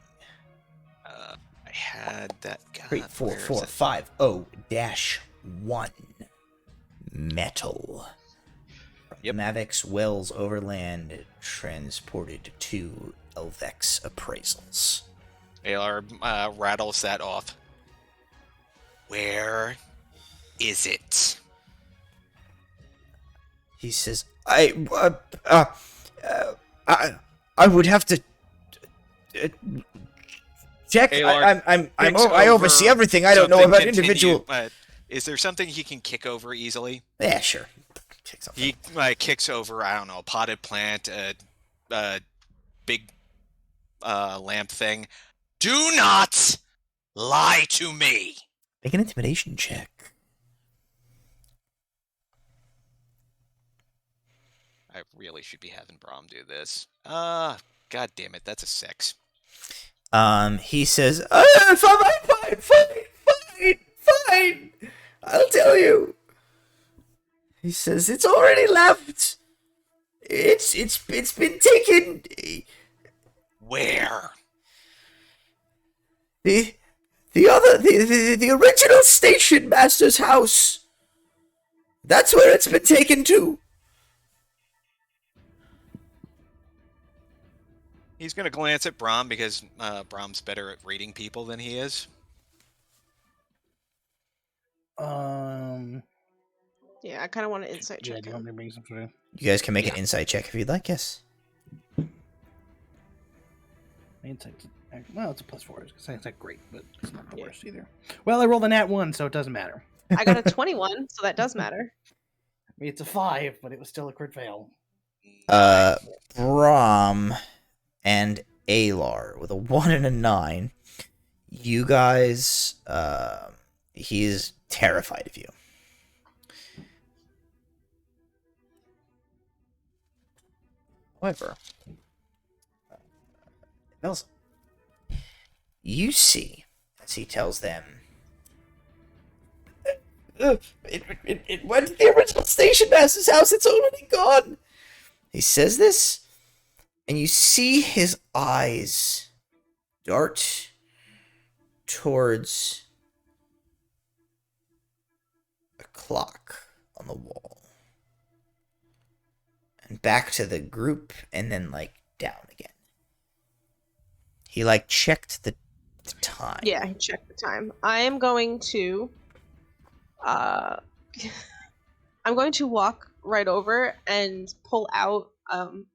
I had that guy. 34450-1 metal. Yep. Mavix Wells Overland transported to Elvex appraisals. Aelar rattles that off. Where is it? He says, I would have to check. Aelar I oversee everything. I don't know about individual. Is there something he can kick over easily? Yeah, sure. Kick something. He kicks over, I don't know, a potted plant, a big lamp thing. Do not lie to me. Make an intimidation check. I really should be having Bram do this. God damn it, that's a 6. He says, fine. I'll tell you. He says, it's already left. It's been taken. Where? The original station master's house. That's where it's been taken to. He's going to glance at Bram because Bram's better at reading people than he is. Yeah, I kind of want an insight check. Yeah, do you want me to bring something? You guys can make an insight check if you'd like. Yes. Insight. Well, it's a +4. It's not great, but it's not the worst either. Well, I rolled a nat 1, so it doesn't matter. I got a 21, so that does matter. I mean, it's a 5, but it was still a crit fail. Bram and Aelar with a 1 and a 9. You guys, he is terrified of you. However, Nelson, you see, as he tells them, it went to the original station master's house. It's already gone. He says this, and you see his eyes dart towards a clock on the wall. And back to the group, and then, down again. He, checked the time. Yeah, I checked the time. I am going to... I'm going to walk right over and pull out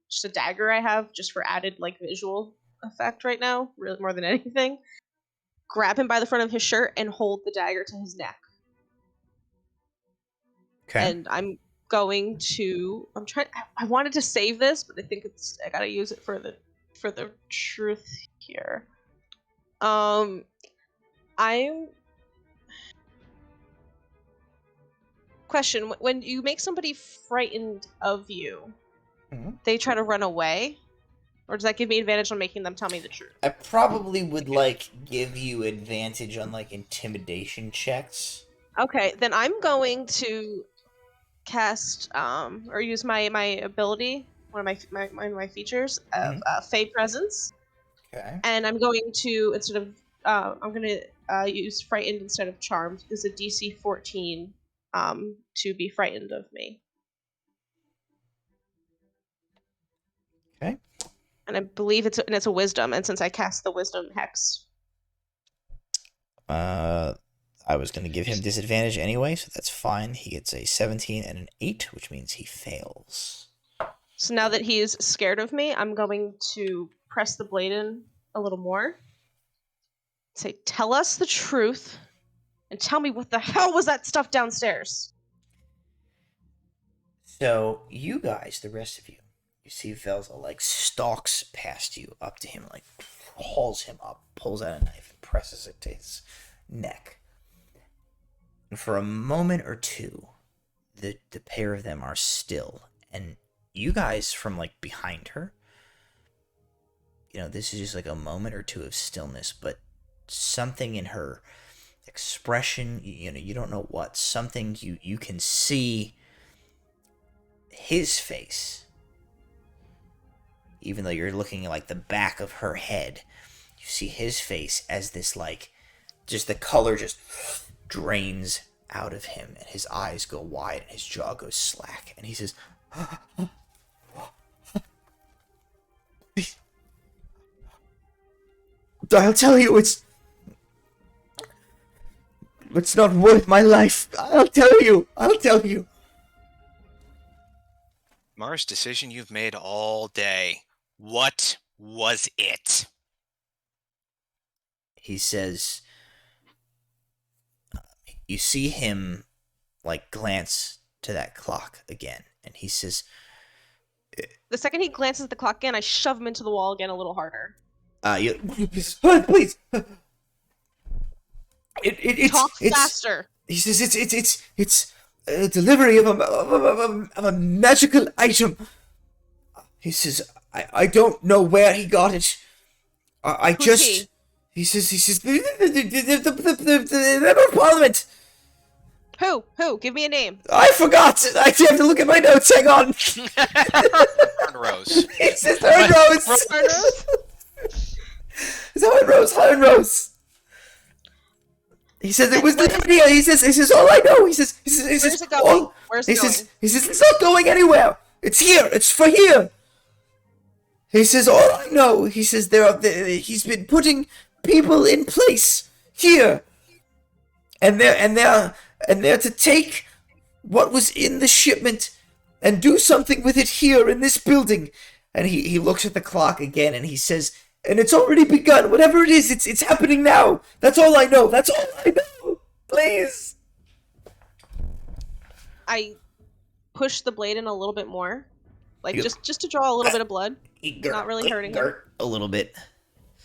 just a dagger I have, just for added, visual effect right now, really more than anything. Grab him by the front of his shirt and hold the dagger to his neck. Okay. And I'm going to... I wanted to save this, but I think I gotta use it for the truth here. Question: when you make somebody frightened of you, they try to run away, or does that give me advantage on making them tell me the truth? I probably would, give you advantage on, intimidation checks. Okay, then I'm going to cast, or use my ability, one of my features of Fey Presence. Okay. And I'm going to, instead of, I'm going to use Frightened instead of Charmed. It's a DC 14 to be frightened of me. Okay. And I believe it's a Wisdom, and since I cast the Wisdom Hex. I was going to give him disadvantage anyway, so that's fine. He gets a 17 and an 8, which means he fails. So now that he is scared of me, I'm going to press the blade in a little more. Say, tell us the truth, and tell me what the hell was that stuff downstairs? So, you guys, the rest of you, you see Velza, stalks past you, up to him, hauls him up, pulls out a knife, and presses it to his neck. And for a moment or two, the pair of them are still, and you guys from behind her, this is just a moment or two of stillness, but something in her expression, you don't know what, something you can see his face, even though you're looking at the back of her head, you see his face as this just the color just drains out of him, and his eyes go wide and his jaw goes slack, and he says, I'll tell you, it's not worth my life. I'll tell you. Smartest decision you've made all day. What was it? He says, you see him, like, glance to that clock again, and he says, The second he glances at the clock again, I shove him into the wall again a little harder. Please. Talk faster. He says it's a delivery of a magical item. He says I don't know where he got it. Who's he says the Member of Parliament. Who? Give me a name. I forgot. I have to look at my notes. Hang on. Rose. He says Hern Rose. Is that what Rose? Hern Rose. He says it was the video. He says all I know. He says Where's it going? Where's it going? He says it's not going anywhere. It's here. It's for here. He says all I know. He says he's been putting people in place here, and they're to take what was in the shipment and do something with it here in this building. And he looks at the clock again and he says, and it's already begun. Whatever it is, it's happening now. That's all I know. Please. I push the blade in a little bit more, like just to draw a little bit of blood, not really hurting him. A little bit.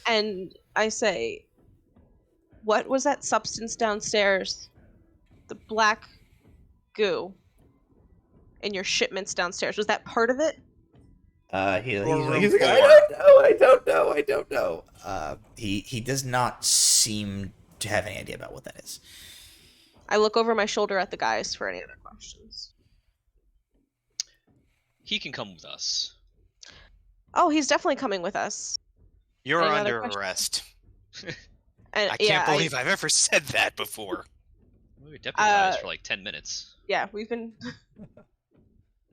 And I say, what was that substance downstairs? The black goo in your shipments downstairs. Was that part of it? He's like, I don't know. He does not seem to have any idea about what that is. I look over my shoulder at the guys for any other questions. He can come with us. Oh, he's definitely coming with us. You're Any under other arrest. And I can't believe I've ever said that before. We were deputized for like 10 minutes. Yeah, we've been.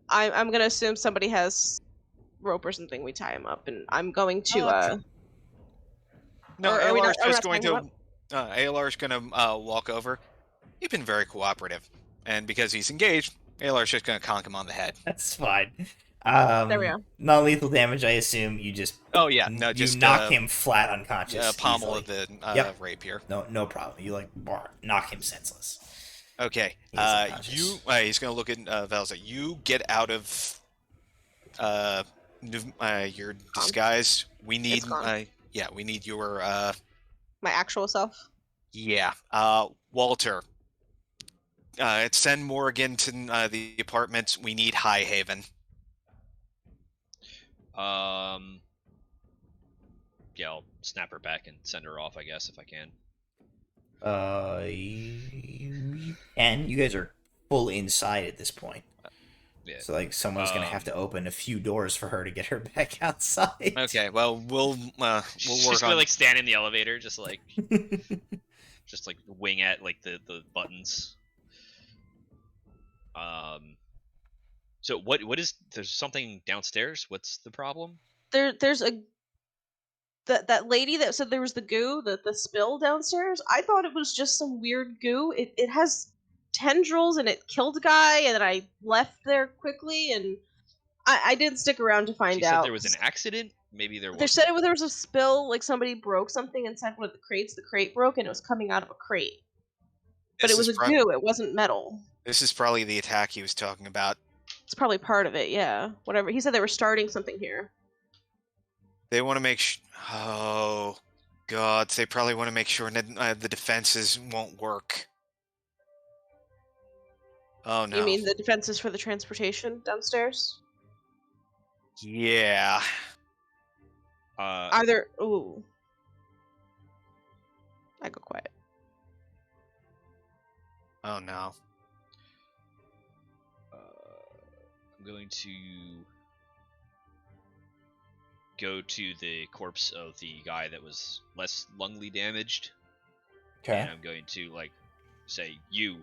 I'm gonna assume somebody has rope or something. We tie him up, and I'm going to. No, are we Aelar's not just going tying him to. Aelar's going to walk over. You've been very cooperative, and because he's engaged, Aelar's just going to conk him on the head. That's fine. There we are. Non-lethal damage, I assume. You just. Oh yeah, no, just knock him flat unconscious. Pommel easily. of the rapier. No problem. You knock him senseless. Okay. He's he's gonna look at Velza. You get out of your disguise. We need we need your my actual self. Yeah. Walter. Send Morrigan to the apartment. We need High Haven. Yeah, I'll snap her back and send her off, I guess, if I can. And you guys are full inside at this point. Yeah. So, like, someone's gonna have to open a few doors for her to get her back outside. Okay, well, we'll work She's on... gonna, like, stand in the elevator, just, like... just, like, wing at, like, the buttons. So, what is... There's something downstairs? What's the problem? There's that lady that said there was the goo, the spill downstairs. I thought it was just some weird goo. It has tendrils and it killed a guy, and then I left there quickly, and I didn't stick around to find out. Said there was an accident. Maybe there was. They said there was a spill, like somebody broke something inside one of the crates. The crate broke, and it was coming out of a crate. But it was a goo. It wasn't metal. This is probably the attack he was talking about. It's probably part of it. Yeah. Whatever. He said they were starting something here. They want to make oh, God. They probably want to make sure that the defenses won't work. Oh, no. You mean the defenses for the transportation downstairs? Yeah. Are there... Ooh. I go quiet. Oh, no. I'm going to... go to the corpse of the guy that was less lungly damaged. Okay. And I'm going to, like, say, you.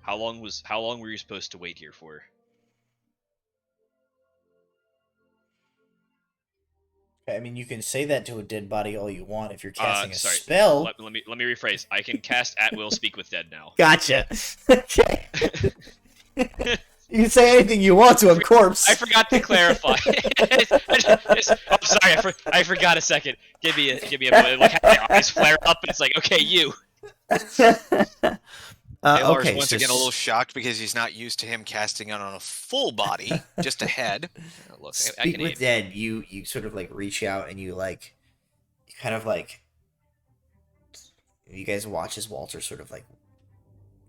How long were you supposed to wait here for? I mean, you can say that to a dead body all you want if you're casting a sorry. spell. Let me rephrase. I can cast at will speak with dead now. Gotcha. Okay. You can say anything you want to a corpse. I forgot to clarify. I'm sorry. I forgot a second. Give me a moment. Like my eyes flare up, and it's like, okay, you. Aelar's Okay, once so again a little shocked because he's not used to him casting it on a full body, just a head. Look, I Speak can with aim. dead. You sort of like reach out and you like, kind of like. You guys watch as Walter sort of like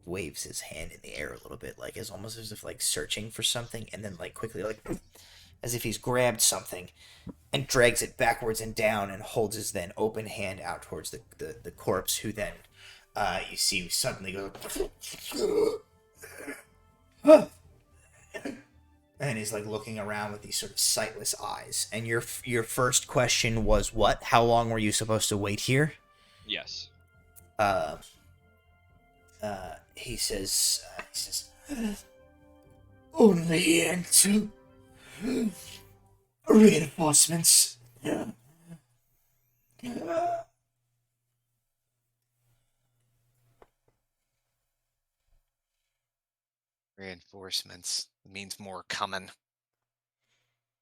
waves his hand in the air a little bit, like almost as if like searching for something, and then like quickly like as if he's grabbed something and drags it backwards and down and holds his then open hand out towards the corpse, who then you see suddenly goes and he's like looking around with these sort of sightless eyes. And your first question was what? How long were you supposed to wait here? Yes. He says, only until reinforcements. Reinforcements means more coming.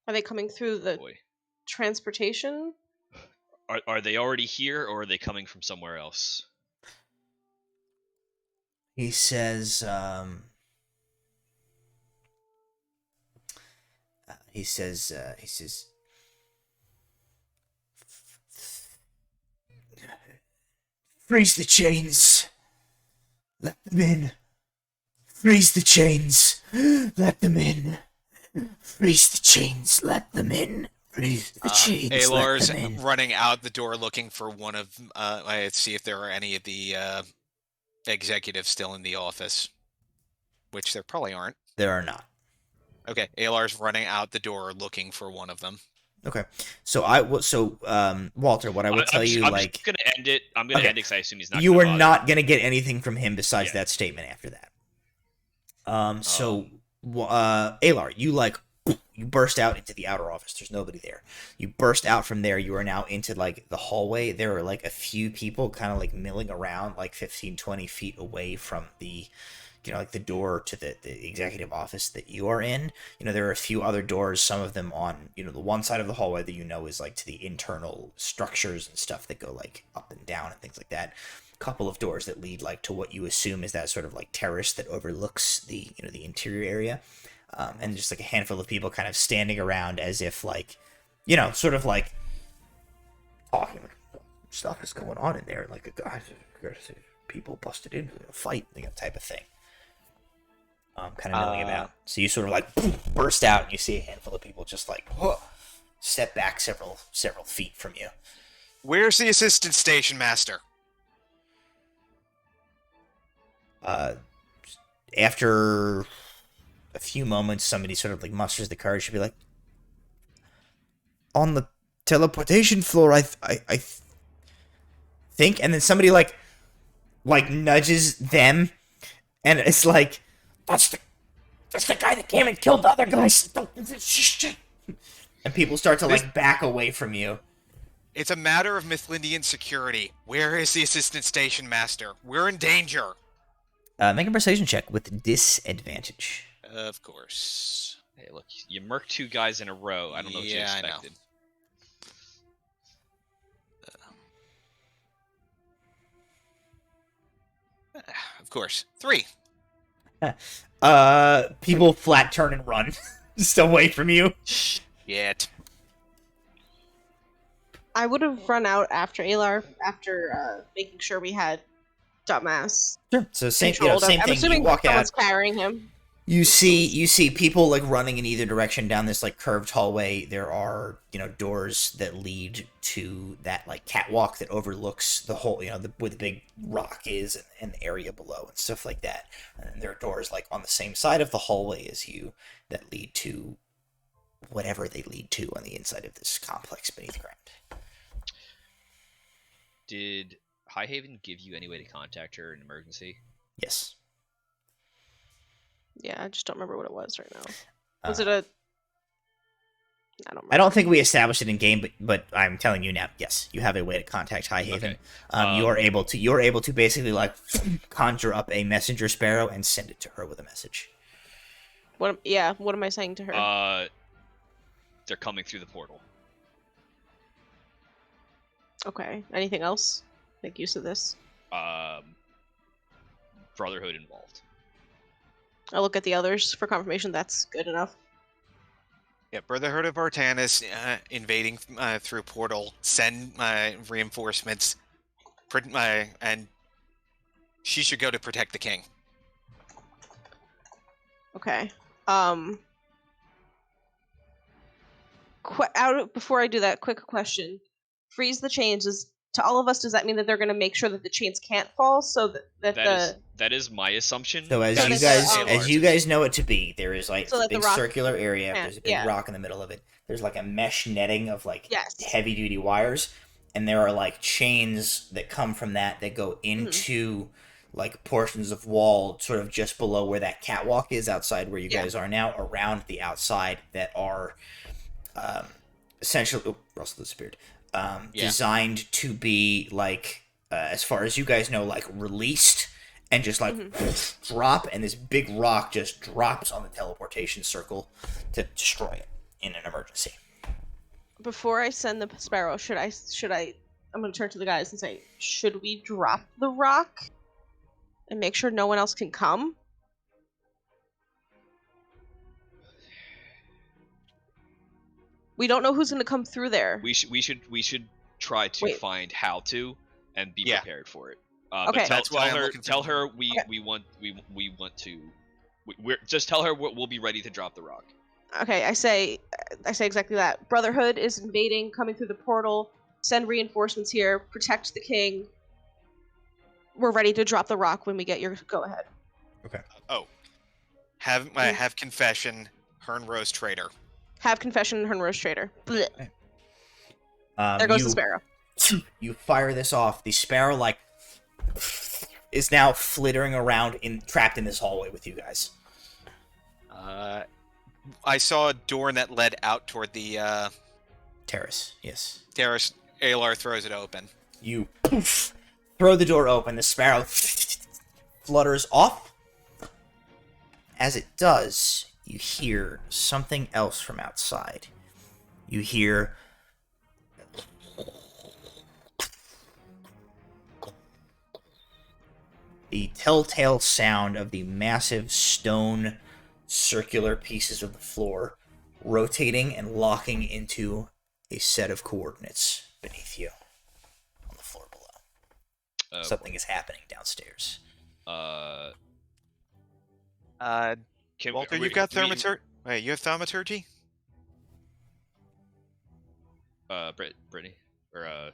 Are they coming through the Boy. transportation? Are they already here, or are they coming from somewhere else? He says, freeze the chains. Let them in. Freeze the chains. Let them in. Freeze the chains. Let them in. Freeze the chains. Aelar's let them in. running out the door looking for one of. Let's see if there are any of the executives still in the office, which there probably aren't. There are not. Okay, Aelar's running out the door looking for one of them. Okay, so Walter, what I would tell you, I'm like, just gonna end it. I'm gonna Okay. end it because I assume he's not. you gonna were bother. not gonna get anything from him besides Yeah. that statement after that. Aelar, you burst out into the outer office. There's nobody there. You burst out from there. You are now into like the hallway. There are like a few people kind of like milling around like 15, 20 feet away from the, like the door to the executive office that you are in. There are a few other doors, some of them on, the one side of the hallway that is like to the internal structures and stuff that go like up and down and things like that. Couple of doors that lead like to what you assume is that sort of like terrace that overlooks the the interior area, and just like a handful of people kind of standing around as if like sort of like talking, stuff is going on in there, like a guy, people busted into a fight, type of thing, kind of milling about. So you sort of like burst out and you see a handful of people just like step back several feet from you. Where's the assistant station master? After a few moments, somebody sort of like musters the courage to be like, on the teleportation floor, I think, and then somebody like nudges them, and it's like, that's the guy that came and killed the other guys. And people start to like back away from you. It's a matter of Mithlindian security. Where is the assistant station master? We're in danger. Make a persuasion check with disadvantage. Of course. Hey, look, you murked 2 guys in a row. I don't know what you Yeah, I know. expected. Of course. 3. People flat turn and run, just away from you. Yet. I would have run out after Aelar after making sure we had dumbass Sure. So same controlled. same I'm thing. assuming You walk out. someone's carrying him. You see people like running in either direction down this like curved hallway. There are doors that lead to that like catwalk that overlooks the whole where the big rock is and the area below and stuff like that. And there are doors like on the same side of the hallway as you that lead to whatever they lead to on the inside of this complex beneath ground. Did Highhaven give you any way to contact her in emergency? Yes. Yeah, I just don't remember what it was right now. Was it a I don't think we established it in game, but I'm telling you now. Yes, you have a way to contact High Haven. Okay. You're able to basically like conjure up a messenger sparrow and send it to her with a message. What am I saying to her? They're coming through the portal. Okay. Anything else? Make use of this. Brotherhood involved. I'll look at the others for confirmation. That's good enough. Yeah, Brotherhood of Artanis invading through portal. Send reinforcements. And she should go to protect the king. Okay. Before I do that, quick question. Freeze the chains is to all of us. Does that mean that they're going to make sure that the chains can't fall? So that is my assumption. So as you guys know it to be, there is like a big circular area. There's a big rock in the middle of it. There's like a mesh netting of like heavy duty wires, and there are like chains that come from that go into like portions of wall, sort of just below where that catwalk is outside where you guys are now, around the outside that are essentially Russell disappeared. Designed to be like, as far as you guys know, like released and just like drop, and this big rock just drops on the teleportation circle to destroy it in an emergency. Before I send the sparrow, should I? I'm going to turn to the guys and say, should we drop the rock and make sure no one else can come? We don't know who's going to come through there. We should try to find how to and be prepared for it. Okay. But tell her we want to. Just tell her we'll be ready to drop the rock. Okay, I say exactly that. Brotherhood is invading, coming through the portal. Send reinforcements here. Protect the king. We're ready to drop the rock when we get your go ahead. Okay. Have confession. Hern Rose traitor. Have confession. Hern Rose traitor. Okay. There goes the sparrow. You fire this off. The sparrow like is now flittering around trapped in this hallway with you guys. I saw a door that led out toward the terrace. Yes. Terrace. Aelar throws it open. You throw the door open. The sparrow flutters off. As it does, you hear something else from outside. You hear the telltale sound of the massive stone circular pieces of the floor rotating and locking into a set of coordinates beneath you on the floor below. Something is happening downstairs. Walter, you've got thaumaturgy? Wait, you have thaumaturgy? Brittany? Or, I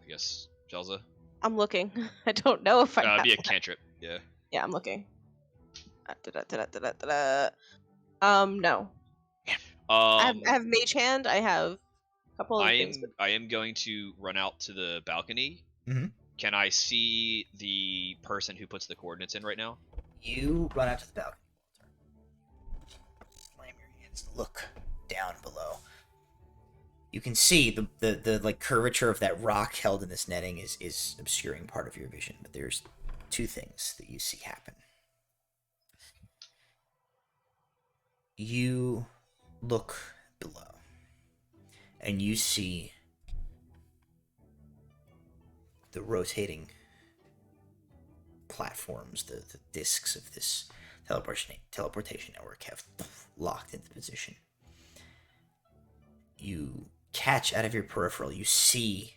guess, Jelza? I'm looking. I don't know if I have It'd be a one. cantrip, yeah. Yeah, I'm looking. No. I have Mage Hand. I have a couple of things. I am going to run out to the balcony. Mm-hmm. Can I see the person who puts the coordinates in right now? You run out to the balcony. Slam your hands. Look down below. You can see the like curvature of that rock held in this netting is obscuring part of your vision, but there's two things that you see happen. You look below, and you see the rotating platforms, the discs of this teleportation network have locked into position. You catch out of your peripheral, you see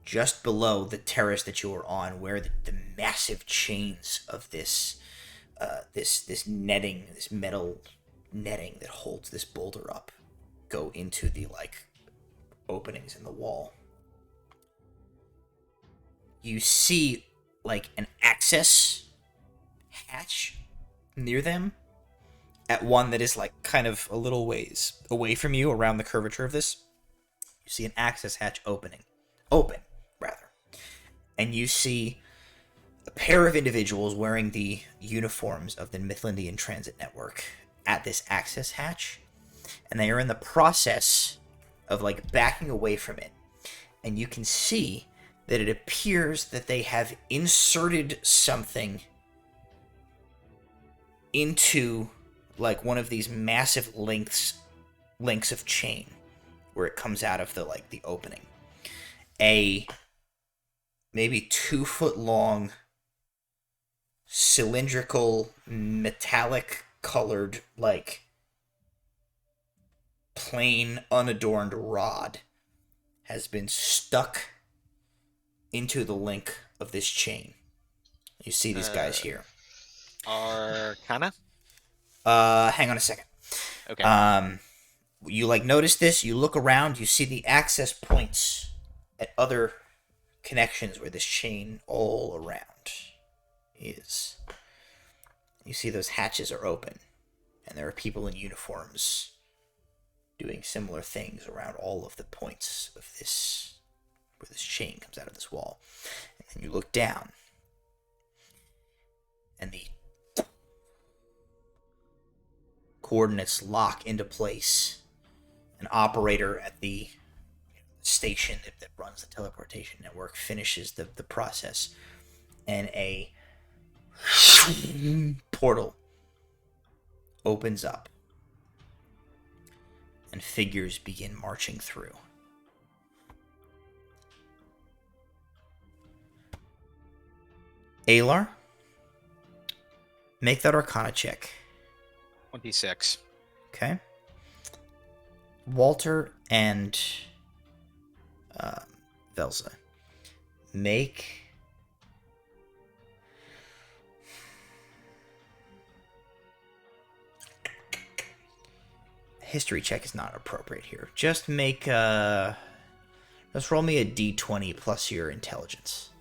just below the terrace that you are on, where the massive chains of this netting, this metal netting that holds this boulder up, go into the like openings in the wall. You see like an access hatch near them, at one that is like kind of a little ways away from you around the curvature of this. You see an access hatch open, and you see a pair of individuals wearing the uniforms of the Midlandian Transit Network at this access hatch, and they are in the process of like backing away from it, and you can see that it appears that they have inserted something into like one of these massive links of chain where it comes out of the opening. A maybe 2 foot long cylindrical metallic colored like plain unadorned rod has been stuck into the link of this chain. You see these guys here. Arcana? Hang on a second. Okay. You like notice this, you look around, you see the access points at other connections where this chain all around is. You see those hatches are open, and there are people in uniforms doing similar things around all of the points of this, where this chain comes out of this wall. And then you look down, and the coordinates lock into place. An operator at the station that runs the teleportation network finishes the process, and a portal opens up, and figures begin marching through. Aelar, make that Arcana check. 26. Okay. Walter and Velza, make history check is not appropriate here. Just make just roll me a d20 plus your intelligence.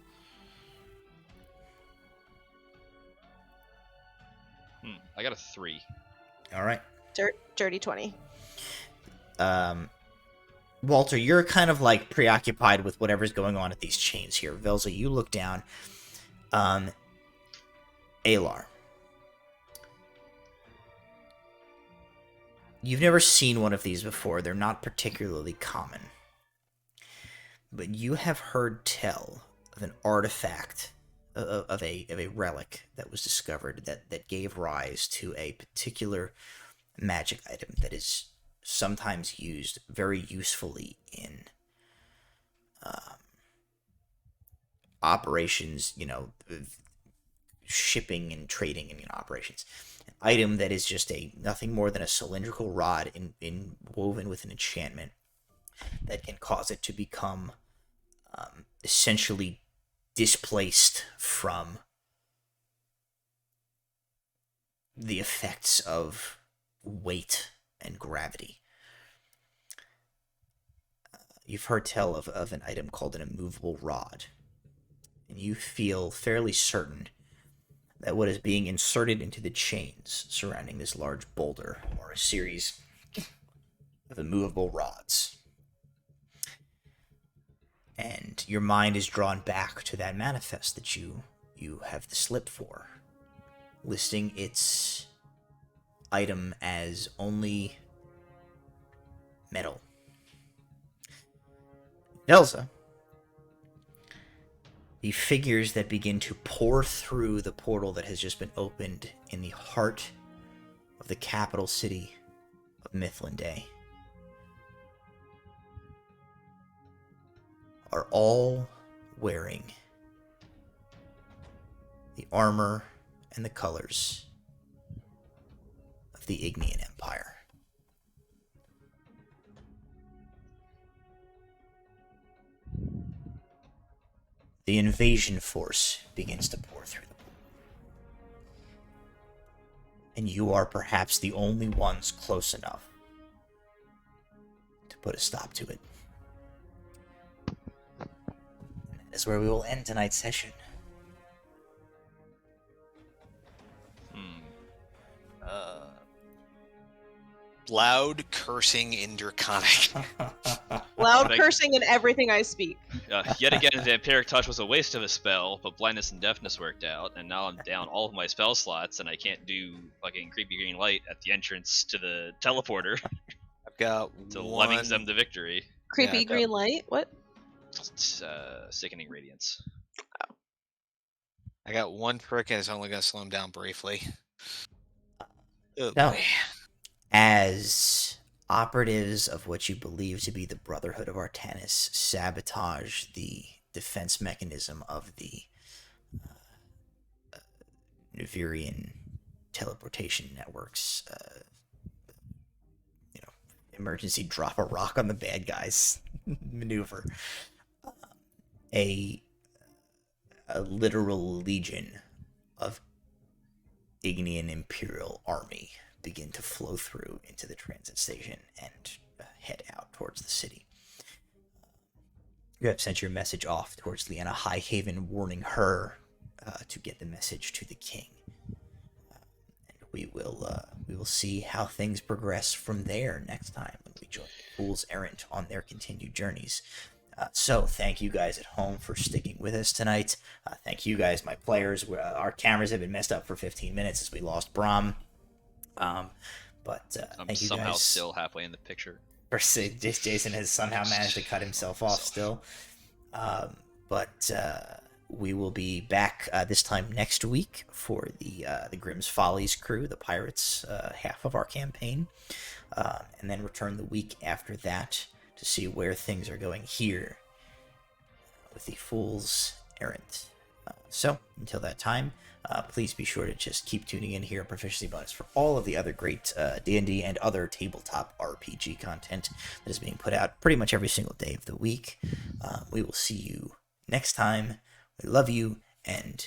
I got a 3. All right. Dirty 20. Walter, you're kind of like preoccupied with whatever's going on at these chains here. Velza, you look down. Aelar, you've never seen one of these before. They're not particularly common. But you have heard tell of an artifact, of a relic that was discovered that gave rise to a particular magic item that is sometimes used very usefully in operations, shipping and trading and operations. An item that is just nothing more than a cylindrical rod woven with an enchantment that can cause it to become essentially displaced from the effects of weight and gravity. You've heard tell of an item called an immovable rod, and you feel fairly certain that what is being inserted into the chains surrounding this large boulder are a series of immovable rods. And your mind is drawn back to that manifest that you have the slip for, listing its item as only metal. Velza, the figures that begin to pour through the portal that has just been opened in the heart of the capital city of Mithlinde are all wearing the armor and the colors of the Ignean Empire. The invasion force begins to pour through the portal. And you are perhaps the only ones close enough to put a stop to it. And that is where we will end tonight's session. Loud cursing in Draconic. Loud cursing in everything I speak. Yet again, the Vampiric Touch was a waste of a spell, but Blindness and Deafness worked out, and now I'm down all of my spell slots, and I can't do fucking Creepy Green Light at the entrance to the teleporter. got So one. lemmings them to victory. Creepy Yeah, green light. What? It's, sickening radiance. I got one prick, and it's only gonna slow him down briefly. Oh No. boy. As operatives of what you believe to be the Brotherhood of Artanis sabotage the defense mechanism of the Nuvirian teleportation networks, emergency drop a rock on the bad guys maneuver, a literal legion of Ignean Imperial army begin to flow through into the transit station and head out towards the city. You have sent your message off towards Leanna Highhaven, warning her to get the message to the king. And we will see how things progress from there next time when we join the Fool's Errant on their continued journeys. So thank you guys at home for sticking with us tonight. Thank you guys, my players. Our cameras have been messed up for 15 minutes as we lost Bram. I'm Thank you somehow guys. still halfway in the picture. Jason has somehow managed to cut himself off still. We will be back this time next week for the Grimm's Follies crew, the pirates half of our campaign, and then return the week after that to see where things are going here with the Fool's Errant. So until that time, please be sure to just keep tuning in here at Proficiency Bonus for all of the other great D&D and other tabletop RPG content that is being put out pretty much every single day of the week. We will see you next time. We love you, and